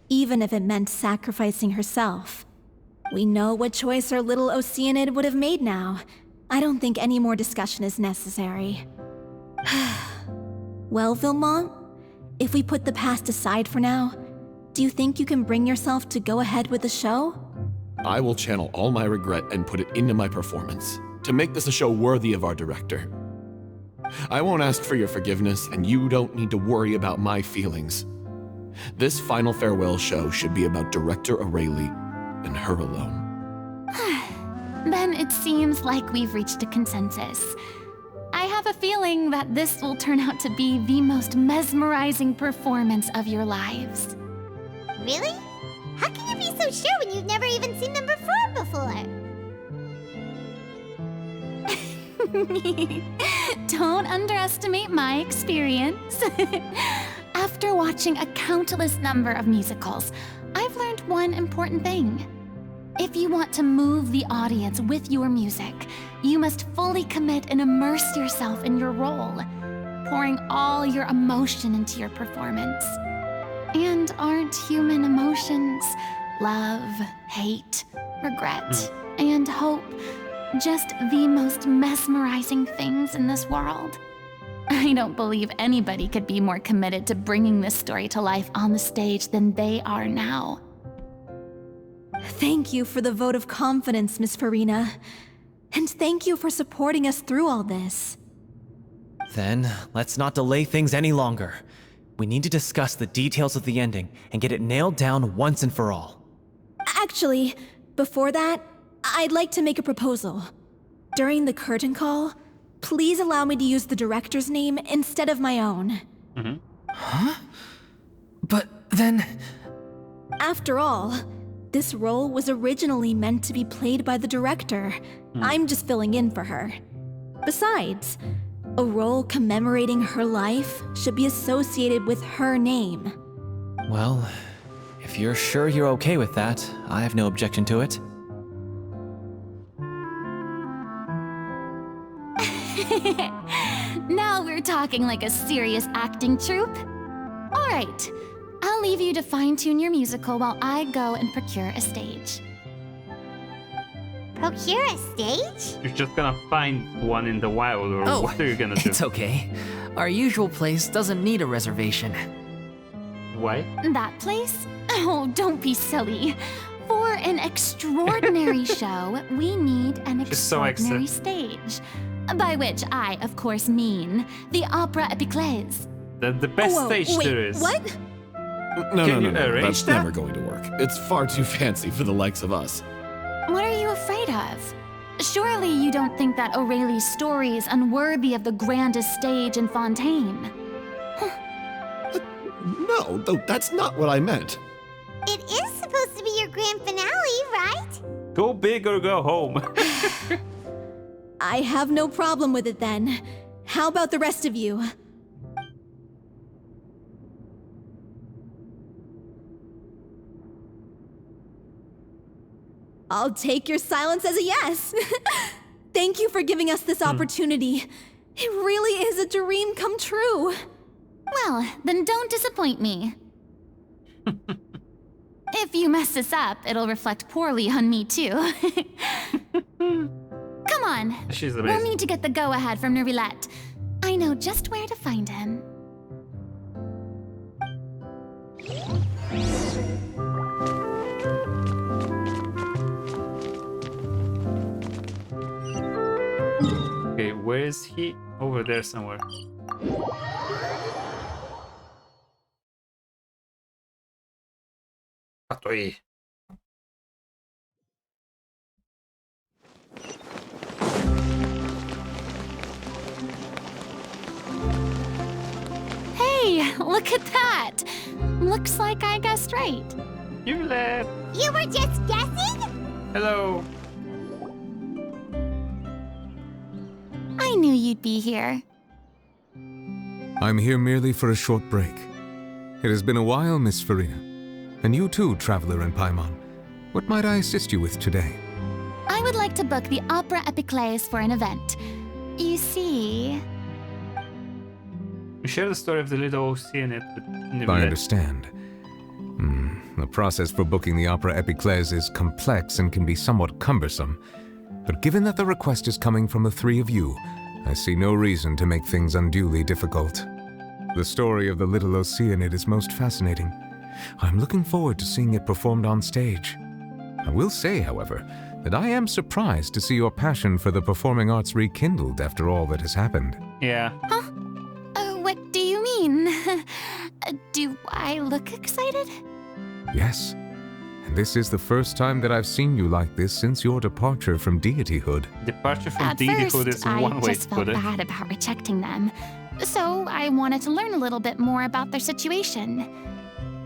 even if it meant sacrificing herself. We know what choice our little Oceanid would have made now. I don't think any more discussion is necessary. Well, Vilmont, if we put the past aside for now, do you think you can bring yourself to go ahead with the show? I will channel all my regret and put it into my performance, to make this a show worthy of our director. I won't ask for your forgiveness, and you don't need to worry about my feelings. This final farewell show should be about Director O'Reilly and her alone. Then it seems like we've reached a consensus. I have a feeling that this will turn out to be the most mesmerizing performance of your lives. Really? How can you be so sure when you've never even seen them perform before? Don't underestimate my experience. After watching a countless number of musicals, I've learned one important thing. If you want to move the audience with your music, you must fully commit and immerse yourself in your role. pouring all your emotion into your performance. And aren't human emotions, love, hate, regret, and hope, just the most mesmerizing things in this world? I don't believe anybody could be more committed to bringing this story to life on the stage than they are now. Thank you for the vote of confidence, Miss Furina. And thank you for supporting us through all this. Then, let's not delay things any longer. We need to discuss the details of the ending and get it nailed down once and for all. Actually, before that, I'd like to make a proposal. During the curtain call, please allow me to use the director's name instead of my own. Huh? But then... After all, this role was originally meant to be played by the director. I'm just filling in for her. Besides, a role commemorating her life should be associated with her name. Well, if you're sure you're okay with that, I have no objection to it. Now we're talking like a serious acting troupe. All right, I'll leave you to fine-tune your musical while I go and procure a stage. Procure a stage? You're just gonna find one in the wild, or what are you gonna do? It's okay. Our usual place doesn't need a reservation. Why? That place? Oh, don't be silly. For an extraordinary show, we need an Just so extraordinary stage. By which I, of course, mean the Opera Epiclese. The best stage wait, there is. What? No, Can you no, arrange that's that? never going to work. It's far too fancy for the likes of us. What are you afraid of? Surely you don't think that Aurelie's story is unworthy of the grandest stage in Fontaine. No, that's not what I meant. It is supposed to be your grand finale, right? Go big or go home. I have no problem with it then. How about the rest of you? I'll take your silence as a yes. Thank you for giving us this opportunity. It really is a dream come true. Well, then don't disappoint me. If you mess this up, it'll reflect poorly on me too. Come on. She's We'll amazing. need to get the go-ahead from Nervilette. I know just where to find him. Okay, where is he? Over there somewhere. Atoi. Hey, look at that! Looks like I guessed right. You left. You were just guessing? Hello. I knew you'd be here. I'm here merely for a short break. It has been a while, Miss Furina. And you too, Traveler in Paimon. What might I assist you with today? I would like to book the Opera Epiclese for an event. You see... You share the story of the little Oceanid with I Nervilette. understand. The process for booking the Opera Epiclese is complex and can be somewhat cumbersome. But given that the request is coming from the three of you, I see no reason to make things unduly difficult. The story of the little Oceanid is most fascinating. I'm looking forward to seeing it performed on stage. I will say, however, that I am surprised to see your passion for the performing arts rekindled after all that has happened. Yeah. What do you mean? Do I look excited? Yes, and this is the first time that I've seen you like this since your deityhood from deityhood. Departure from At deityhood first, is I one way just to felt put it. bad about rejecting them. So I wanted to learn a little bit more about their situation.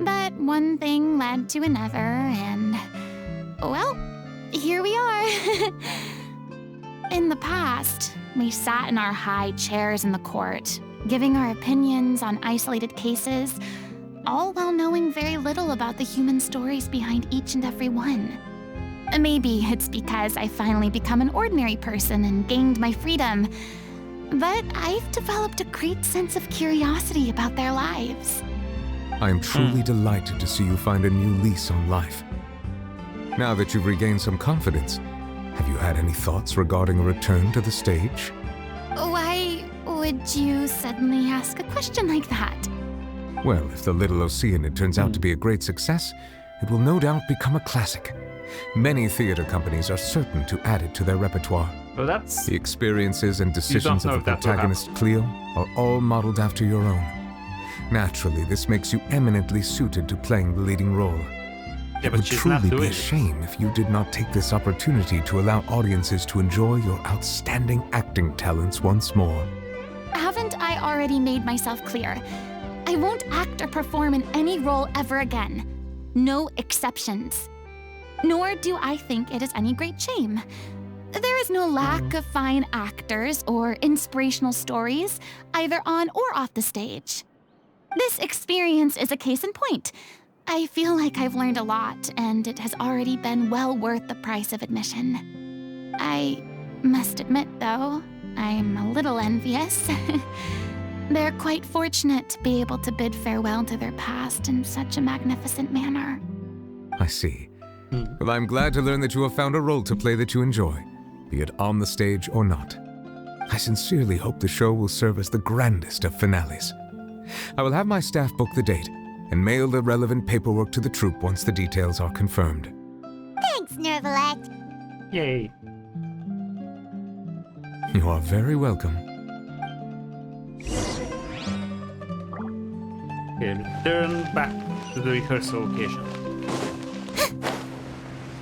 But one thing led to another, and... well, here we are. In the past, we sat in our high chairs in the court, giving our opinions on isolated cases, all while knowing very little about the human stories behind each and every one. Maybe it's because I finally become an ordinary person and gained my freedom, but I've developed a great sense of curiosity about their lives. I am truly delighted to see you find a new lease on life. Now that you've regained some confidence, have you had any thoughts regarding a return to the stage? Why would you suddenly ask a question like that? Well, if The Little Oceanid turns out to be a great success, it will no doubt become a classic. Many theater companies are certain to add it to their repertoire. Well, that's... The experiences and decisions know of if the that will protagonist Cleo are all modeled after your own. Naturally, this makes you eminently suited to playing the leading role. Yeah, It but would she's not truly be doing a it. shame if you did not take this opportunity to allow audiences to enjoy your outstanding acting talents once more. Haven't I already made myself clear? I won't act or perform in any role ever again. No exceptions. Nor do I think it is any great shame. There is no lack of fine actors or inspirational stories, either on or off the stage. This experience is a case in point. I feel like I've learned a lot, and it has already been well worth the price of admission. I must admit, though, I'm a little envious. They're quite fortunate to be able to bid farewell to their past in such a magnificent manner. I see. Well, I'm glad to learn that you have found a role to play that you enjoy, be it on the stage or not. I sincerely hope the show will serve as the grandest of finales. I will have my staff book the date and mail the relevant paperwork to the troupe once the details are confirmed. Thanks, Nervalect. Yay. You are very welcome. Okay, return back to the rehearsal location.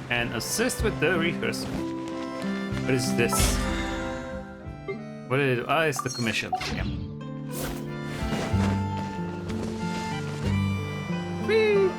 And assist with the rehearsal. What is this? What is it? Ah, it's the commission. Yeah. Whee!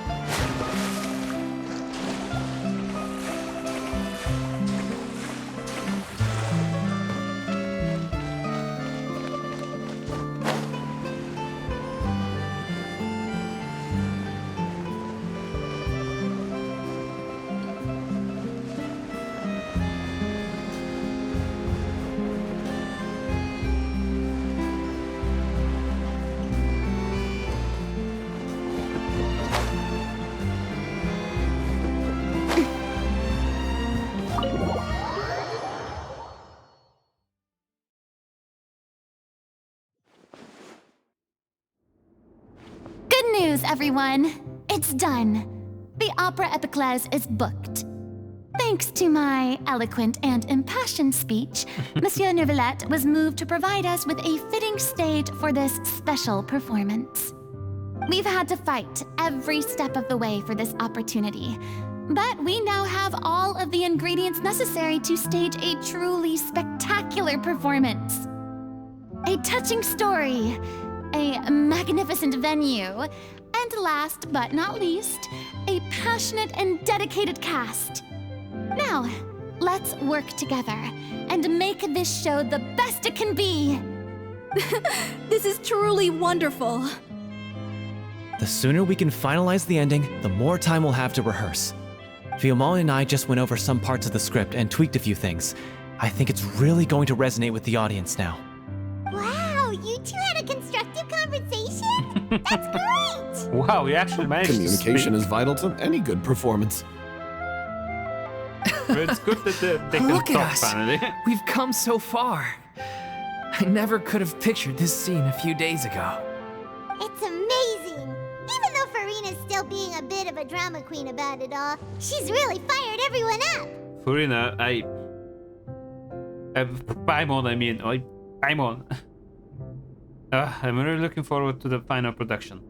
Good news, everyone. It's done. The Opera Epiclese is booked. Thanks to my eloquent and impassioned speech, Monsieur Nervalette was moved to provide us with a fitting stage for this special performance. We've had to fight every step of the way for this opportunity, but we now have all of the ingredients necessary to stage a truly spectacular performance. A touching story, a magnificent venue, and last but not least, a passionate and dedicated cast. Now, let's work together and make this show the best it can be. This is truly wonderful. The sooner we can finalize the ending, the more time we'll have to rehearse. Fiamma and I just went over some parts of the script and tweaked a few things. I think it's really going to resonate with the audience now. Wow, you two had a constructive conversation? That's great! Wow, we actually managed Communication to is vital to any good performance. But it's good that they can Look at talk us. finally. We've come so far. I never could have pictured this scene a few days ago. It's amazing! Even though Furina's still being a bit of a drama queen about it all, she's really fired everyone up! Furina, Paimon. I'm really looking forward to the final production.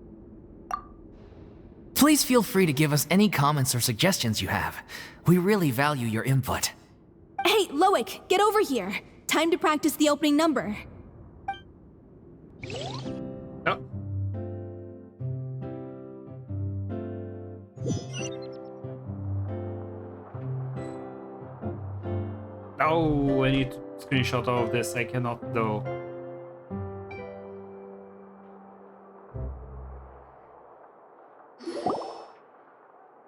Please feel free to give us any comments or suggestions you have. We really value your input. Hey, Loic, get over here. Time to practice the opening number. Oh. Oh, I need to screenshot all of this. I cannot though.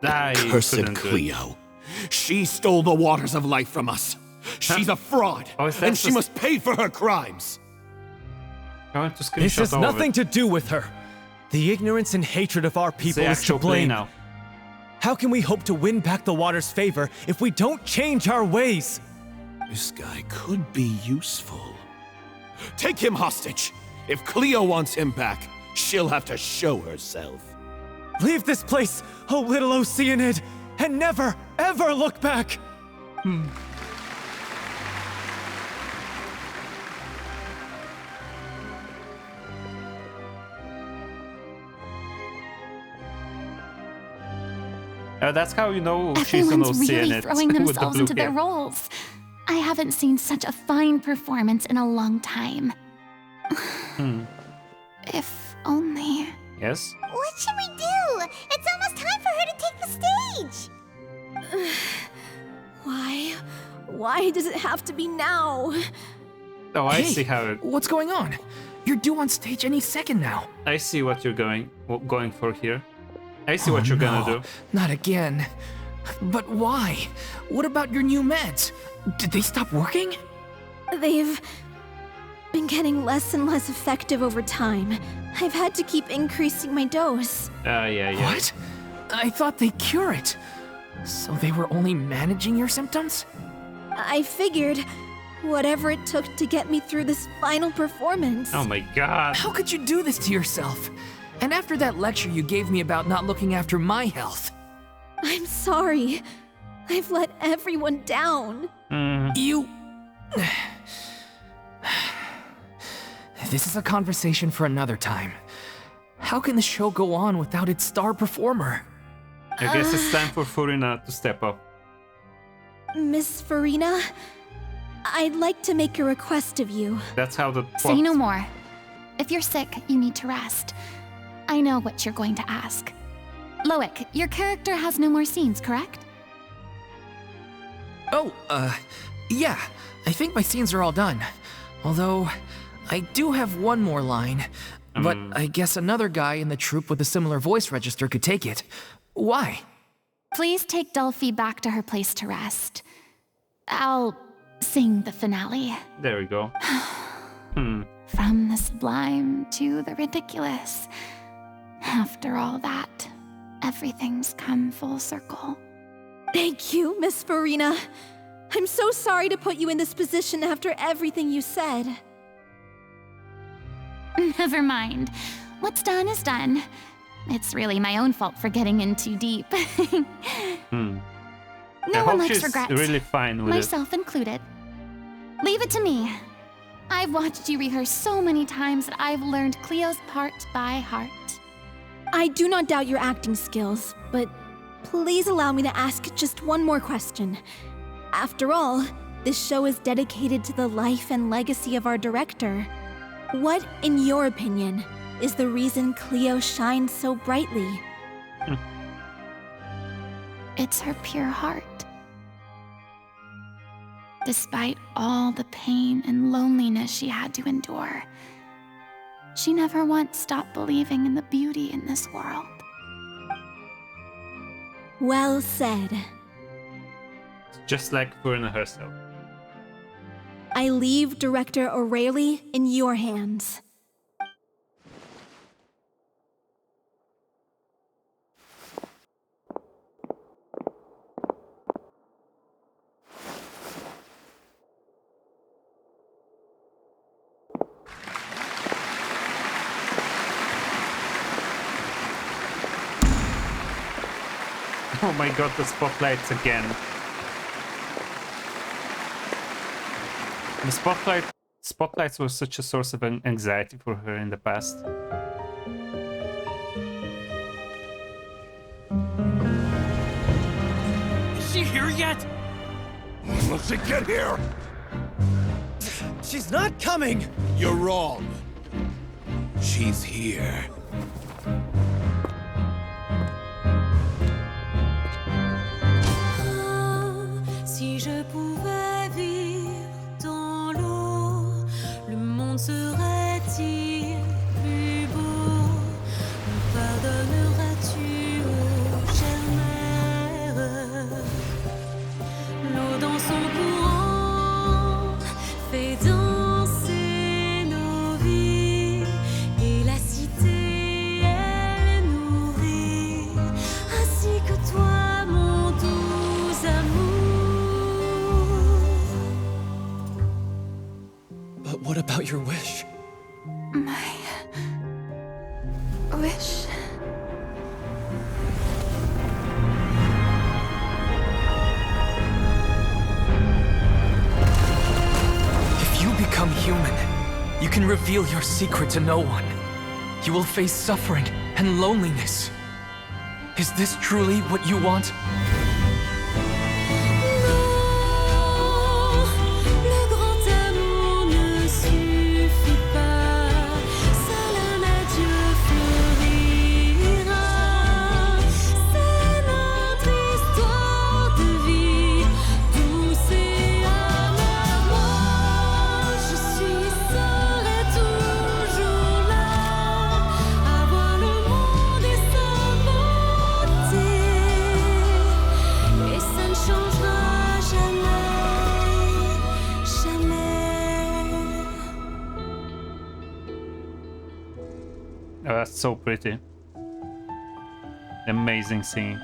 I Cursed couldn't do it. Cleo. She stole the waters of life from us. She's a fraud, Oh, is that and she the- must pay for her crimes. I want to screenshot This has all of nothing it. to do with her. The ignorance and hatred of our It's people the is to actual play blame. now. How can we hope to win back the water's favor if we don't change our ways? This guy could be useful. Take him hostage. If Cleo wants him back, she'll have to show herself. Leave this place, oh little Oceanid, and never, ever look back! That's how you know she's an Everyone's really Oceanid throwing with the themselves blue into their hair. roles. I haven't seen such a fine performance in a long time. If only. Yes? What should we do? It's almost time for her to take the stage. Why? Why does it have to be now? Oh, I Hey, see how it... What's going on? You're due on stage any second now. I see what you're going for here. I see what you're gonna do. Not again. But why? What about your new meds? Did they stop working? They've been getting less and less effective over time. I've had to keep increasing my dose. Yeah. What? I thought they cure it. So they were only managing your symptoms? I figured whatever it took to get me through this final performance. Oh my god. How could you do this to yourself? And after that lecture you gave me about not looking after my health. I'm sorry. I've let everyone down. You... This is a conversation for another time. How can the show go on without its star performer? I guess it's time for Furina to step up. Miss Furina, I'd like to make a request of you. That's how the plot... Say no more. If you're sick, you need to rest. I know what you're going to ask. Loic, your character has no more scenes, correct? Oh, yeah. I think my scenes are all done. Although, I do have one more line. But I guess another guy in the troupe with a similar voice register could take it. Why? Please take Delphi back to her place to rest. I'll sing the finale. There we go. From the sublime to the ridiculous. After all that, everything's come full circle. Thank you, Miss Furina. I'm so sorry to put you in this position after everything you said. Never mind. What's done is done. It's really my own fault for getting in too deep. I No hope one likes she's regrets, really fine with it. myself included. Leave it to me. I've watched you rehearse so many times that I've learned Cleo's part by heart. I do not doubt your acting skills, but please allow me to ask just one more question. After all, this show is dedicated to the life and legacy of our director. What, in your opinion, is the reason Cleo shines so brightly? It's her pure heart. Despite all the pain and loneliness she had to endure, she never once stopped believing in the beauty in this world. Well said. Just like Furina herself. I leave Director O'Reilly in your hands. Oh my god, the spotlights again. The spotlights were such a source of anxiety for her in the past. Is she here yet? Let's get here! She's not coming! You're wrong. She's here. Si je pouvais vivre dans l'eau, le monde serait-il plus beau? Me pardonneras-tu, ô chère mère? L'eau dans son courant fait danser nos vies. But what about your wish? My wish. If you become human, you can reveal your secret to no one. You will face suffering and loneliness. Is this truly what you want? Le grand amour ne suffit pas, seul un adieu fleurira. C'est notre histoire de vie, douce et amère. Moi, je serai toujours là, à voir le monde et sa beauté, et ça ne changera jamais, jamais. Oh, that's so pretty. Amazing scene.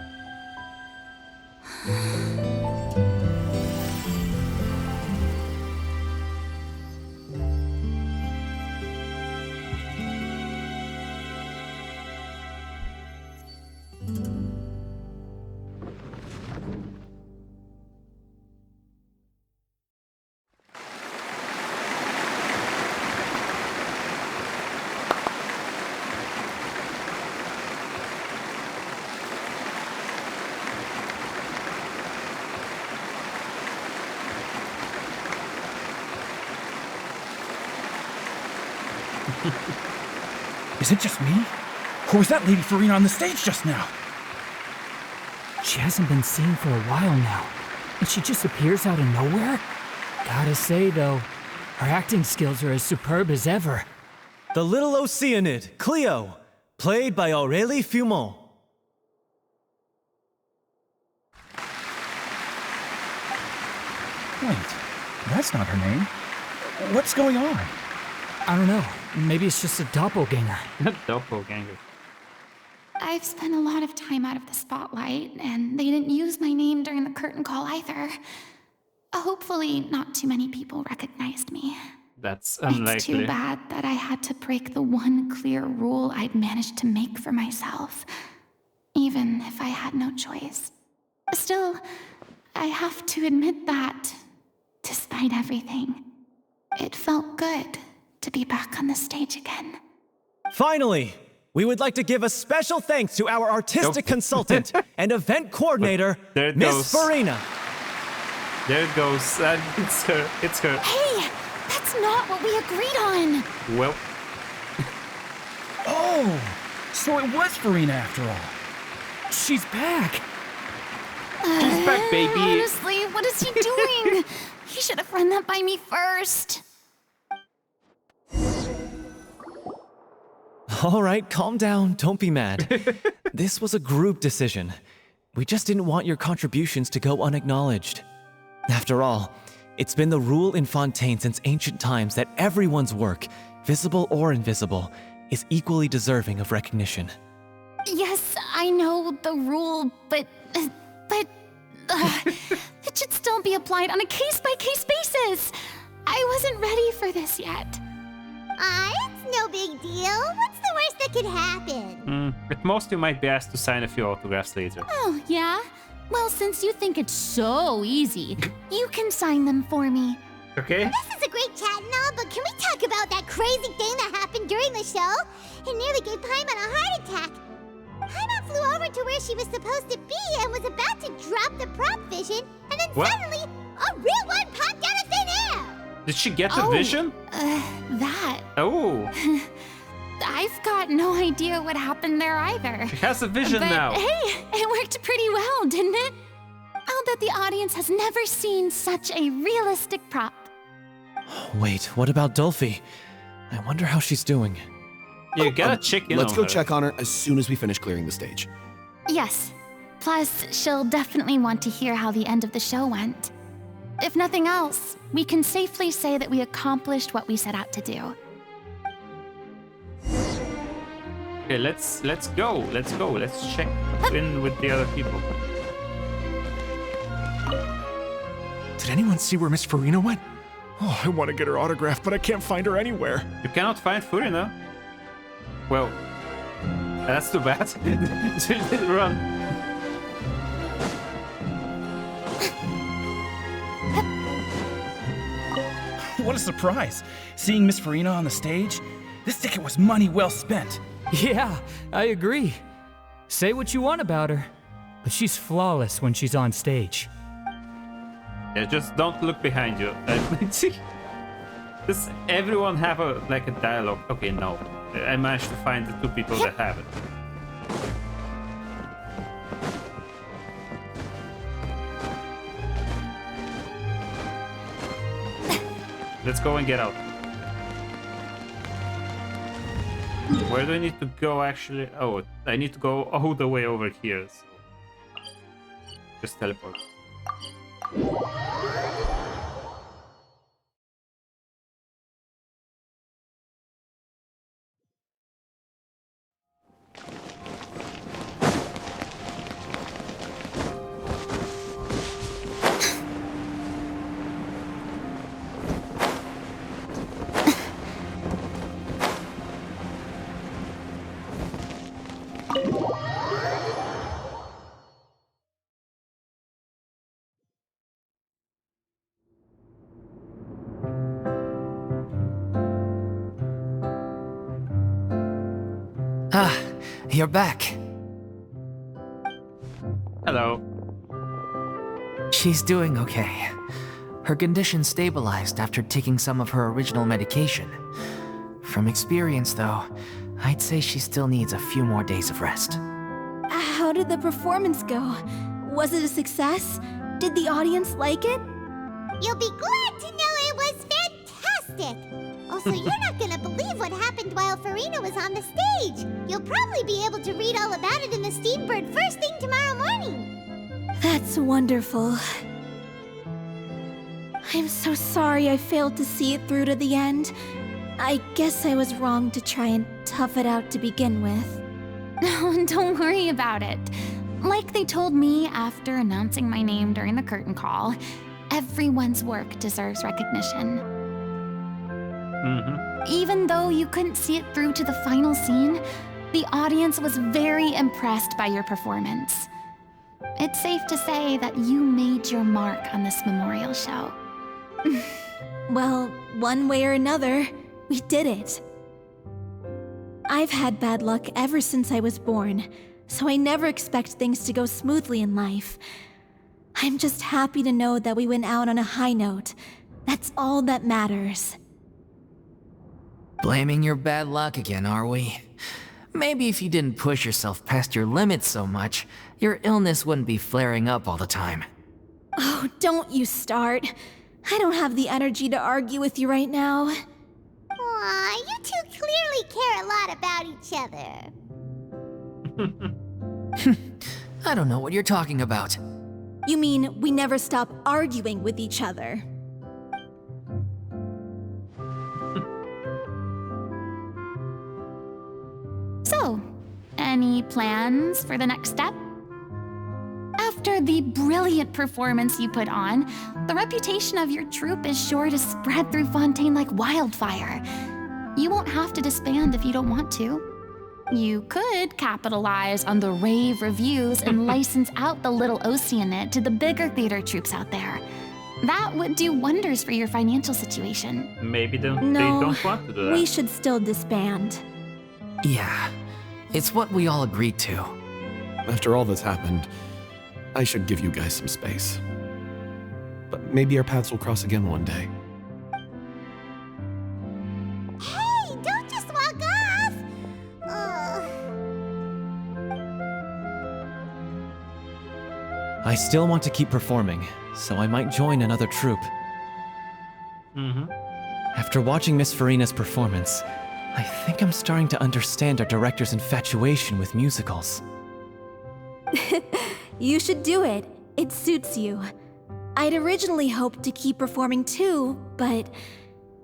Is it just me? Or was that Lady Furina on the stage just now? She hasn't been seen for a while now, and she just appears out of nowhere? Gotta say, though, her acting skills are as superb as ever. The little Oceanid, Cleo, played by Aurélie Fumont. Wait, that's not her name. What's going on? I don't know. Maybe it's just a doppelganger. Doppelganger. I've spent a lot of time out of the spotlight, and they didn't use my name during the curtain call either. Hopefully, not too many people recognized me. That's unlikely. It's too bad that I had to break the one clear rule I'd managed to make for myself, even if I had no choice. Still, I have to admit that, despite everything, it felt good to be back on the stage again. Finally, we would like to give a special thanks to our artistic consultant and event coordinator, There it Miss goes. Furina. There it goes. It's her. It's her. Hey, that's not what we agreed on. Well, Oh, so it was Furina after all. She's back. she's back, baby. Honestly, what is he doing? He should have run that by me first. All right, calm down. Don't be mad. This was a group decision. We just didn't want your contributions to go unacknowledged. After all, it's been the rule in Fontaine since ancient times that everyone's work, visible or invisible, is equally deserving of recognition. Yes, I know the rule, but it should still be applied on a case-by-case basis. I wasn't ready for this yet. It's no big deal. What's the worst that could happen? At most, you might be asked to sign a few autographs later. Oh, yeah? Well, since you think it's so easy, you can sign them for me. Okay. This is a great chat and all, but can we talk about that crazy thing that happened during the show? It nearly gave Paimon a heart attack. Paimon flew over to where she was supposed to be and was about to drop the prop vision, and then What? suddenly, a real one popped out of thin air! Did she get the vision? That. Oh, I've got no idea what happened there either. she has a vision But now. hey, it worked pretty well, didn't it? I'll bet the audience has never seen such a realistic prop. Wait, what about Dolphy? I wonder how she's doing. You gotta check in Let's on go her. check on her as soon as we finish clearing the stage. Yes. Plus, she'll definitely want to hear how the end of the show went. If nothing else, we can safely say that we accomplished what we set out to do. Okay, let's go. Let's go. Let's check in with the other people. Did anyone see where Miss Furina went? Oh, I want to get her autograph, but I can't find her anywhere. You cannot find Furina. Well, that's too bad. She did run. What a surprise! Seeing Miss Furina on the stage? This ticket was money well spent. Yeah, I agree. Say what you want about her, but she's flawless when she's on stage. Yeah, just don't look behind you. Does everyone have a dialogue? Okay, no. I managed to find the two people that have it. Let's go and get out. Where do I need to go actually? Oh, I need to go all the way over here. So just teleport. Ah, you're back. Hello. She's doing okay. Her condition stabilized after taking some of her original medication. From experience, though, I'd say she still needs a few more days of rest. How did the performance go? Was it a success? Did the audience like it? You'll be glad to know it was fantastic! Also, you're not gonna believe what happened while Furina was on the stage! You'll probably be able to read all about it in the Steambird first thing tomorrow morning! That's wonderful. I'm so sorry I failed to see it through to the end. I guess I was wrong to try and tough it out to begin with. No, don't worry about it. Like they told me after announcing my name during the curtain call, everyone's work deserves recognition. Even though you couldn't see it through to the final scene, the audience was very impressed by your performance. It's safe to say that you made your mark on this memorial show. Well, one way or another, we did it. I've had bad luck ever since I was born, so I never expect things to go smoothly in life. I'm just happy to know that we went out on a high note. That's all that matters. Blaming your bad luck again, are we? Maybe if you didn't push yourself past your limits so much, your illness wouldn't be flaring up all the time. Oh, don't you start. I don't have the energy to argue with you right now. Aw, you two clearly care a lot about each other. I don't know what you're talking about. You mean we never stop arguing with each other? So, any plans for the next step? After the brilliant performance you put on, the reputation of your troupe is sure to spread through Fontaine like wildfire. You won't have to disband if you don't want to. You could capitalize on the rave reviews and license out the Little Oceanid to the bigger theater troupes out there. That would do wonders for your financial situation. Maybe they No, don't want to do that. we should still disband. Yeah, it's what we all agreed to. After all that's happened, I should give you guys some space. But maybe our paths will cross again one day. Hey, don't just walk off! I still want to keep performing, so I might join another troupe. After watching Miss Furina's performance, I think I'm starting to understand our director's infatuation with musicals. You should do it. It suits you. I'd originally hoped to keep performing too, but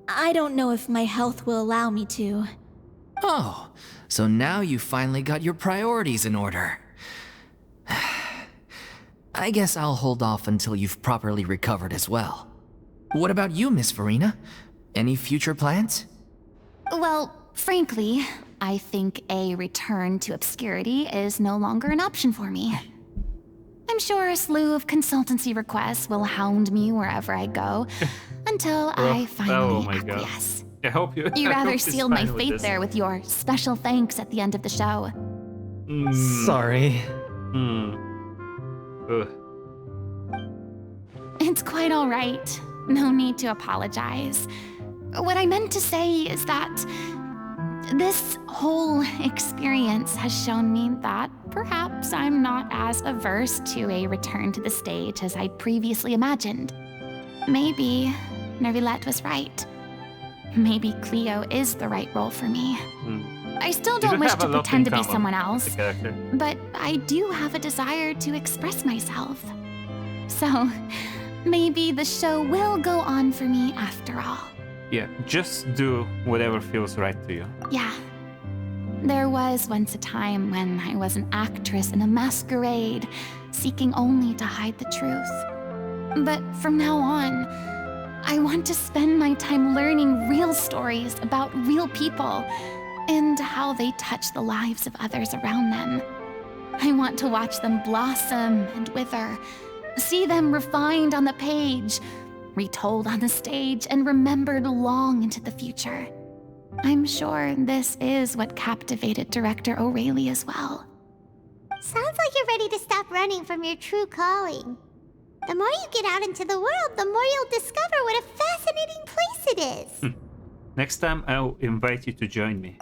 I don't know if my health will allow me to. Oh, so now you finally got your priorities in order. I guess I'll hold off until you've properly recovered as well. What about you, Miss Furina? Any future plans? Well, frankly, I think a return to obscurity is no longer an option for me. I'm sure a slew of consultancy requests will hound me wherever I go until I finally acquiesce. I hope you. You I rather hope she's sealed my fine with fate this. there with your special thanks at the end of the show. Sorry. Ugh. It's quite all right. No need to apologize. What I meant to say is that this whole experience has shown me that perhaps I'm not as averse to a return to the stage as I'd previously imagined. Maybe Nervilette was right. Maybe Cleo is the right role for me. I still don't wish to pretend to be someone else, but I do have a desire to express myself. So, maybe the show will go on for me after all. Yeah, just do whatever feels right to you. Yeah. There was once a time when I was an actress in a masquerade, seeking only to hide the truth. But from now on, I want to spend my time learning real stories about real people and how they touch the lives of others around them. I want to watch them blossom and wither, see them refined on the page, retold on the stage, and remembered long into the future. I'm sure this is what captivated director O'Reilly as well. Sounds like you're ready to stop running from your true calling. The more you get out into the world, the more you'll discover what a fascinating place it is. Next time, I'll invite you to join me.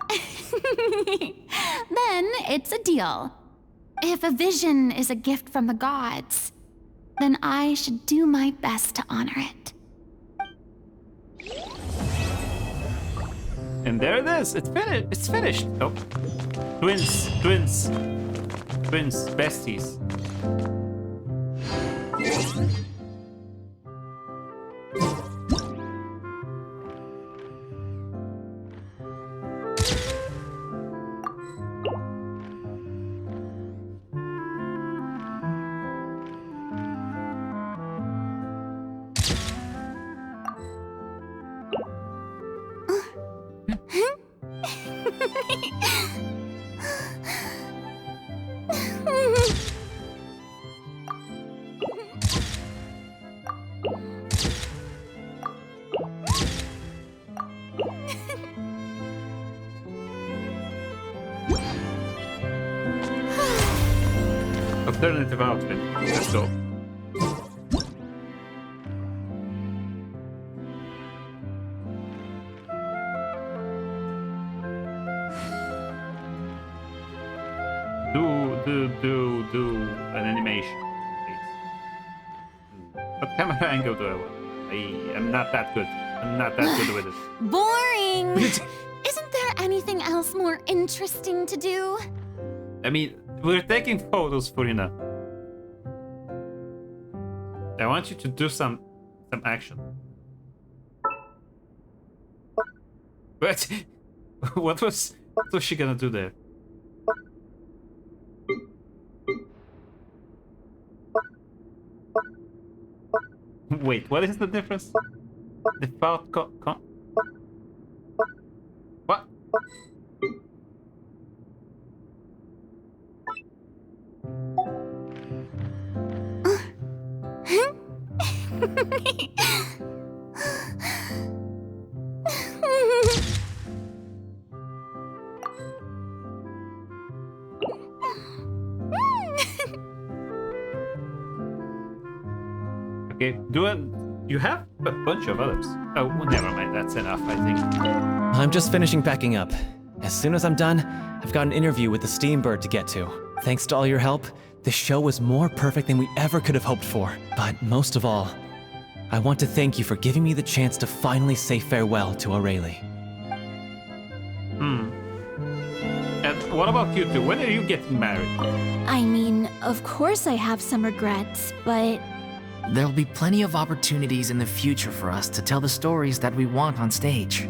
Then it's a deal. If a vision is a gift from the gods, then I should do my best to honor it. And there it is. It's finished. It's finished. Oh, twins, besties. Alternative outfit. Let's go. Do an animation, please. What camera angle do I want? I'm not that good. I'm not that good with it. Boring! Isn't there anything else more interesting to do? I mean, we're taking photos, Furina. I want you to do some action. What? What was she gonna do there? Wait, what is the difference? Default what? Okay, you have a bunch of others. Oh, well, never mind. That's enough, I think. I'm just finishing packing up. As soon as I'm done, I've got an interview with the Steambird to get to. Thanks to all your help, this show was more perfect than we ever could have hoped for. But most of all, I want to thank you for giving me the chance to finally say farewell to O'Reilly. And what about you two? When are you getting married? I mean, of course I have some regrets, but There'll be plenty of opportunities in the future for us to tell the stories that we want on stage.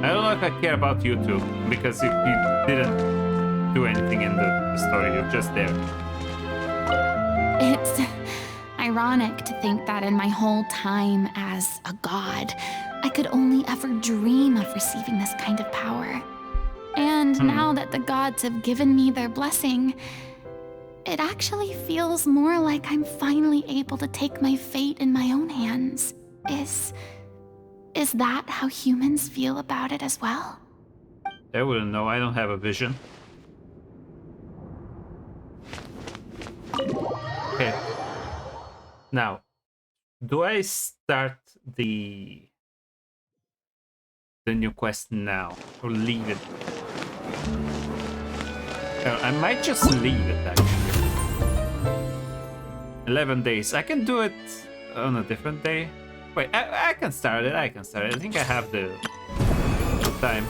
I don't know if I care about you two, because you didn't do anything in the story, you're just there. ironic to think that in my whole time as a god, I could only ever dream of receiving this kind of power. And now that the gods have given me their blessing, it actually feels more like I'm finally able to take my fate in my own hands. Is that how humans feel about it as well? I wouldn't know, I don't have a vision. Okay. Now, do I start the new quest now or leave it? I might just leave it actually. 11 days. I can do it on a different day. Wait, I can start it. I think I have the time.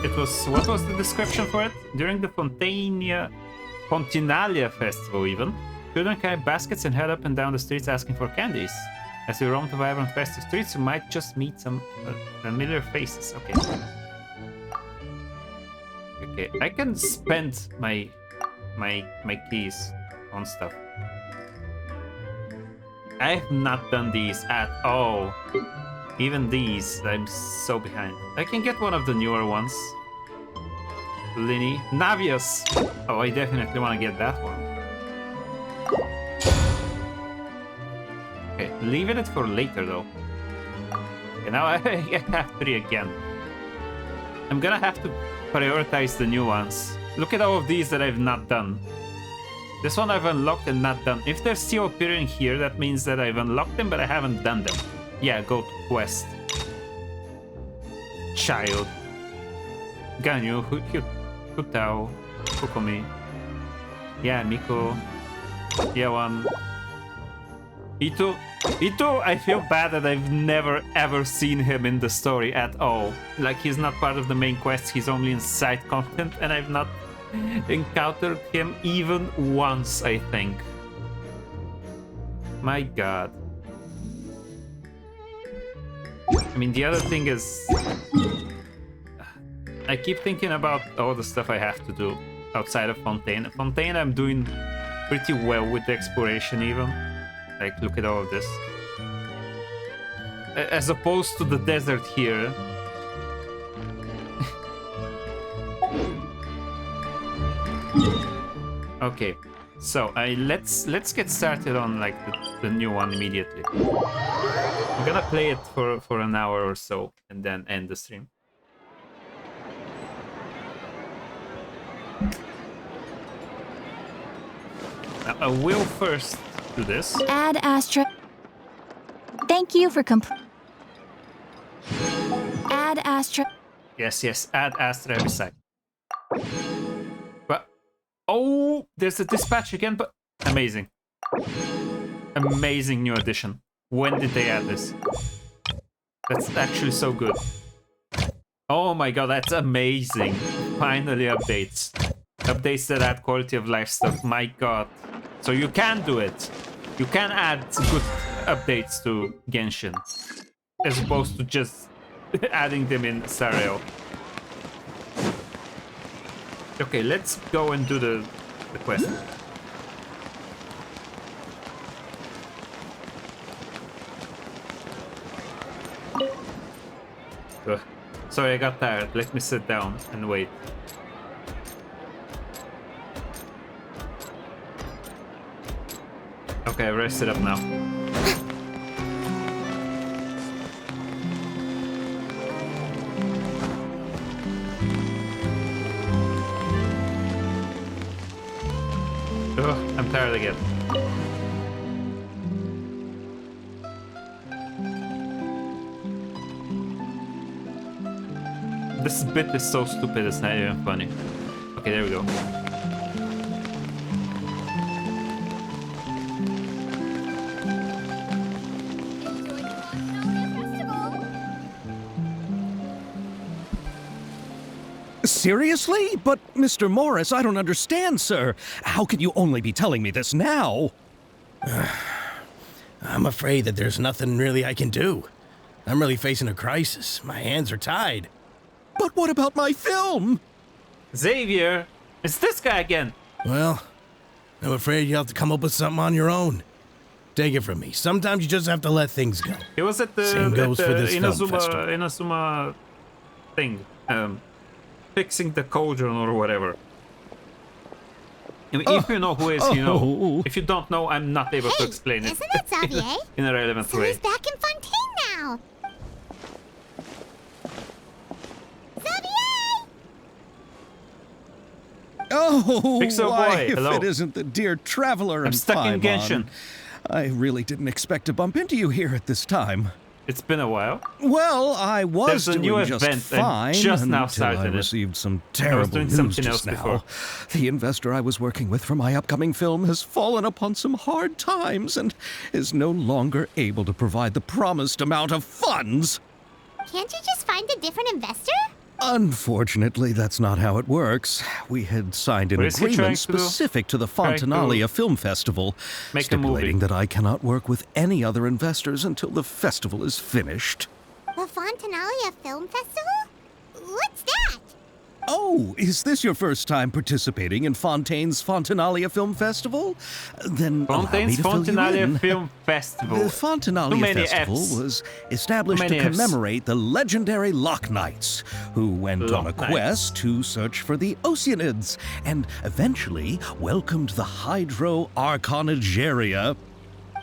It was, what was the description for it? During the Fontinalia festival even, children carry baskets and head up and down the streets asking for candies. As you roam the vibrant festive streets, you might just meet some familiar faces. Okay. Okay, I can spend my keys on stuff. I have not done these at all. Even these, I'm so behind. I can get one of the newer ones. Linny. Navius! Oh, I definitely want to get that one. Okay, leaving it for later though. Okay, now I have 3 again. I'm gonna have to prioritize the new ones. Look at all of these that I've not done. This one I've unlocked and not done. If they're still appearing here, that means that I've unlocked them, but I haven't done them. Yeah, go to quest. Child. Ganyu, Hutao, Kokomi. Yeah, Miko. Yawan. Ito, I feel bad that I've never ever seen him in the story at all. Like, he's not part of the main quest, he's only in side content, and I've not encountered him even once, I think. My god. I mean, the other thing is, I keep thinking about all the stuff I have to do outside of Fontaine. Fontaine, I'm doing pretty well with the exploration even. Like, look at all of this. As opposed to the desert here. Okay, so let's get started on like the new one immediately. I'm gonna play it for an hour or so and then end the stream. Now, I will first do this. Add Astra. Thank you for Add Astra. Yes, add Astra every side. But oh, there's a dispatch again, but amazing. Amazing new addition. When did they add this? That's actually so good. Oh my god, that's amazing. Finally updates. Updates that add quality of life stuff. My god. So you can do it. You can add good updates to Genshin. As opposed to just adding them in Sareo. Okay, let's go and do the quest. Ugh. Sorry, I got tired. Let me sit down and wait. Okay, I rested up now. Ugh, I'm tired again. This bit is so stupid, it's not even funny. Okay, there we go. Seriously? But, Mr. Morris, I don't understand, sir. How can you only be telling me this now? I'm afraid that there's nothing really I can do. I'm really facing a crisis. My hands are tied. But what about my film? Xavier, it's this guy again. Well, I'm afraid you'll have to come up with something on your own. Take it from me. Sometimes you just have to let things go. He was at the, Same goes for this film festival. Inazuma thing, fixing the cauldron or whatever. If you know who is, you know. If you don't know, I'm not able to explain it. Isn't it Xavier? In a relevant So way. he's back in Fontaine now. Xavier! Oh, Pixel why, boy, if hello. it isn't the dear traveler I'm and stuck in Paimon. Genshin. I really didn't expect to bump into you here at this time. It's been a while. Well, I was There's a doing new just event. fine I just now until started I it. received some I was terrible doing news something just else now. before. The investor I was working with for my upcoming film has fallen upon some hard times and is no longer able to provide the promised amount of funds. Can't you just find a different investor? Unfortunately, that's not how it works. We had signed an What is he trying agreement to do? specific to the Trying to Fontinalia Film Festival, make a movie. stipulating that I cannot work with any other investors until the festival is finished. The Fontinalia Film Festival? What's that? Oh, is this your first time participating in Fontaine's Fontinalia Film Festival? Then allow me Fontaine's to fill you Fontinalia in. Film Festival. The Too Fontinalia many Festival Fs. was established Too to many Fs. commemorate the legendary Loch Knights, who went on a Loch Knights. quest to search for the Oceanids, and eventually welcomed the Hydro Arconageria.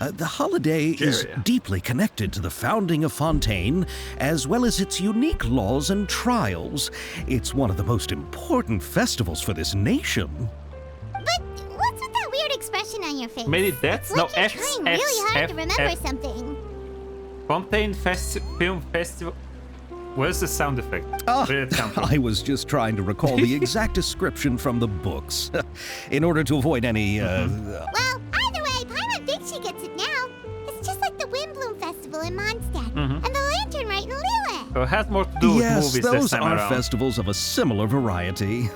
The holiday is Geria. deeply connected to the founding of Fontaine, as well as its unique laws and trials. It's one of the most important festivals for this nation. But what's with that weird expression on your face? Many deaths? It's like No, you're Fs, trying Fs, really hard F, to remember F. something. Fontaine Film Festival. Where's the sound effect? Ah, Where did it come from? I was just trying to recall the exact description from the books, in order to avoid any, Well, either way, Paimon thinks she gets it now. It's just like the Windbloom Festival in Mondstadt, and the Lantern Rite in Lille. So it has more to do with Yes, movies this those time are around. festivals of a similar variety.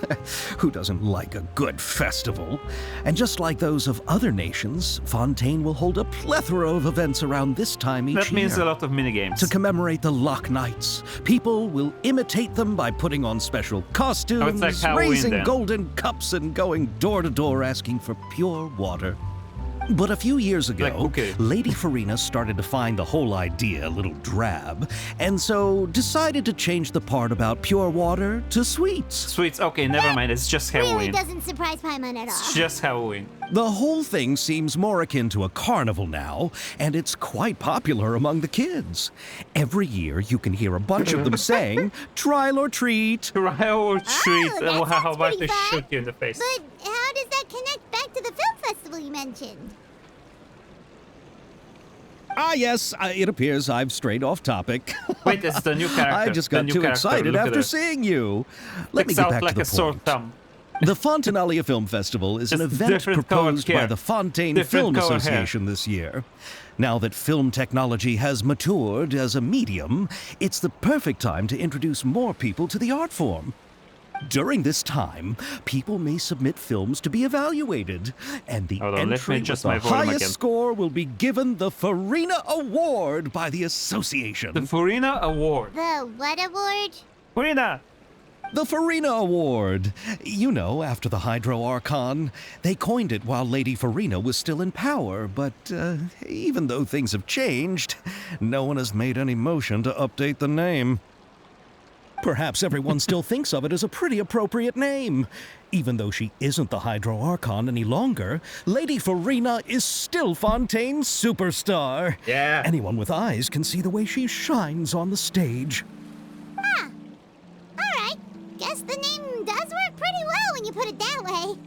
Who doesn't like a good festival? And just like those of other nations, Fontaine will hold a plethora of events around this time each That means year. a lot of minigames. To commemorate the Loch Knights, people will imitate them by putting on special costumes, like Halloween raising then. golden cups, and going door to door asking for pure water. But a few years ago, okay. Lady Furina started to find the whole idea a little drab, and so decided to change the part about pure water to sweets. Sweets, okay, never mind. It's just Really Halloween. doesn't surprise Paimon at all. It's just Halloween. The whole thing seems more akin to a carnival now, and it's quite popular among the kids. Every year, you can hear a bunch of them saying, "Trial or treat." Trial or treat. that How sounds about they pretty fun. shoot you in the face? But how does that connect back to the film festival you mentioned? Ah, yes, it appears I've strayed off topic. Wait, it's the new character. I just The got new too character. excited Look at after it. seeing you. Let me Sticks get out back like to a the sore point. thumb. The Fontinalia Film Festival is an Just event different colored proposed by hair. the Fontaine Different Film colored hair. Association this year. Now that film technology has matured as a medium, it's the perfect time to introduce more people to the art form. During this time, people may submit films to be evaluated, and the Hold on, let me entry with adjust the my volume highest again. score will be given the Furina Award by the association. The Furina Award. The what award? Furina! The Furina Award. You know, after the Hydro Archon. They coined it while Lady Furina was still in power, but even though things have changed, no one has made any motion to update the name. Perhaps everyone still thinks of it as a pretty appropriate name. Even though she isn't the Hydro Archon any longer, Lady Furina is still Fontaine's superstar. Yeah. Anyone with eyes can see the way she shines on the stage. Huh. Alright. Guess the name does work pretty well when you put it that way.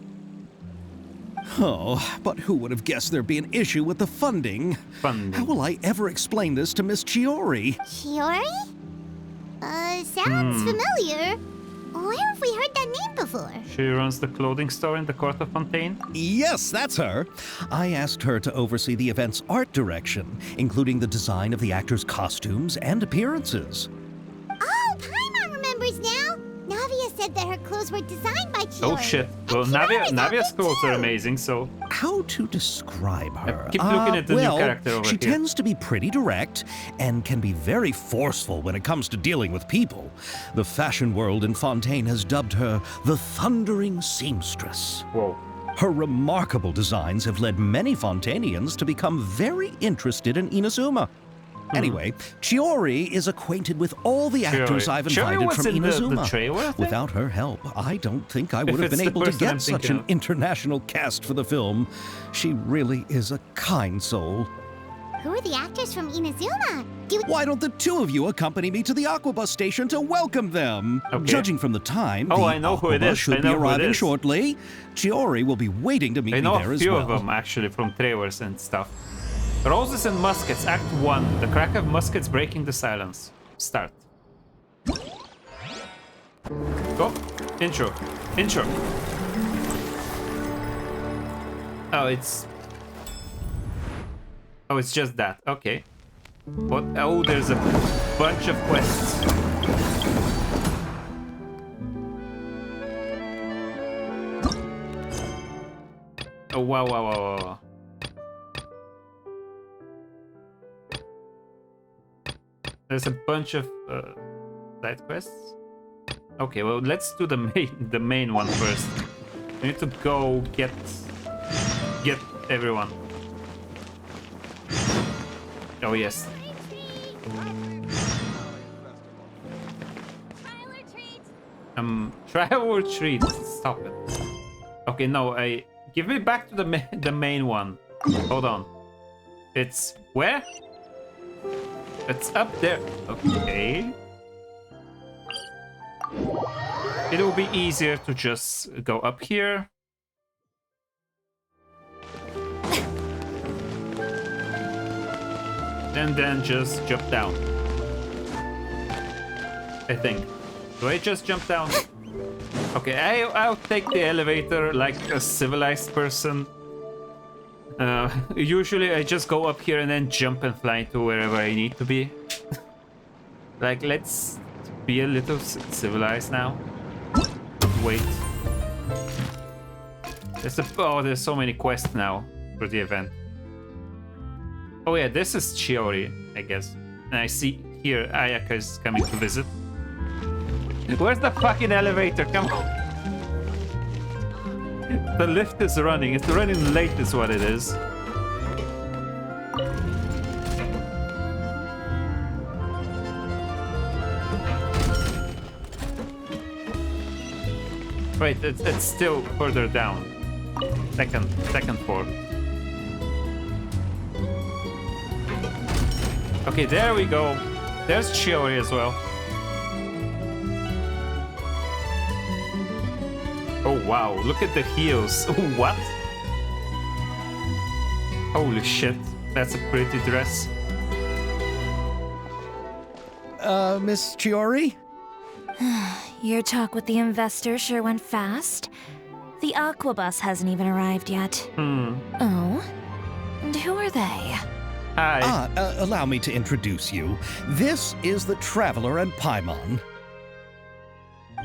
Oh, but who would have guessed there'd be an issue with the funding? Funding. How will I ever explain this to Miss Chiori? Chiori? Sounds familiar. Where have we heard that name before? She runs the clothing store in the court of Fontaine. Yes, that's her. I asked her to oversee the event's art direction, including the design of the actors' costumes and appearances. Oh, Paimon remembers now. Navia said that her clothes were designed by Chiori. Oh shit. Well, Navia's clothes are amazing, so... How to describe her? Keep looking at the new character over she here. tends to be pretty direct and can be very forceful when it comes to dealing with people. The fashion world in Fontaine has dubbed her the Thundering Seamstress. Whoa. Her remarkable designs have led many Fontainians to become very interested in Inazuma. Anyway, Chiori is acquainted with all the actors I've invited from Inazuma. The trailer, I think? Without her help, I don't think I would have it's been the able to person I'm get such thinking an of. international cast for the film. She really is a kind soul. Who are the actors from Inazuma? Why don't the two of you accompany me to the Aquabus station to welcome them? Okay. Judging from the time, Oh, the I know who it Aquabus is. should I be know who it arriving is. shortly. Chiori will be waiting to meet I me know there a as few well. of them, actually, from trailers and stuff. Roses and Muskets, Act 1. The crack of muskets breaking the silence. Start. Go. Intro. Intro. Oh, it's... Oh, it's just that. Okay. What? Oh, there's a bunch of quests. Oh, wow, wow, wow, wow. There's a bunch of side quests. Okay, well, let's do the main one first. We need to go get everyone. Oh yes. Trial or treat? Stop it. Okay, no, give me back to the main one. Hold on. It's where? It's up there. Okay. It will be easier to just go up here. And then just jump down. I think. Do I just jump down? Okay, I'll take the elevator like a civilized person. Usually I just go up here and then jump and fly to wherever I need to be. Like, let's be a little civilized now. Wait. There's so many quests now for the event. Oh yeah, this is Chiori, I guess. And I see here Ayaka is coming to visit. Where's the fucking elevator? Come on. The lift is running. It's running late is what it is. Wait, it's still further down. Second floor. Okay, there we go. There's Chiori as well. Oh wow, look at the heels. What? Holy shit, that's a pretty dress. Miss Chiori? Your talk with the investor sure went fast. The Aquabus hasn't even arrived yet. Oh? And who are they? Hi. Allow me to introduce you. This is the Traveler and Paimon.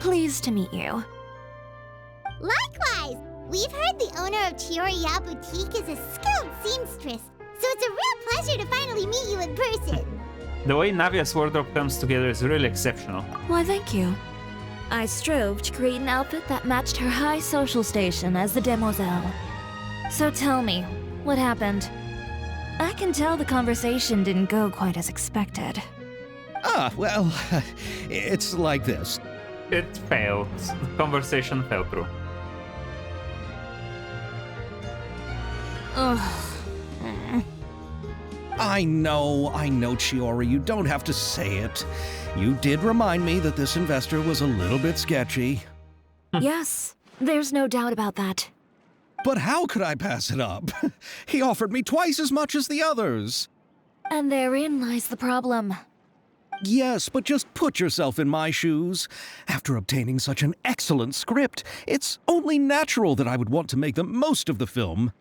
Pleased to meet you. Likewise! We've heard the owner of Chioriya Boutique is a skilled seamstress, so it's a real pleasure to finally meet you in person. The way Navia's wardrobe comes together is really exceptional. Why, thank you. I strove to create an outfit that matched her high social station as the demoiselle. So tell me, what happened? I can tell the conversation didn't go quite as expected. Well, it's like this. It failed. The conversation fell through. Ugh. I know, Chiori, you don't have to say it. You did remind me that this investor was a little bit sketchy. Yes, there's no doubt about that. But how could I pass it up? He offered me twice as much as the others. And therein lies the problem. Yes, but just put yourself in my shoes. After obtaining such an excellent script, it's only natural that I would want to make the most of the film.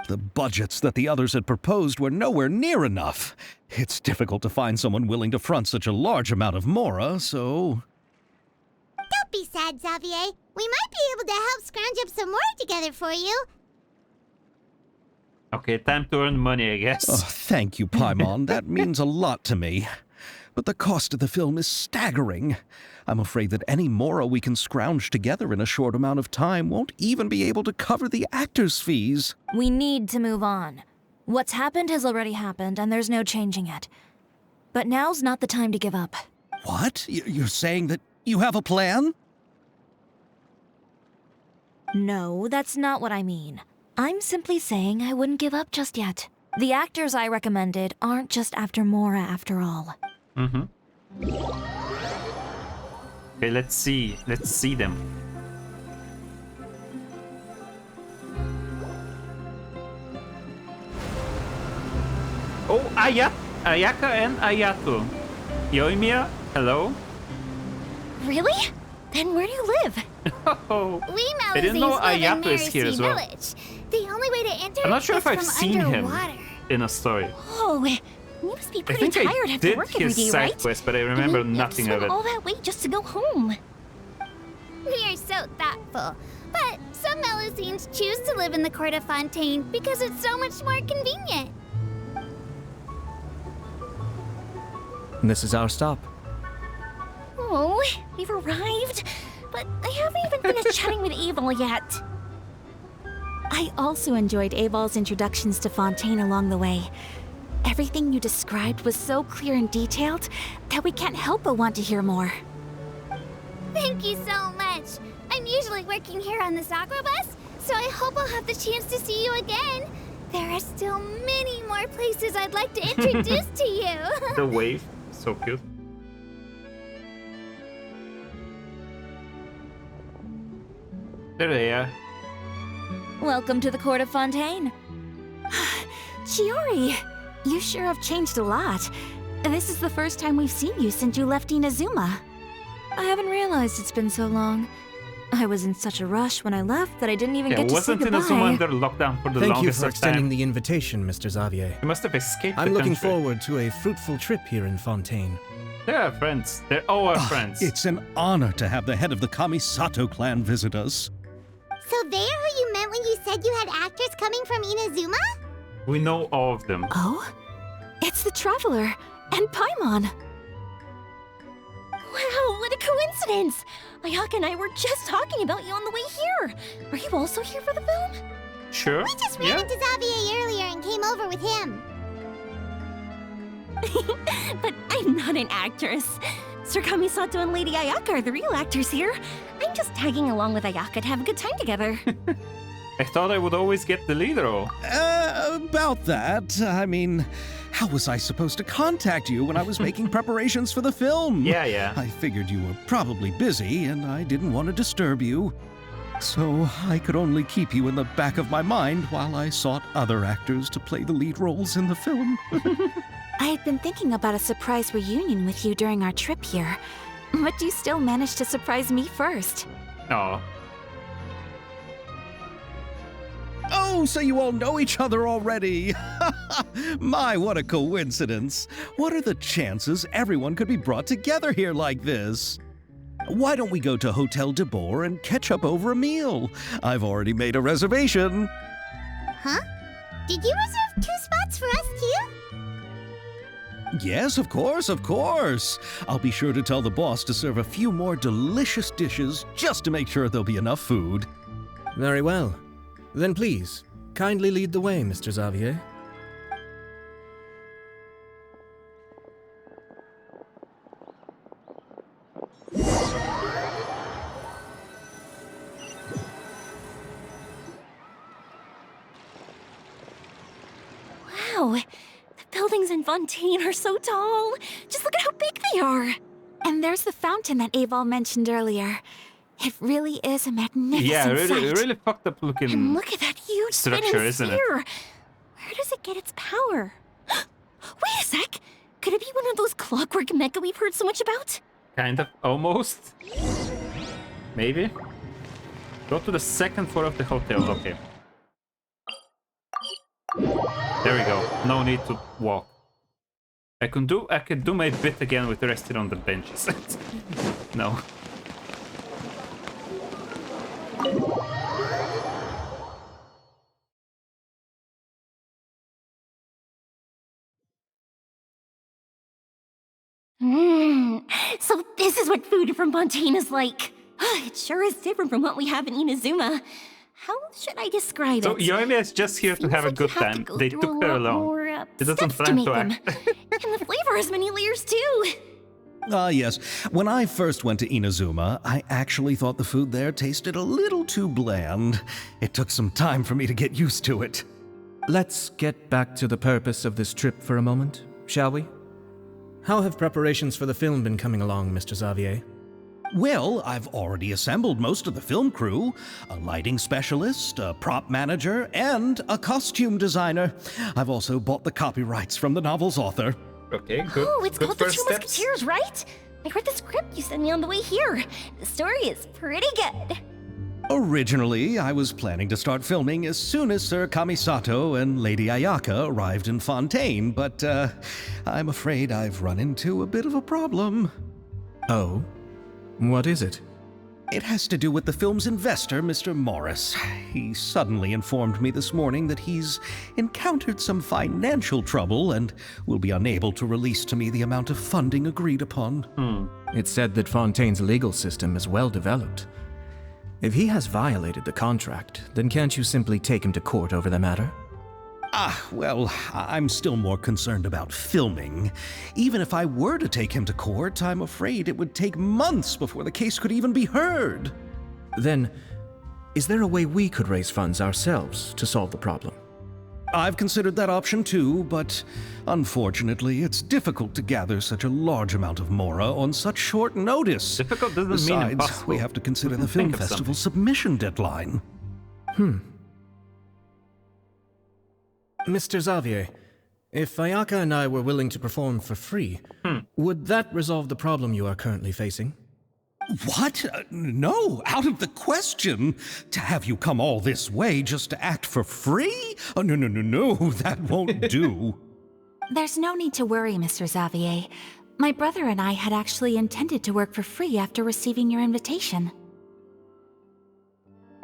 The budgets that the others had proposed were nowhere near enough. It's difficult to find someone willing to front such a large amount of mora, so... Don't Don't be sad, Xavier. We might be able to help scrounge up some more together for you. Okay, time to earn money, I guess. Oh, thank you, Paimon. That means a lot to me. But the cost of the film is staggering. I'm afraid that any mora we can scrounge together in a short amount of time won't even be able to cover the actors' fees. We need to move on. What's happened has already happened, and there's no changing it. But now's not the time to give up. What? You're saying that you have a plan? No, that's not what I mean. I'm simply saying I wouldn't give up just yet. The actors I recommended aren't just after Mora after all. Mm-hmm. Okay, let's see. Let's see them. Oh, Ayaka and Ayato. Yoimiya, hello? Really? Then where do you live? Oh, We I didn't know Melazes live in Ayato is here Mercy as well. Village. The only way to enter I'm not sure is if I've from seen him underwater. in a story. Oh, you must be I pretty think tired I after did work every his day, side right? quest, but I remember You have to nothing swim of it. all that way just to go home. We are so thoughtful. But some Melazines choose to live in the Court of Fontaine because it's so much more convenient. This is our stop. Oh, we've arrived, but I haven't even finished chatting with Abel yet. I also enjoyed Abel's introductions to Fontaine along the way. Everything you described was so clear and detailed that we can't help but want to hear more. Thank you so much. I'm usually working here on the Sakura bus, so I hope I'll have the chance to see you again. There are still many more places I'd like to introduce to you. The wave, so cute. There they are. Welcome to the Court of Fontaine. Chiori, you sure have changed a lot. This is the first time we've seen you since you left Inazuma. I haven't realized it's been so long. I was in such a rush when I left that I didn't even get to say wasn't goodbye. Inazuma under lockdown for the Thank you longest for of extending time? the invitation, Mr. Xavier. You must have escaped I'm the looking country. forward to a fruitful trip here in Fontaine. They're our friends. They're all our friends. It's an honor to have the head of the Kamisato clan visit us. So they're who you meant when you said you had actors coming from Inazuma? We know all of them. Oh? It's the Traveler and Paimon. Wow, what a coincidence! Ayaka and I were just talking about you on the way here. Are you also here for the film? Sure. We just ran into Xavier earlier and came over with him. But I'm not an actress. Sir Kamisato and Lady Ayaka are the real actors here. I'm just tagging along with Ayaka to have a good time together. I thought I would always get the lead role. About that, I mean, how was I supposed to contact you when I was making preparations for the film? Yeah. I figured you were probably busy, and I didn't want to disturb you. So I could only keep you in the back of my mind while I sought other actors to play the lead roles in the film. I had been thinking about a surprise reunion with you during our trip here, but you still managed to surprise me first. Oh. Oh, so you all know each other already! My, what a coincidence! What are the chances everyone could be brought together here like this? Why don't we go to Hotel de Boer and catch up over a meal? I've already made a reservation. Huh? Did you reserve 2 spots for us too? Yes, of course, of course. I'll be sure to tell the boss to serve a few more delicious dishes just to make sure there'll be enough food. Very well. Then please, kindly lead the way, Mr. Xavier. Wow, the buildings in Fontaine are so tall. Just look at how big they are. And there's the fountain that Aval mentioned earlier. It really is a magnificent Yeah, sight. really fucked up looking And look at that huge structure, spinning isn't it? sphere. Where does it get its power? Wait a sec. Could it be one of those clockwork mecha we've heard so much about? Kind of, almost. Maybe. Go to the 2nd floor of the hotel. Okay. There we go. No need to walk. I could do my bit again with resting on the benches. No. So this is what food from Fontaine is like. It sure is different from what we have in Inazuma. How should I describe So it? Yoimi is just here to have a good time. They took her along. It doesn't plan to act. And the flavor has many layers too. Ah, yes. When I first went to Inazuma, I actually thought the food there tasted a little too bland. It took some time for me to get used to it. Let's get back to the purpose of this trip for a moment, shall we? How have preparations for the film been coming along, Mr. Xavier? Well, I've already assembled most of the film crew, a lighting specialist, a prop manager, and a costume designer. I've also bought the copyrights from the novel's author. Okay, good. Oh, it's good called The first Two steps. Musketeers, right? I read the script you sent me on the way here. The story is pretty good. Originally, I was planning to start filming as soon as Sir Kamisato and Lady Ayaka arrived in Fontaine, but I'm afraid I've run into a bit of a problem. Oh? What is it? It has to do with the film's investor, Mr. Morris. He suddenly informed me this morning that he's encountered some financial trouble and will be unable to release to me the amount of funding agreed upon. It's said that Fontaine's legal system is well developed. If he has violated the contract, then can't you simply take him to court over the matter? Well, I'm still more concerned about filming. Even if I were to take him to court, I'm afraid it would take months before the case could even be heard. Then, is there a way we could raise funds ourselves to solve the problem? I've considered that option too, but unfortunately, it's difficult to gather such a large amount of mora on such short notice. Difficult doesn't Besides, mean impossible. we have to consider the Think film of festival something. submission deadline. Mr. Xavier, if Ayaka and I were willing to perform for free, would that resolve the problem you are currently facing? What? No, out of the question. To have you come all this way just to act for free? Oh, no, that won't do. There's no need to worry, Mr. Xavier. My brother and I had actually intended to work for free after receiving your invitation.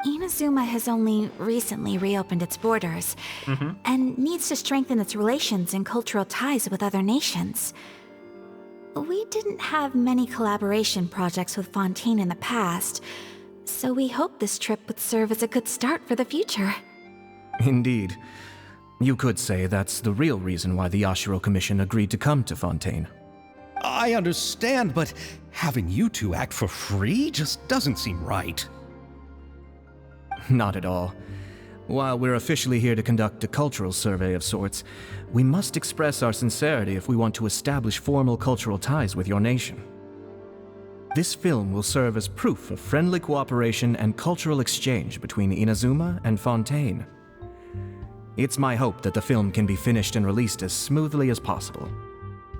Inazuma has only recently reopened its borders and needs to strengthen its relations and cultural ties with other nations. We didn't have many collaboration projects with Fontaine in the past, so we hoped this trip would serve as a good start for the future. Indeed. You could say that's the real reason why the Yashiro Commission agreed to come to Fontaine. I understand, but having you two act for free just doesn't seem right. Not at all. While we're officially here to conduct a cultural survey of sorts, we must express our sincerity if we want to establish formal cultural ties with your nation. This film will serve as proof of friendly cooperation and cultural exchange between Inazuma and Fontaine. It's my hope that the film can be finished and released as smoothly as possible.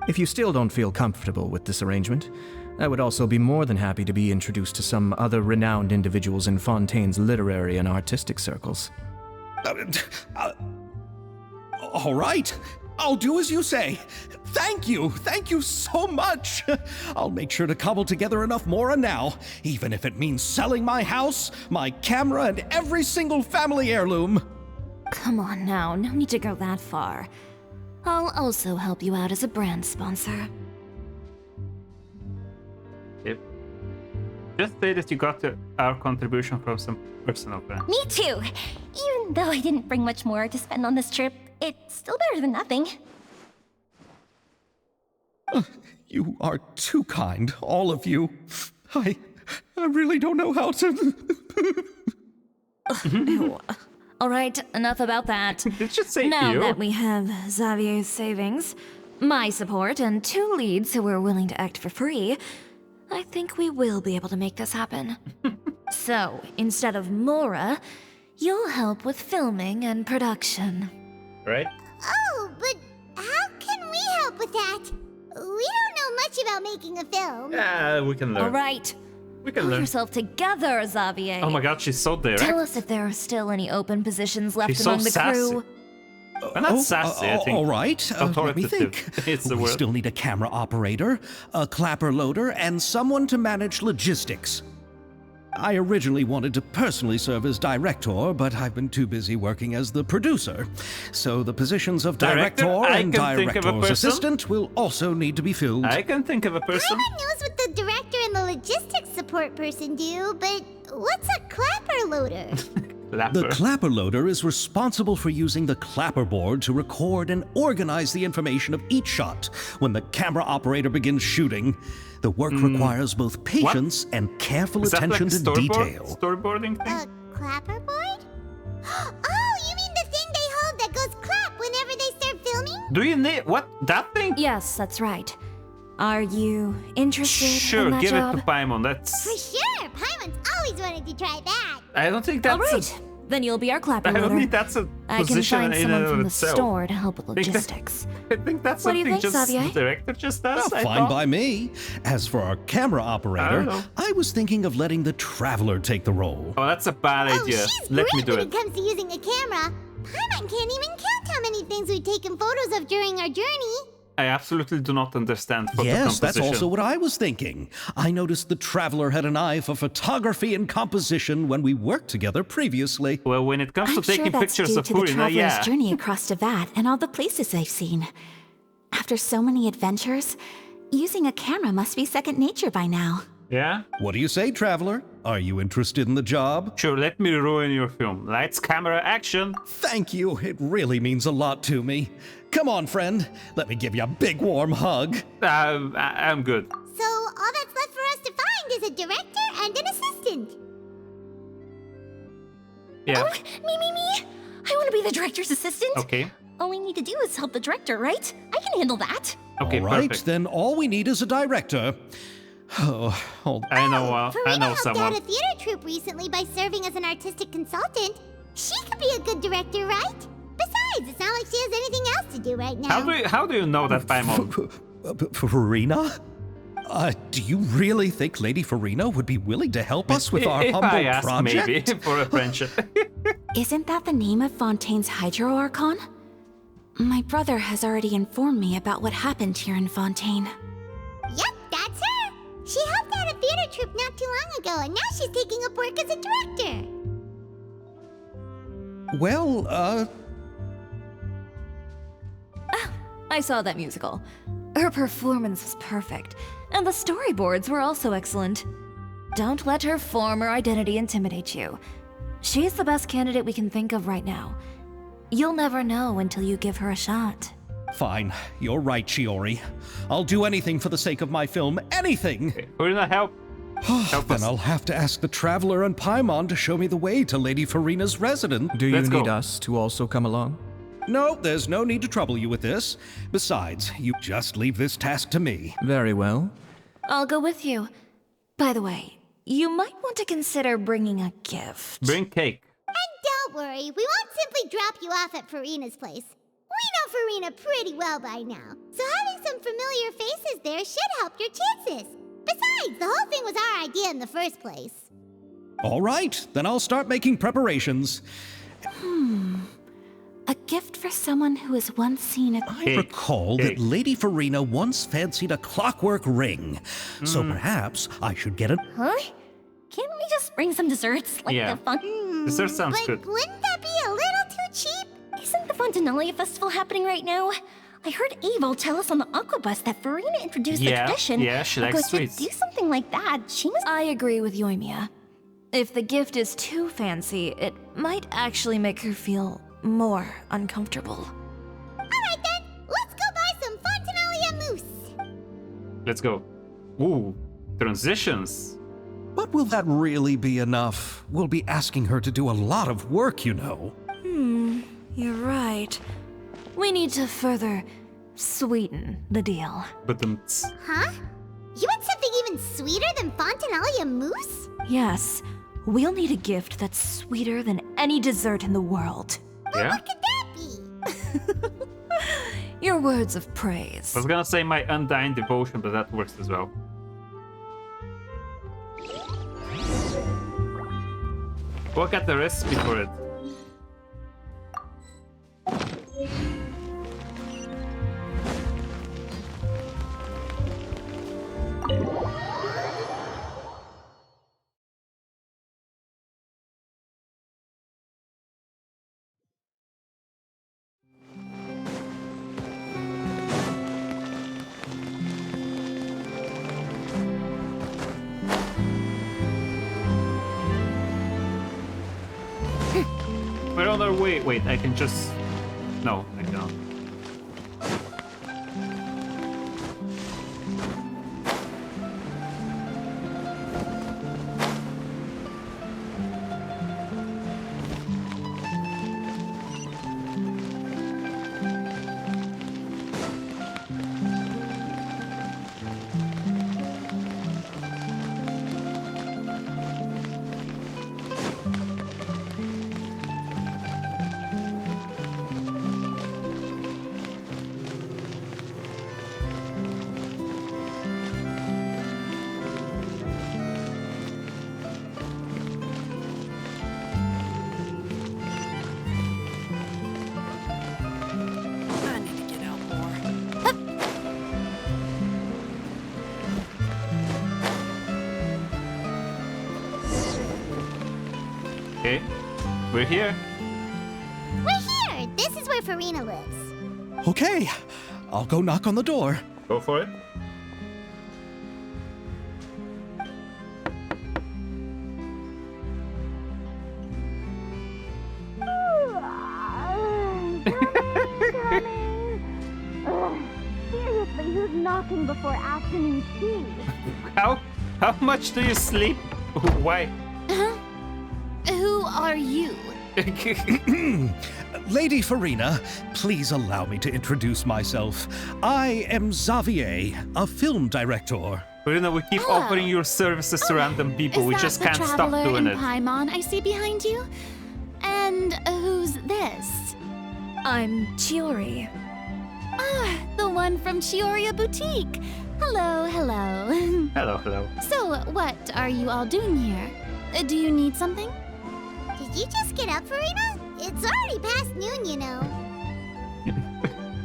If you still don't feel comfortable with this arrangement, I would also be more than happy to be introduced to some other renowned individuals in Fontaine's literary and artistic circles. All right, I'll do as you say. Thank you so much. I'll make sure to cobble together enough mora now, even if it means selling my house, my camera, and every single family heirloom. Come on now, no need to go that far. I'll also help you out as a brand sponsor. Yep. Just say that you got our contribution from some personal friend. Me too! Even though I didn't bring much more to spend on this trip, it's still better than nothing. You are too kind, all of you. I really don't know how to... Alright, enough about that. Just say now ew. that we have Xavier's savings, my support, and 2 leads who are willing to act for free, I think we will be able to make this happen. So, instead of Mora, you'll help with filming and production. Right? Oh, but how can we help with that? We don't know much about making a film. Yeah, we can learn. Alright, We can pull learn. yourself together, Xavier. Oh my god, she's so direct. Tell us if there are still any open positions left She's so among the sassy. crew. Well, not sassy, I think. All right, let me Authoritative. think. It's the We word. still need a camera operator, a clapper loader, and someone to manage logistics. I originally wanted to personally serve as director, but I've been too busy working as the producer. So the positions of director I and can think of a director's person. assistant will also need to be filled. I can think of a person. Paimon knows what the director and the logistics support person do, but what's a clapper loader? The clapper loader is responsible for using the clapperboard to record and organize the information of each shot when the camera operator begins shooting. The work requires both patience and careful Is that attention like to storyboard? detail. Storyboarding thing? A clapperboard? Oh, you mean the thing they hold that goes clap whenever they start filming? Do you need what? That thing? Yes, that's right. Are you interested Sure, in that give job? it to Paimon. That's. For sure! Paimon's always wanted to try that. I don't think that's. All right, then you'll be our clapper I don't loader. think that's a I can position find in someone and from of the itself. store to help with I think that- logistics. I think that's What do you something think, just Xavier? the director just does. I Fine thought. by me. As for our camera operator, know. I was thinking of letting the traveler take the role. Oh, that's a bad idea. She's Let me great do when it. it comes to using a camera. Paimon can't even count how many things we've taken photos of during our journey. I absolutely do not understand photo Yes, that's composition. also what I was thinking. I noticed the traveler had an eye for photography and composition when we worked together previously. Well, when it comes I'm to taking sure that's pictures due of to the Furina, traveler's yeah. journey across Teyvat and all the places they've seen. After so many adventures, using a camera must be second nature by now. Yeah? What do you say, traveler? Are you interested in the job? Sure, let me ruin your film. Lights, camera, action. Thank you. It really means a lot to me. Come on, friend. Let me give you a big warm hug. I'm good. So all that's left for us to find is a director and an assistant. Yeah. Me. I want to be the director's assistant. Okay. All we need to do is help the director, right? I can handle that. Okay, All right, perfect. then all we need is a director. Oh, hold I know I Furina know helped someone. out a theater troupe recently by serving as an artistic consultant. She could be a good director, right? Besides, it's not like she has anything else to do right now. How do you know that, Paimon? Furina? Do you really think Lady Furina would be willing to help us with our If humble I ask, project? maybe for a friendship. Isn't that the name of Fontaine's Hydro Archon? My brother has already informed me about what happened here in Fontaine. Yep, that's her. She helped out a theater troupe not too long ago, and now she's taking up work as a director. Well, I saw that musical. Her performance was perfect, and the storyboards were also excellent. Don't let her form or identity intimidate you. She's the best candidate we can think of right now. You'll never know until you give her a shot. fine. You're right, Shiori. I'll do anything for the sake of my film. Anything! Furina, help. Help Then us. I'll have to ask the Traveler and Paimon to show me the way to Lady Furina's residence. Do you need us to also come along? No, there's no need to trouble you with this. Besides, you just leave this task to me. Very well. I'll go with you. By the way, you might want to consider bringing a gift. Bring cake. And don't worry, we won't simply drop you off at Furina's place. We know Furina pretty well by now, so having some familiar faces there should help your chances. Besides, the whole thing was our idea in the first place. All right, then I'll start making preparations. A gift for someone who was once seen at... I recall that Lady Furina once fancied a clockwork ring. So perhaps I should get it. Huh? Can't we just bring some desserts? Like Yeah. the fun... Dessert sounds But good. wouldn't that be a little too cheap? Isn't the Fontanalia Festival happening right now? I heard Evil tell us on the Aquabus that Furina introduced the Yeah, tradition. yeah, she of likes course, sweets. to do something like that, she must... I agree with Yoimiya. If the gift is too fancy, it might actually make her feel more uncomfortable. Alright then, let's go buy some Fontanalia mousse. Let's go. Ooh, transitions. But will that really be enough? We'll be asking her to do a lot of work, you know. You're right. We need to further sweeten the deal. But Huh? You want something even sweeter than Fontanalia mousse? Yes, we'll need a gift that's sweeter than any dessert in the world. Yeah? What could that be? Your words of praise. I was gonna say my undying devotion, but that works as well. Look at the recipe for it. We're on our way. Wait, I can just... No, I cannot. Okay, we're here. We're here! This is where Furina lives. Okay, I'll go knock on the door. Go for it. Seriously, who's knocking before afternoon tea? How much do you sleep? Why? Who are you? Lady Furina, please allow me to introduce myself. I am Xavier, a film director. Furina, we keep offering your services to random people. We just can't stop doing it. Paimon I see behind you? And who's this? I'm Chiori. Ah, the one from Chioria Boutique. Hello, hello. Hello, hello. So, what are you all doing here? Do you need something? Did you just get up, Furina? It's already past noon, you know.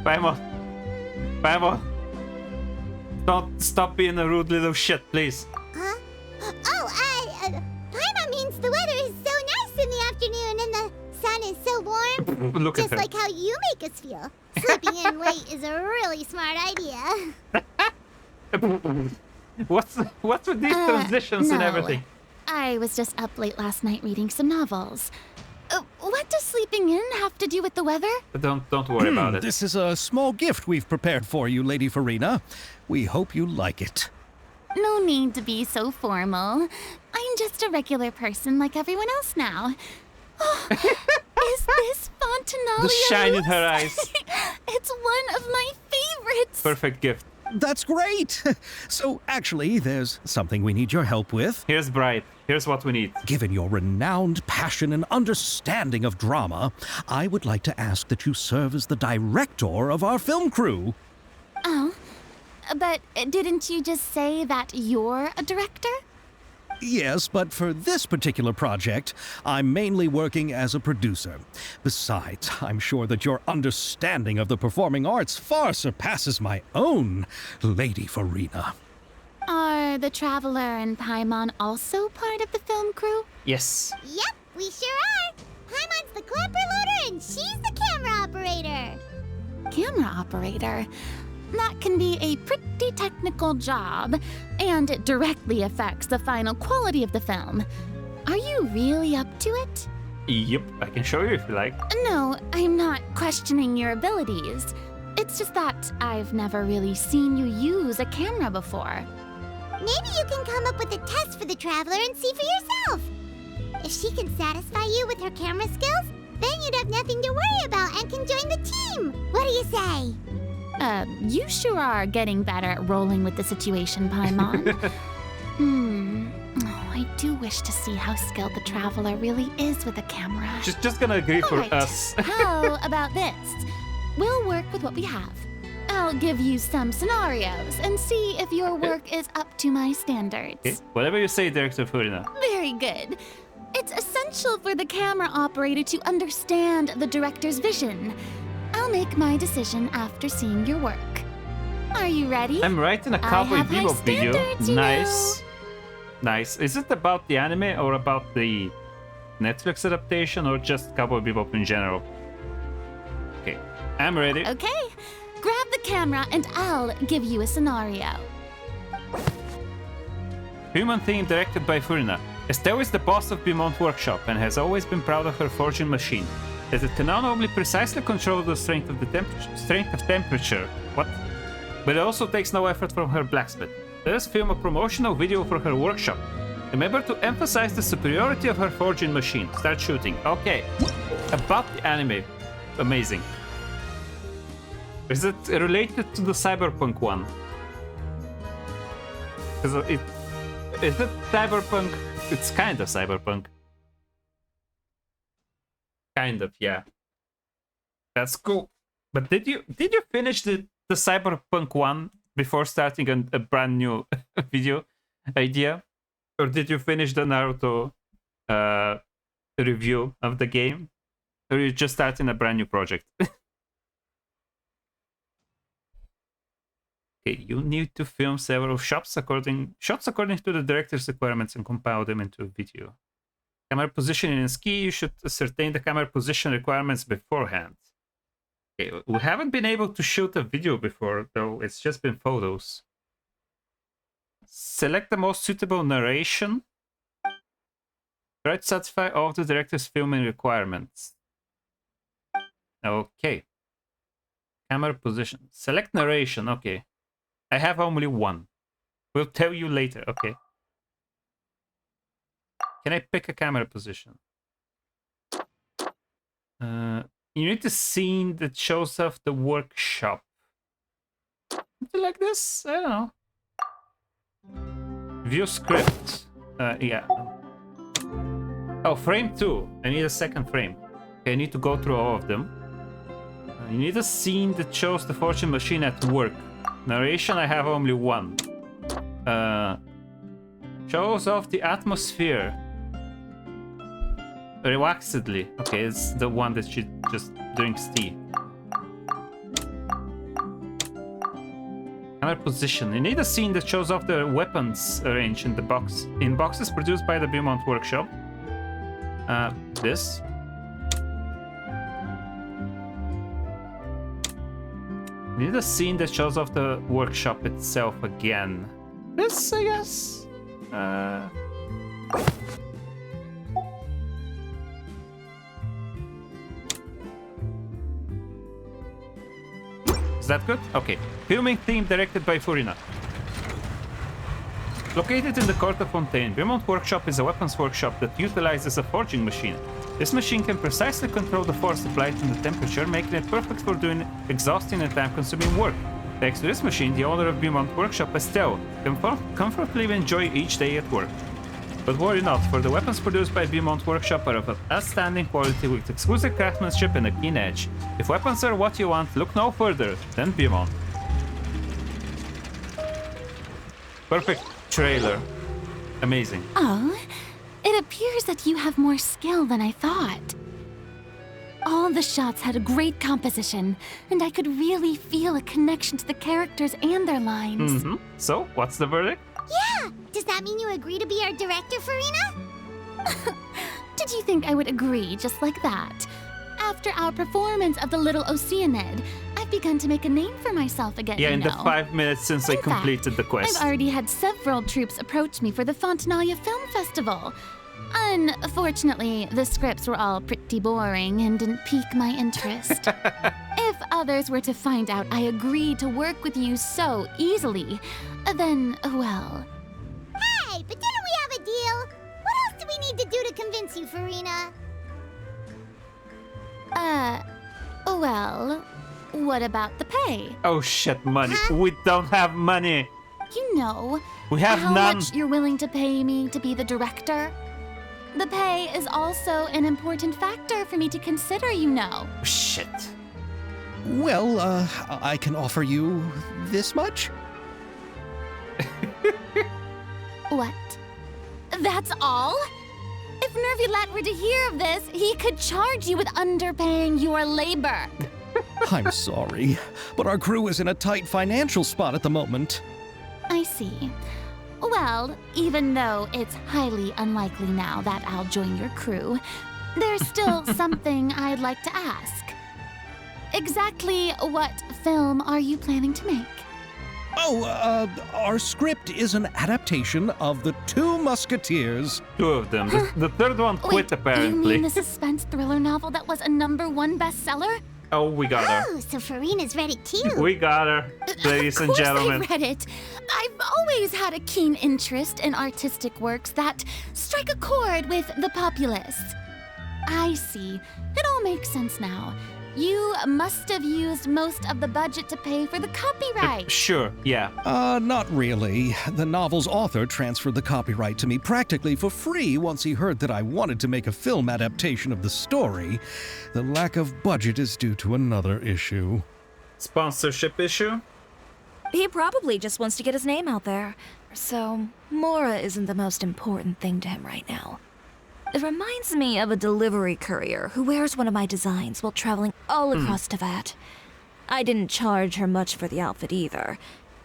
Paimon. Paimon. Don't stop being a rude little shit, please. Huh? Oh, Paimon means the weather is so nice in the afternoon and the sun is so warm. Look at Just her. like how you make us feel. Sleeping in late is a really smart idea. What's with these transitions and no. everything? I was just up late last night reading some novels. What does sleeping in have to do with the weather? Don't worry about it. This is a small gift we've prepared for you, Lady Furina. We hope you like it. No need to be so formal. I'm just a regular person like everyone else now. Oh, is this Fontinalia? The shine in her eyes. It's one of my favorites. Perfect gift. That's great! So, actually, there's something we need your help with. Here's Bright. Here's what we need. Given your renowned passion and understanding of drama, I would like to ask that you serve as the director of our film crew. Oh, but didn't you just say that you're a director? Yes, but for this particular project, I'm mainly working as a producer. Besides, I'm sure that your understanding of the performing arts far surpasses my own, Lady Furina. Are the Traveler and Paimon also part of the film crew? Yes. Yep, we sure are. Paimon's the clapper loader and she's the camera operator. Camera operator? That can be a pretty technical job, and it directly affects the final quality of the film. Are you really up to it? Yep, I can show you if you like. No, I'm not questioning your abilities. It's just that I've never really seen you use a camera before. Maybe you can come up with a test for the Traveler and see for yourself. If she can satisfy you with her camera skills, then you'd have nothing to worry about and can join the team. What do you say? You sure are getting better at rolling with the situation, Paimon. I do wish to see how skilled the Traveler really is with a camera. She's just gonna agree for Alright, us. How about this? We'll work with what we have. I'll give you some scenarios and see if your work is up to my standards. Okay. Whatever you say, Director Furina. Very good. It's essential for the camera operator to understand the director's vision. I'll make my decision after seeing your work. Are you ready? I'm writing a Cowboy I have high Bebop video. standards, you Nice. Nice. Is it about the anime or about the Netflix adaptation or just Cowboy Bebop in general? Okay, I'm ready. Okay. Grab the camera and I'll give you a scenario. Human theme directed by Furina. Estelle is the boss of Beaumont Workshop and has always been proud of her forging machine, as it can not only precisely control the strength of temperature, what? But it also takes no effort from her blacksmith. Let us film a promotional video for her workshop. Remember to emphasize the superiority of her forging machine. Start shooting. Okay. About the anime. Amazing. Is it related to the cyberpunk one? Is it cyberpunk? It's kind of cyberpunk. Kind of, yeah. That's cool. But did you finish the cyberpunk one before starting a brand new video idea? Or did you finish the Naruto review of the game? Or you just starting a brand new project? Okay, you need to film several shots according to the director's requirements and compile them into a video. Camera positioning is key. You should ascertain the camera position requirements beforehand. Okay, we haven't been able to shoot a video before, though. It's just been photos. Select the most suitable narration. Try to satisfy all of the director's filming requirements. Okay. Camera position. Select narration. Okay. I have only one. We'll tell you later. Okay. Can I pick a camera position? You need a scene that shows off the workshop. Something like this? I don't know. View script. Yeah. Oh, frame 2. I need a second frame. Okay, I need to go through all of them. You need a scene that shows the fortune machine at work. Narration, I have only one. Shows off the atmosphere. Relaxedly. Okay, it's the one that she just drinks tea. Camera position. You need a scene that shows off the weapons arranged in the box. In boxes produced by the Beaumont Workshop. This. You need a scene that shows off the workshop itself again. This, I guess. Is that good? Okay. Filming theme directed by Furina. Located in the court of Fontaine, Beaumont Workshop is a weapons workshop that utilizes a forging machine. This machine can precisely control the force applied to the temperature, making it perfect for doing exhausting and time-consuming work. Thanks to this machine, the owner of Beaumont Workshop, Estelle, can comfortably enjoy each day at work. But worry not, for the weapons produced by Beaumont Workshop are of outstanding quality with exquisite craftsmanship and a keen edge. If weapons are what you want, look no further than Beaumont. Perfect trailer. Amazing. Oh, it appears that you have more skill than I thought. All the shots had a great composition, and I could really feel a connection to the characters and their lines. Mm-hmm. So, what's the verdict? Yeah! Does that mean you agree to be our director, Furina? Did you think I would agree just like that? After our performance of the Little Oceanid, I've begun to make a name for myself again, Yeah, in you know. the 5 minutes since I completed the quest. I've already had several troops approach me for the Fontanalia Film Festival. Unfortunately, the scripts were all pretty boring and didn't pique my interest. If others were to find out I agreed to work with you so easily, then, well... Hey, but didn't we have a deal? What else do we need to do to convince you, Furina? Well, what about the pay? Oh shit, money. We don't have money. You know, We have how none. much you're willing to pay me to be the director? The pay is also an important factor for me to consider, you know. Shit. Well, I can offer you this much? What? That's all? If Nervilat were to hear of this, he could charge you with underpaying your labor. I'm sorry, but our crew is in a tight financial spot at the moment. I see. Well, even though it's highly unlikely now that I'll join your crew, there's still something I'd like to ask. Exactly what film are you planning to make? Our script is an adaptation of The Two Musketeers. Two of them. The third one quit, Wait, apparently. you mean the suspense thriller novel that was a #1 bestseller? Oh, we got her. Oh, so Furina's read it too. We got her, ladies and gentlemen. Of course I read it. I've always had a keen interest in artistic works that strike a chord with the populace. I see. It all makes sense now. You must have used most of the budget to pay for the copyright. Sure, yeah. Not really. The novel's author transferred the copyright to me practically for free once he heard that I wanted to make a film adaptation of the story. The lack of budget is due to another issue. Sponsorship issue? He probably just wants to get his name out there. So, Mora isn't the most important thing to him right now. It reminds me of a delivery courier who wears one of my designs while traveling all across Teyvat. I didn't charge her much for the outfit either.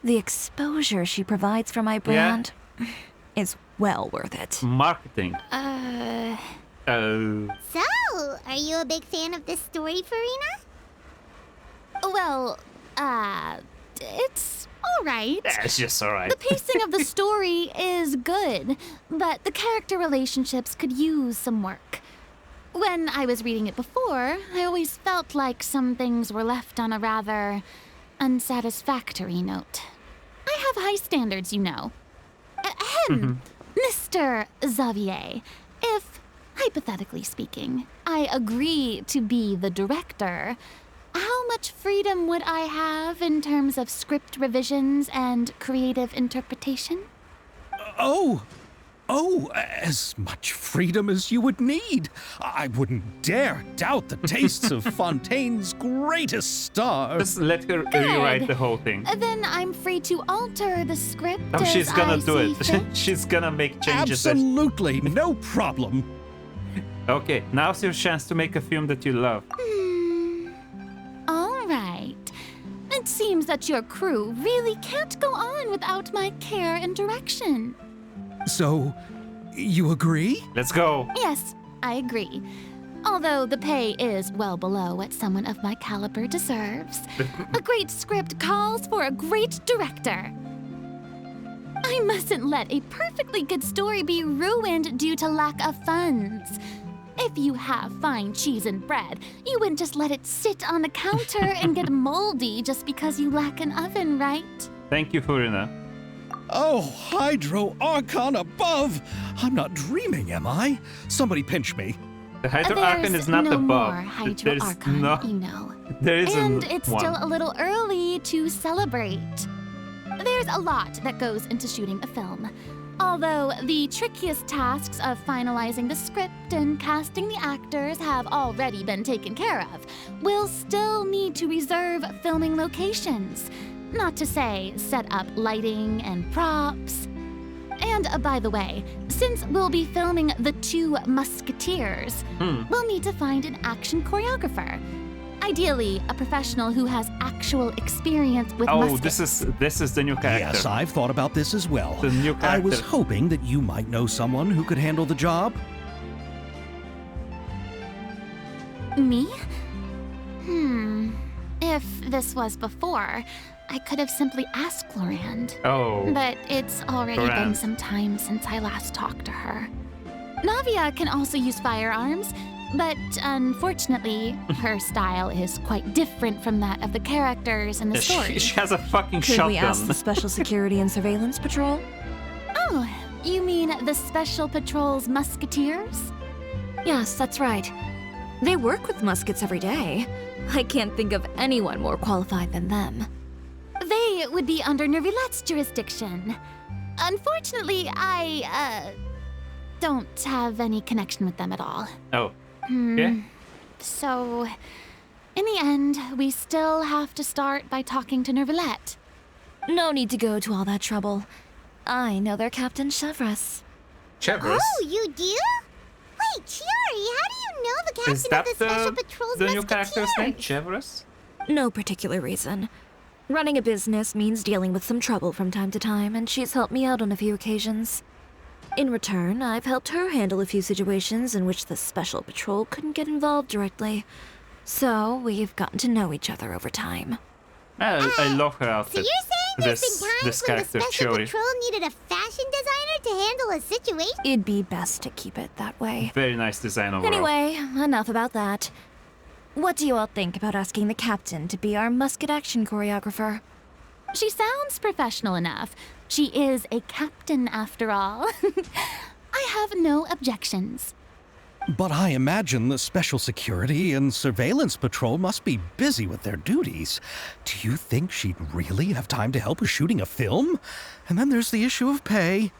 The exposure she provides for my brand is well worth it. Marketing. So, are you a big fan of this story, Furina? Well, it's alright. Yeah, it's just alright. The pacing of the story is good, but the character relationships could use some work. When I was reading it before, I always felt like some things were left on a rather unsatisfactory note. I have high standards, you know. Ahem, Mr. Xavier, if, hypothetically speaking, I agree to be the director, how much freedom would I have in terms of script revisions and creative interpretation? As much freedom as you would need. I wouldn't dare doubt the tastes of Fontaine's greatest stars. Just let her rewrite the whole thing. Then I'm free to alter the script Oh, as she's gonna I do see it. fit. She's gonna make changes. Absolutely, no problem. Okay, now's your chance to make a film that you love. All right. It seems that your crew really can't go on without my care and direction. So, you agree? Let's go. Yes, I agree. Although the pay is well below what someone of my caliber deserves. A great script calls for a great director. I mustn't let a perfectly good story be ruined due to lack of funds. If you have fine cheese and bread, you wouldn't just let it sit on the counter and get moldy just because you lack an oven, right? Thank you, Furina. Oh, Hydro Archon above! I'm not dreaming, am I? Somebody pinch me. The Hydro Archon is not no above. more Hydro There's Archon, no. you know. There isn't And it's one. still a little early to celebrate. There's a lot that goes into shooting a film. Although the trickiest tasks of finalizing the script and casting the actors have already been taken care of, we'll still need to reserve filming locations. Not to say set up lighting and props. And by the way, since we'll be filming The Two Musketeers, we'll need to find an action choreographer. Ideally, a professional who has actual experience with muskets. this is the new character. Yes, I've thought about this as well. The new character. I was hoping that you might know someone who could handle the job. Me? If this was before, I could have simply asked Glorand. Oh. But it's already been Glorand. some time since I last talked to her. Navia can also use firearms, but unfortunately, her style is quite different from that of the characters in the story. She has a fucking Could shotgun. we ask the Special Security and Surveillance Patrol? Oh, you mean the Special Patrol's Musketeers? Yes, that's right. They work with muskets every day. I can't think of anyone more qualified than them. They would be under Nervilette's jurisdiction. Unfortunately, I, don't have any connection with them at all. Oh. Okay. So, in the end, we still have to start by talking to Nervilette. No need to go to all that trouble. I know their Captain Chevres. Chevres? Oh, you do? Wait, Chiori, how do you know the captain Is that of the Special Patrol's the new Musketeers? character's name? Chevres? No particular reason. Running a business means dealing with some trouble from time to time, and she's helped me out on a few occasions. In return, I've helped her handle a few situations in which the Special Patrol couldn't get involved directly. So, we've gotten to know each other over time. I love her So outfit. you're saying There's been times this when the character, special Chiori. patrol needed a fashion designer to handle a situation. It'd be best to keep it that way. Very nice design overall. Anyway, enough about that. What do you all think about asking the captain to be our musket action choreographer? She sounds professional enough. She is a captain after all. I have no objections. But I imagine the Special Security and Surveillance Patrol must be busy with their duties. Do you think she'd really have time to help with shooting a film? And then there's the issue of pay.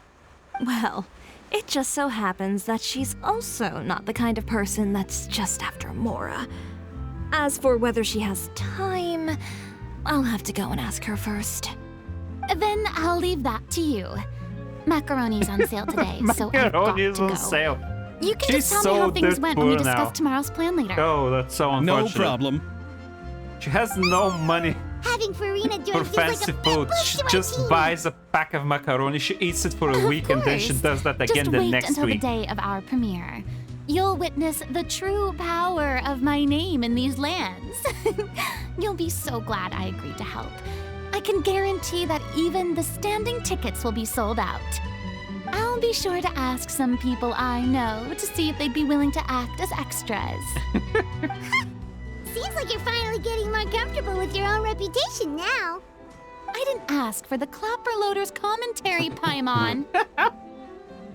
Well, it just so happens that she's also not the kind of person that's just after Mora. As for whether she has time, I'll have to go and ask her first. Then I'll leave that to you. Macaroni's on sale today, so I've got Macaroni is to on go. sale. You can She's just tell me how so things went when we dirt poor discuss now. tomorrow's plan later. Oh, that's so unfortunate. No problem. She has no money Having Furina for join feels like fancy a big food. boost She to my just team. buys a pack of macaroni, she eats it for a week, and then she course. does that again Just the wait next until week. the day of our premiere. You'll witness the true power of my name in these lands. You'll be so glad I agreed to help. I can guarantee that even the standing tickets will be sold out. I'll be sure to ask some people I know to see if they'd be willing to act as extras. Seems like you're finally getting more comfortable with your own reputation now. I didn't ask for the Clapper Loader's commentary, Paimon.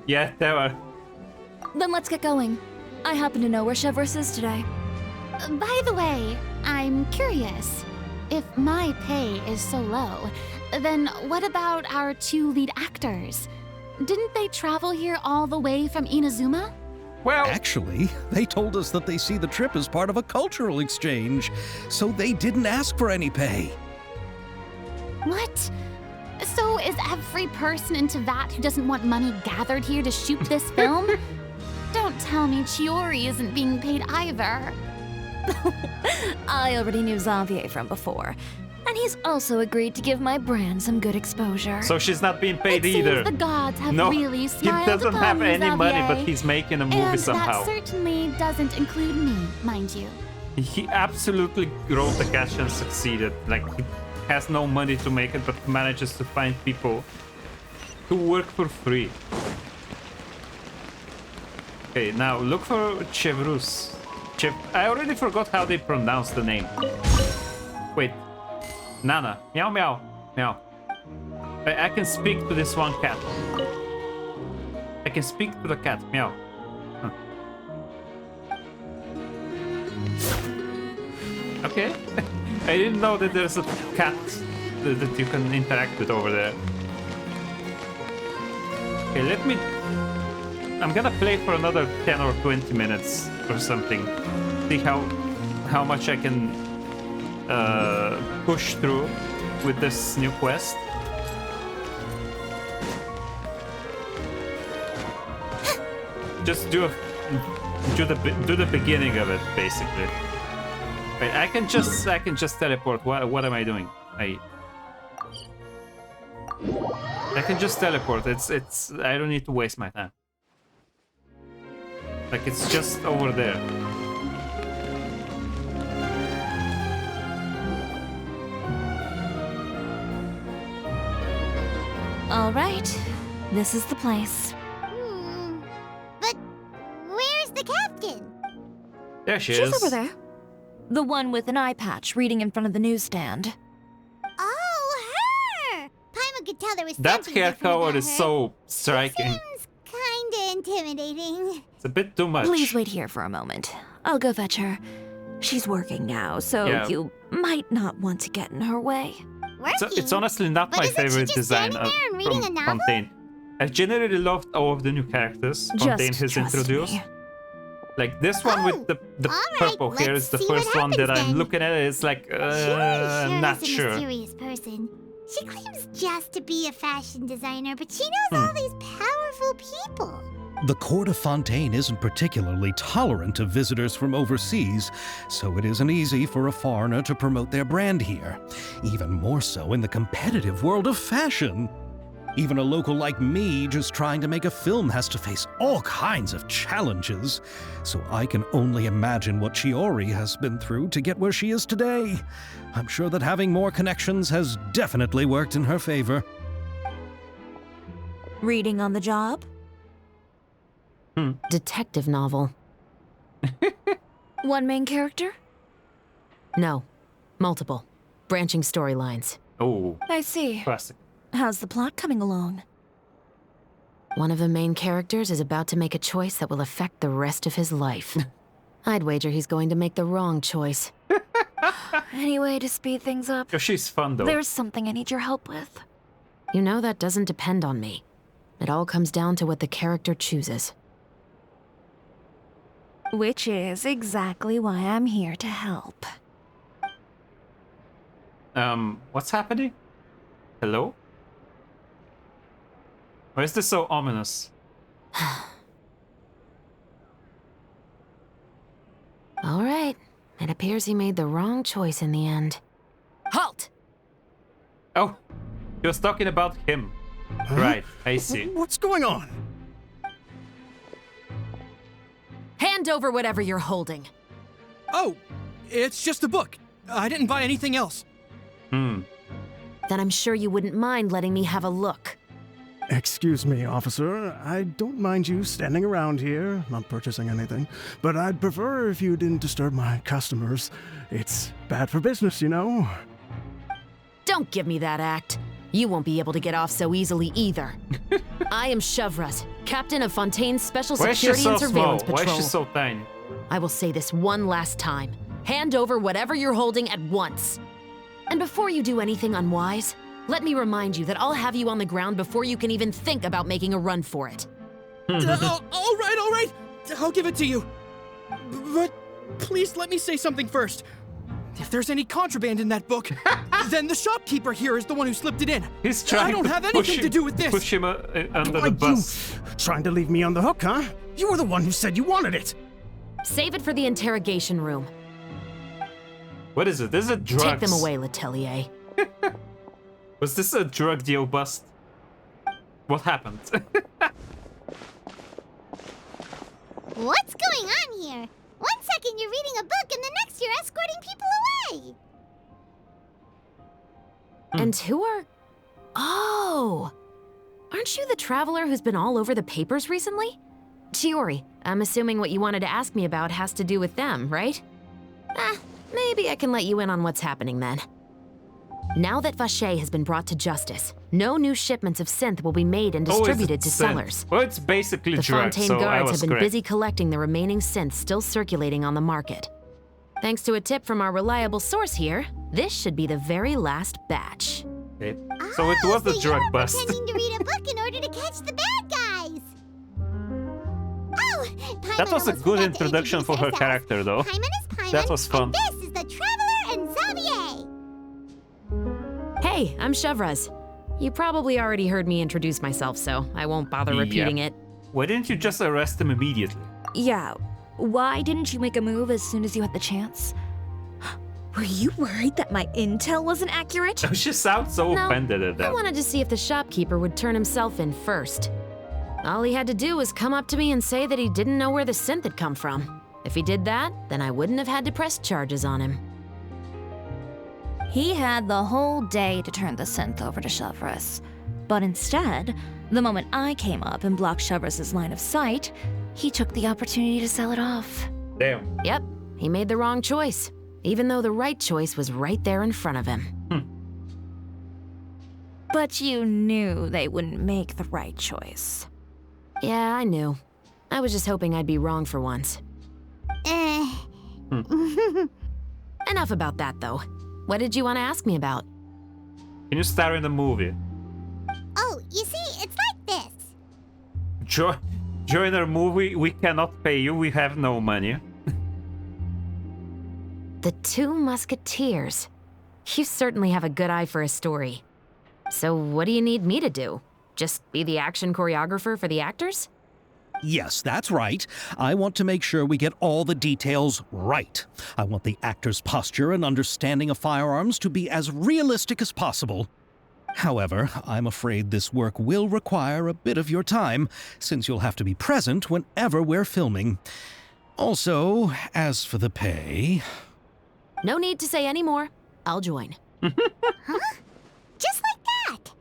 Yeah, there were. Then let's get going. I happen to know where Chevrolet is today. By the way, I'm curious. If my pay is so low, then what about our 2 lead actors? Didn't they travel here all the way from Inazuma? Well, actually, they told us that they see the trip as part of a cultural exchange, so they didn't ask for any pay. What? So is every person into that who doesn't want money gathered here to shoot this film? Don't tell me Chiori isn't being paid either. I already knew Xavier from before, and he's also agreed to give my brand some good exposure. So she's not being paid It either. seems the gods have No, really he smiled doesn't have upon you, any money, but Xavier. he's making a movie and somehow. that certainly doesn't include me, mind you. He absolutely wrote the cash and succeeded. Like, he has no money to make it, but manages to find people who work for free. Okay, now look for Chevrus. I already forgot how they pronounce the name. Wait. Nana. Meow meow. Meow. I can speak to this one cat. I can speak to the cat. Meow. Huh. Okay. I didn't know that there's a cat that you can interact with over there. Okay, let me... I'm gonna play for another 10 or 20 minutes or something. See how much I can push through with this new quest. Just do the beginning of it, basically. Wait, I can just teleport. What am I doing? I can just teleport. It's I don't need to waste my time. Like, it's just over there. All right, this is the place. But where's the captain? There she She's is. over there. The one with an eye patch reading in front of the newsstand. Oh, her! Paimon could tell there was That something hair different color about is her. so striking. Kinda intimidating. It's a bit too much. Please wait here for a moment. I'll go fetch her. She's working now, so Yeah. you might not want to get in her way. It's honestly not But my isn't she favorite just design standing there and reading from a novel? Fontaine. I generally loved all of the new characters Fontaine has trust introduced. me. Like this one with the purple hair is the let's see what first one that happens I'm then. looking at. It's like, Sure I'm not isn't sure. a serious person. She claims just to be a fashion designer, but she knows Hmm. all these powerful people. The court of Fontaine isn't particularly tolerant of visitors from overseas, so it isn't easy for a foreigner to promote their brand here. Even more so in the competitive world of fashion. Even a local like me just trying to make a film has to face all kinds of challenges. So I can only imagine what Chiori has been through to get where she is today. I'm sure that having more connections has definitely worked in her favor. Reading on the job? Detective novel. One main character? No. Multiple. Branching storylines. Oh. I see. Classic. How's the plot coming along? One of the main characters is about to make a choice that will affect the rest of his life. I'd wager he's going to make the wrong choice. Any way to speed things up? Oh, she's fun though. There's something I need your help with. You know that doesn't depend on me. It all comes down to what the character chooses. Which is exactly why I'm here to help. What's happening? Hello? Why is this so ominous? All right. It appears he made the wrong choice in the end. Halt! Oh, he was talking about him. Right, I see. What's going on? Hand over whatever you're holding. Oh, it's just a book. I didn't buy anything else. Then I'm sure you wouldn't mind letting me have a look. Excuse me, officer. I don't mind you standing around here, not purchasing anything, but I'd prefer if you didn't disturb my customers. It's bad for business, you know. Don't give me that act. You won't be able to get off so easily either. I am Chevraz, captain of Fontaine's Special Security and Surveillance Patrol. Why is she so tiny? I will say this one last time. Hand over whatever you're holding at once. And before you do anything unwise, let me remind you that I'll have you on the ground before you can even think about making a run for it. All right. I'll give it to you. But please let me say something first. If there's any contraband in that book, then the shopkeeper here is the one who slipped it in. He's trying I don't have anything to do with this. Push him under the bus. Trying to leave me on the hook, huh? You were the one who said you wanted it. Save it for the interrogation room. What is it? This is a drugs. Take them away, Letelier. Was this a drug deal bust? What happened? What's going on here? 1 second you're reading a book and the next you're escorting people away. And who are... Oh! Aren't you the traveler who's been all over the papers recently? Chiori, I'm assuming what you wanted to ask me about has to do with them, right? Maybe I can let you in on what's happening then. Now that Vacher has been brought to justice, no new shipments of synth will be made and distributed to sellers. Well, it's basically the drugs, Fontaine so guards have been busy collecting the remaining synths still circulating on the market. Thanks to a tip from our reliable source here, this should be the very last batch. Okay. So it was the drug bust. Pretending to read a book in order to catch the bad guys. Oh, Paimon That was a almost good forgot to introduction for her introduce character, though. Paimon is Paimon, That was fun. and this is the Traveler and Xavier. Hey, I'm Chevraz. You probably already heard me introduce myself, so I won't bother repeating it. Why didn't you just arrest him immediately? Yeah, why didn't you make a move as soon as you had the chance? Were you worried that my intel wasn't accurate? She sounds so offended at that. I wanted to see if the shopkeeper would turn himself in first. All he had to do was come up to me and say that he didn't know where the synth had come from. If he did that, then I wouldn't have had to press charges on him. He had the whole day to turn the synth over to Chevraz. But instead, the moment I came up and blocked Chevraz's line of sight, he took the opportunity to sell it off. Damn. Yep, he made the wrong choice, even though the right choice was right there in front of him. But you knew they wouldn't make the right choice. Yeah, I knew. I was just hoping I'd be wrong for once. Enough about that, though. What did you want to ask me about? Can you star in the movie? Oh, you see, it's like this. Join our movie, we cannot pay you, we have no money. The Two Musketeers. You certainly have a good eye for a story. So what do you need me to do? Just be the action choreographer for the actors? Yes, that's right. I want to make sure we get all the details right. I want the actor's posture and understanding of firearms to be as realistic as possible. However, I'm afraid this work will require a bit of your time, since you'll have to be present whenever we're filming. Also, as for the pay... No need to say any more. I'll join. Huh? Just like that?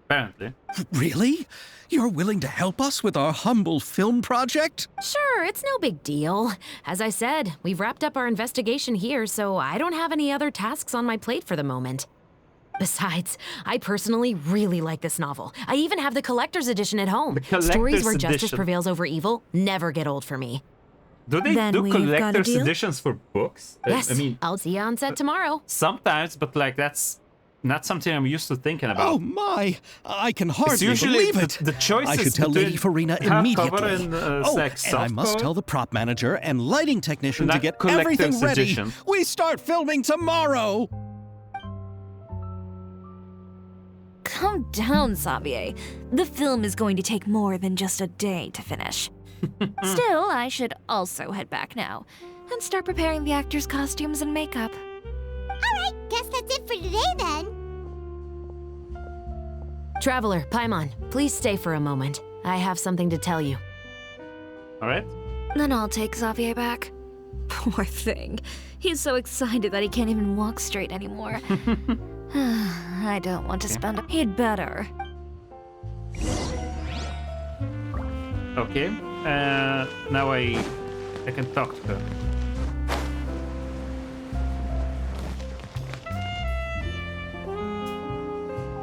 Apparently. Really? You're willing to help us with our humble film project? Sure, it's no big deal. As I said, we've wrapped up our investigation here, so I don't have any other tasks on my plate for the moment. Besides, I personally really like this novel. I even have the collector's edition at home. Stories where justice prevails over evil never get old for me. Do they do collector's editions for books? Yes, I mean, I'll see you on set tomorrow. Sometimes, but like that's not something I'm used to thinking about. Oh my! I can hardly It's usually believe it. The choices I should tell Lady Furina hardcover immediately. and, And I must tell the prop manager and lighting technician to get collector's everything ready. edition. We start filming tomorrow. Calm down, Xavier. The film is going to take more than just a day to finish. Still, I should also head back now and start preparing the actors' costumes and makeup. Alright, guess that's it for today then. Traveler, Paimon, please stay for a moment. I have something to tell you. Alright. Then I'll take Xavier back. Poor thing. He's so excited that he can't even walk straight anymore. I don't want to spend a... He'd better. Okay. Now I can talk to her.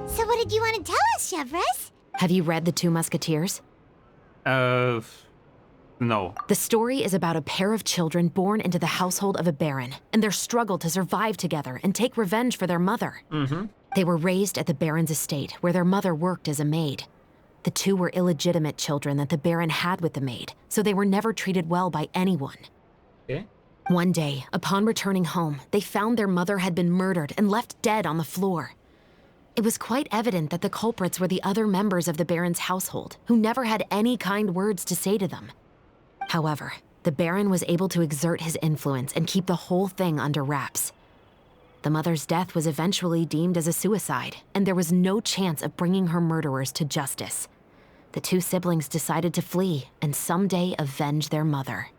So what did you want to tell us, Chevres? Have you read The Two Musketeers? No. The story is about a pair of children born into the household of a baron and their struggle to survive together and take revenge for their mother. Mm-hmm. They were raised at the baron's estate, where their mother worked as a maid. The two were illegitimate children that the baron had with the maid, so they were never treated well by anyone. Okay. One day, upon returning home, they found their mother had been murdered and left dead on the floor. It was quite evident that the culprits were the other members of the baron's household, who never had any kind words to say to them. However, the baron was able to exert his influence and keep the whole thing under wraps. The mother's death was eventually deemed as a suicide, and there was no chance of bringing her murderers to justice. The two siblings decided to flee and someday avenge their mother.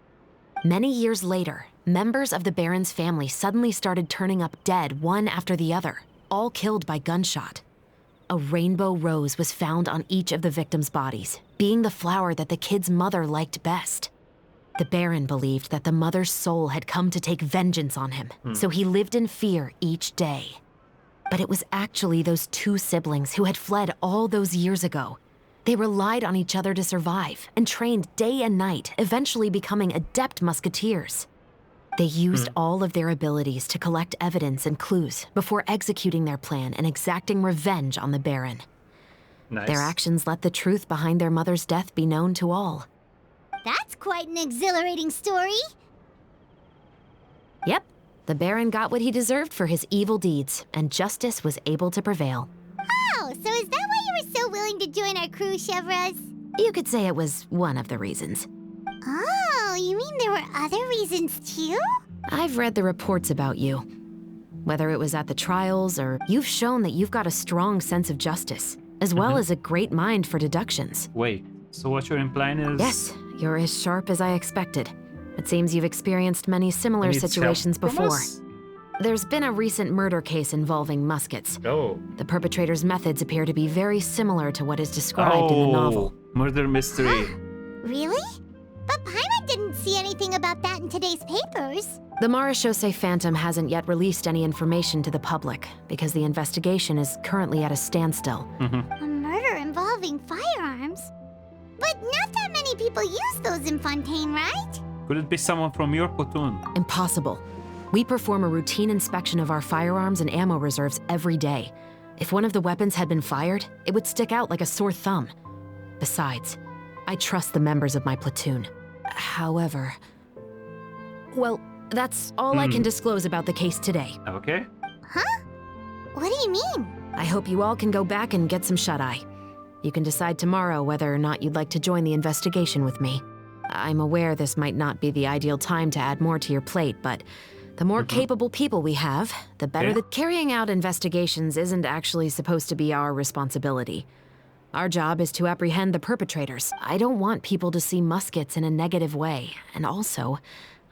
Many years later, members of the baron's family suddenly started turning up dead one after the other, all killed by gunshot. A rainbow rose was found on each of the victims' bodies, being the flower that the kid's mother liked best. The baron believed that the mother's soul had come to take vengeance on him, so he lived in fear each day. But it was actually those two siblings who had fled all those years ago. They relied on each other to survive and trained day and night, eventually becoming adept musketeers. They used all of their abilities to collect evidence and clues before executing their plan and exacting revenge on the baron. Nice. Their actions let the truth behind their mother's death be known to all. That's quite an exhilarating story. Yep, the baron got what he deserved for his evil deeds, and justice was able to prevail. Oh, so is that why you were so willing to join our crew, Chevres? You could say it was one of the reasons. Oh, you mean there were other reasons too? I've read the reports about you. Whether it was at the trials or you've shown that you've got a strong sense of justice, as well as a great mind for deductions. Wait, so what you're implying is... Yes, you're as sharp as I expected. It seems you've experienced many similar Needs situations help from before. us? There's been a recent murder case involving muskets. Oh. The perpetrator's methods appear to be very similar to what is described in the novel. Murder mystery. Really? But Paimon didn't see anything about that in today's papers. The Marechaussee Phantom hasn't yet released any information to the public because the investigation is currently at a standstill. A murder involving firearms? But not that many people use those in Fontaine, right? Could it be someone from your platoon? Impossible. We perform a routine inspection of our firearms and ammo reserves every day. If one of the weapons had been fired, it would stick out like a sore thumb. Besides, I trust the members of my platoon. However... Well, that's all I can disclose about the case today. Okay. Huh? What do you mean? I hope you all can go back and get some shut-eye. You can decide tomorrow whether or not you'd like to join the investigation with me. I'm aware this might not be the ideal time to add more to your plate, but The more capable people we have, the better. Okay. Carrying out investigations isn't actually supposed to be our responsibility. Our job is to apprehend the perpetrators. I don't want people to see muskets in a negative way, and also,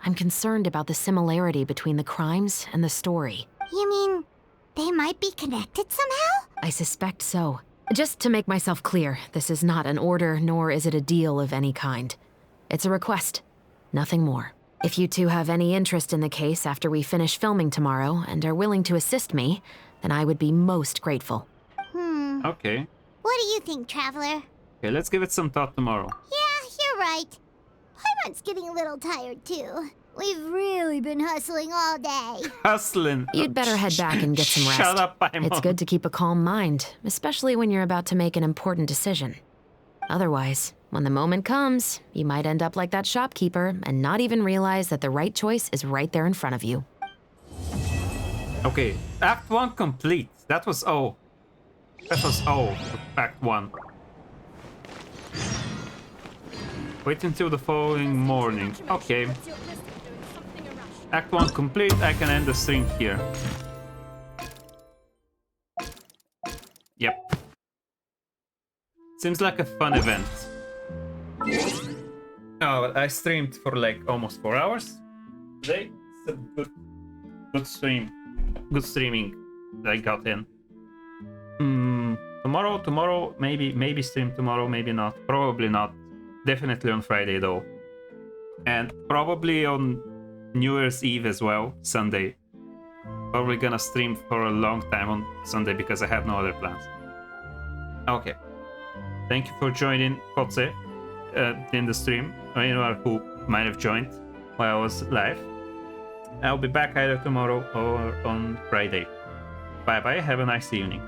I'm concerned about the similarity between the crimes and the story. You mean they might be connected somehow? I suspect so. Just to make myself clear, this is not an order, nor is it a deal of any kind. It's a request, nothing more. If you two have any interest in the case after we finish filming tomorrow and are willing to assist me, then I would be most grateful. Okay. What do you think, Traveler? Okay, let's give it some thought tomorrow. Yeah, you're right. Paimon's getting a little tired too. We've really been hustling all day. Hustling. You'd better head back and get some rest. Shut up, Paimon. It's good to keep a calm mind, especially when you're about to make an important decision. Otherwise, when the moment comes, you might end up like that shopkeeper and not even realize that the right choice is right there in front of you. Okay, Act 1 complete. That was O. That was O, Act 1. Wait until the following morning. Okay. Act 1 complete, I can end the stream here. Yep. Seems like a fun event. Oh, I streamed for like almost 4 hours today. It's a good stream. Good streaming that I got in. Tomorrow, maybe stream tomorrow, maybe not. Probably not. Definitely on Friday though. And probably on New Year's Eve as well, Sunday. Probably gonna stream for a long time on Sunday because I have no other plans. Okay. Thank you for joining Kotze in the stream, or anyone who might have joined while I was live. I'll be back either tomorrow or on Friday. Bye bye, have a nice evening.